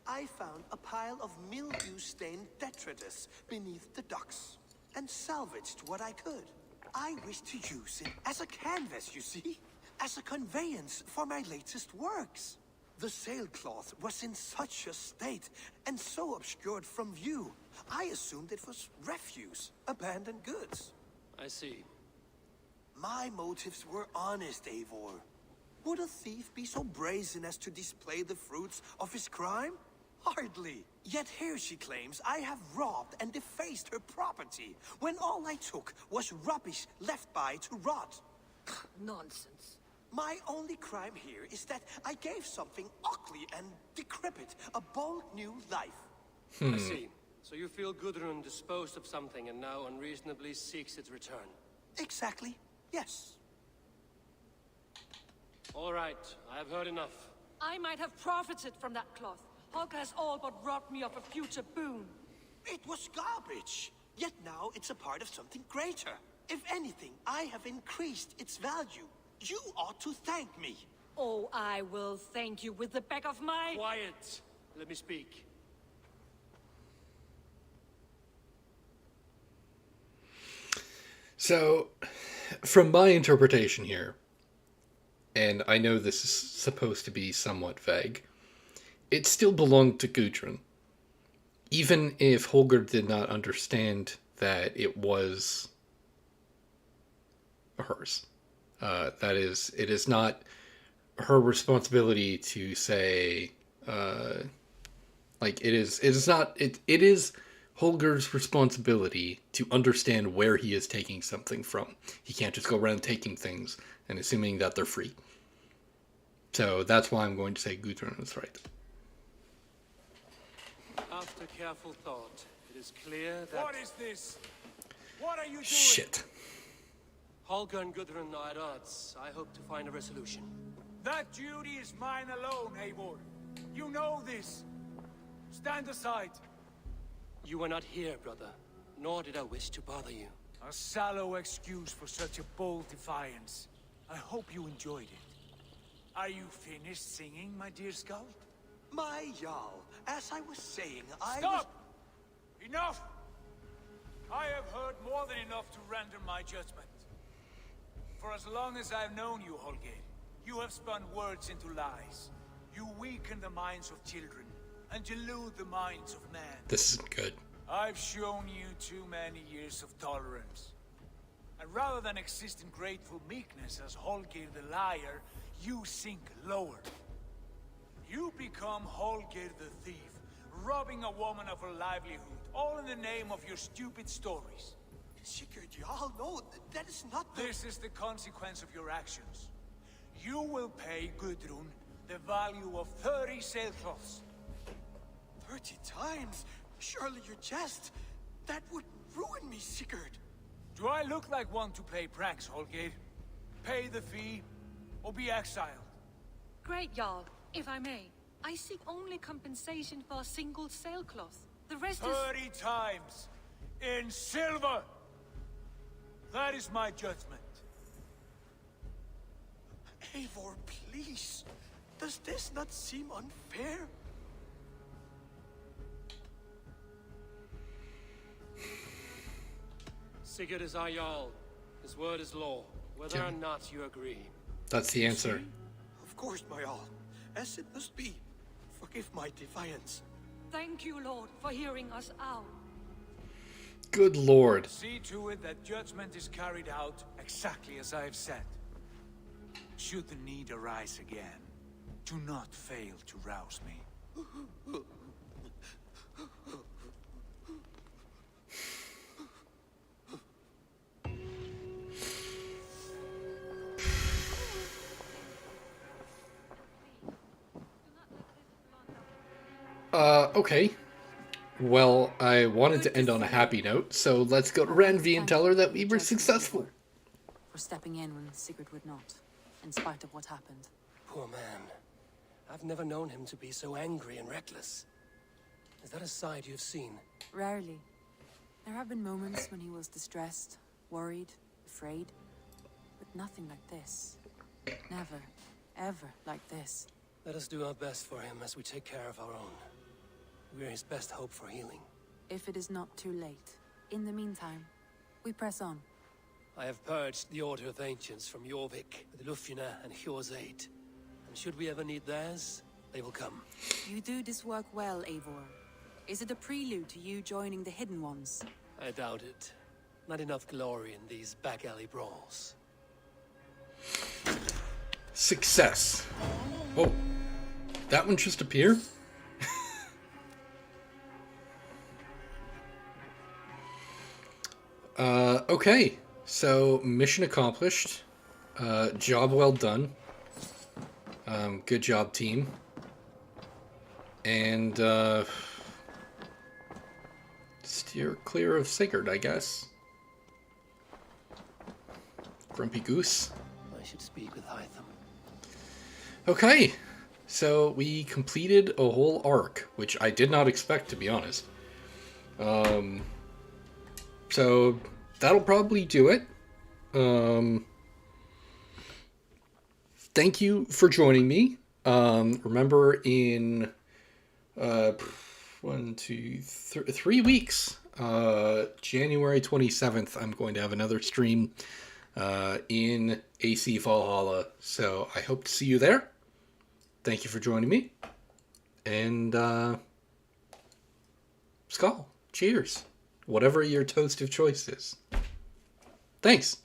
I found a pile of mildew-stained detritus beneath the docks, and salvaged what I could. I wish to use it as a canvas, you see? As a conveyance for my latest works. The sailcloth was in such a state, and so obscured from view, I assumed it was refuse, abandoned goods. I see. My motives were honest, Eivor. Would a thief be so brazen as to display the fruits of his crime? Hardly. Yet here she claims I have robbed and defaced her property, when all I took was rubbish left by to rot. Nonsense. My only crime here is that I gave something ugly and decrepit a bold new life. I see. So you feel Gudrun disposed of something and now unreasonably seeks its return? Exactly. Yes. All right, I have heard enough. I might have profited from that cloth. Holger has all but robbed me of a future boon. It was garbage. Yet now it's a part of something greater. If anything, I have increased its value. You ought to thank me. Oh, I will thank you with the back of my... Quiet! Let me speak. So, from my interpretation here, and I know this is supposed to be somewhat vague, it still belonged to Gudrun. Even if Holger did not understand that it was hers. That is, it is not her responsibility to say, it is Holger's responsibility to understand where he is taking something from. He can't just go around taking things and assuming that they're free. So that's why I'm going to say Gudrun is right. After careful thought, it is clear that... What is this? What are you doing? Shit. Holger and Gudrun are at odds. I hope to find a resolution. That duty is mine alone, Eivor. You know this. Stand aside. You were not here, brother. Nor did I wish to bother you. A sallow excuse for such a bold defiance. I hope you enjoyed it. Are you finished singing, my dear Skal? My Jarl, as I was saying, Stop! Enough! I have heard more than enough to render my judgment. For as long as I've known you, Holger, you have spun words into lies. You weaken the minds of children, and delude the minds of men. This isn't good. I've shown you too many years of tolerance. And rather than exist in grateful meekness as Holger the liar, you sink lower. You become Holger the thief, robbing a woman of her livelihood, all in the name of your stupid stories. Sigurd, Jarl, no, that is not the... This is the consequence of your actions. You will pay Gudrun the value of 30 sailcloths. 30 times? Surely you jest. That would ruin me, Sigurd. Do I look like one to play pranks, Holger? Pay the fee, or be exiled. Great, Jarl. If I may, I seek only compensation for a single sailcloth. The rest 30 times! In silver! That is my judgment. Eivor, please. Does this not seem unfair? Sigurd is our Jarl. His word is law, whether or not you agree. That's the answer. Of course, my Jarl. As it must be. Forgive my defiance. Thank you, Lord, for hearing us out. Good Lord. See to it that judgment is carried out exactly as I have said. Should the need arise again, do not fail to rouse me. Okay. Well, I wanted to end on a happy note, so let's go to Ranvi and tell her that we were successful. For stepping in when Sigurd would not, in spite of what happened. Poor man. I've never known him to be so angry and reckless. Is that a side you've seen? Rarely. There have been moments when he was distressed, worried, afraid, but nothing like this. Never, ever like this. Let us do our best for him as we take care of our own. We're his best hope for healing. If it is not too late. In the meantime, we press on. I have purged the Order of Ancients from Jorvik with Lufina and Hjor's aid. And should we ever need theirs, they will come. You do this work well, Eivor. Is it a prelude to you joining the Hidden Ones? I doubt it. Not enough glory in these back alley brawls. Success. Oh, that one just appeared? Okay, so mission accomplished. Job well done. Good job, team. And, steer clear of Sigurd, I guess. Grumpy Goose. I should speak with Hytham. Okay, so we completed a whole arc, which I did not expect, to be honest. So that'll probably do it. Thank you for joining me. Remember in 3 weeks, January 27th, I'm going to have another stream in AC Valhalla. So I hope to see you there. Thank you for joining me. And Skal. Cheers. Whatever your toast of choice is. Thanks.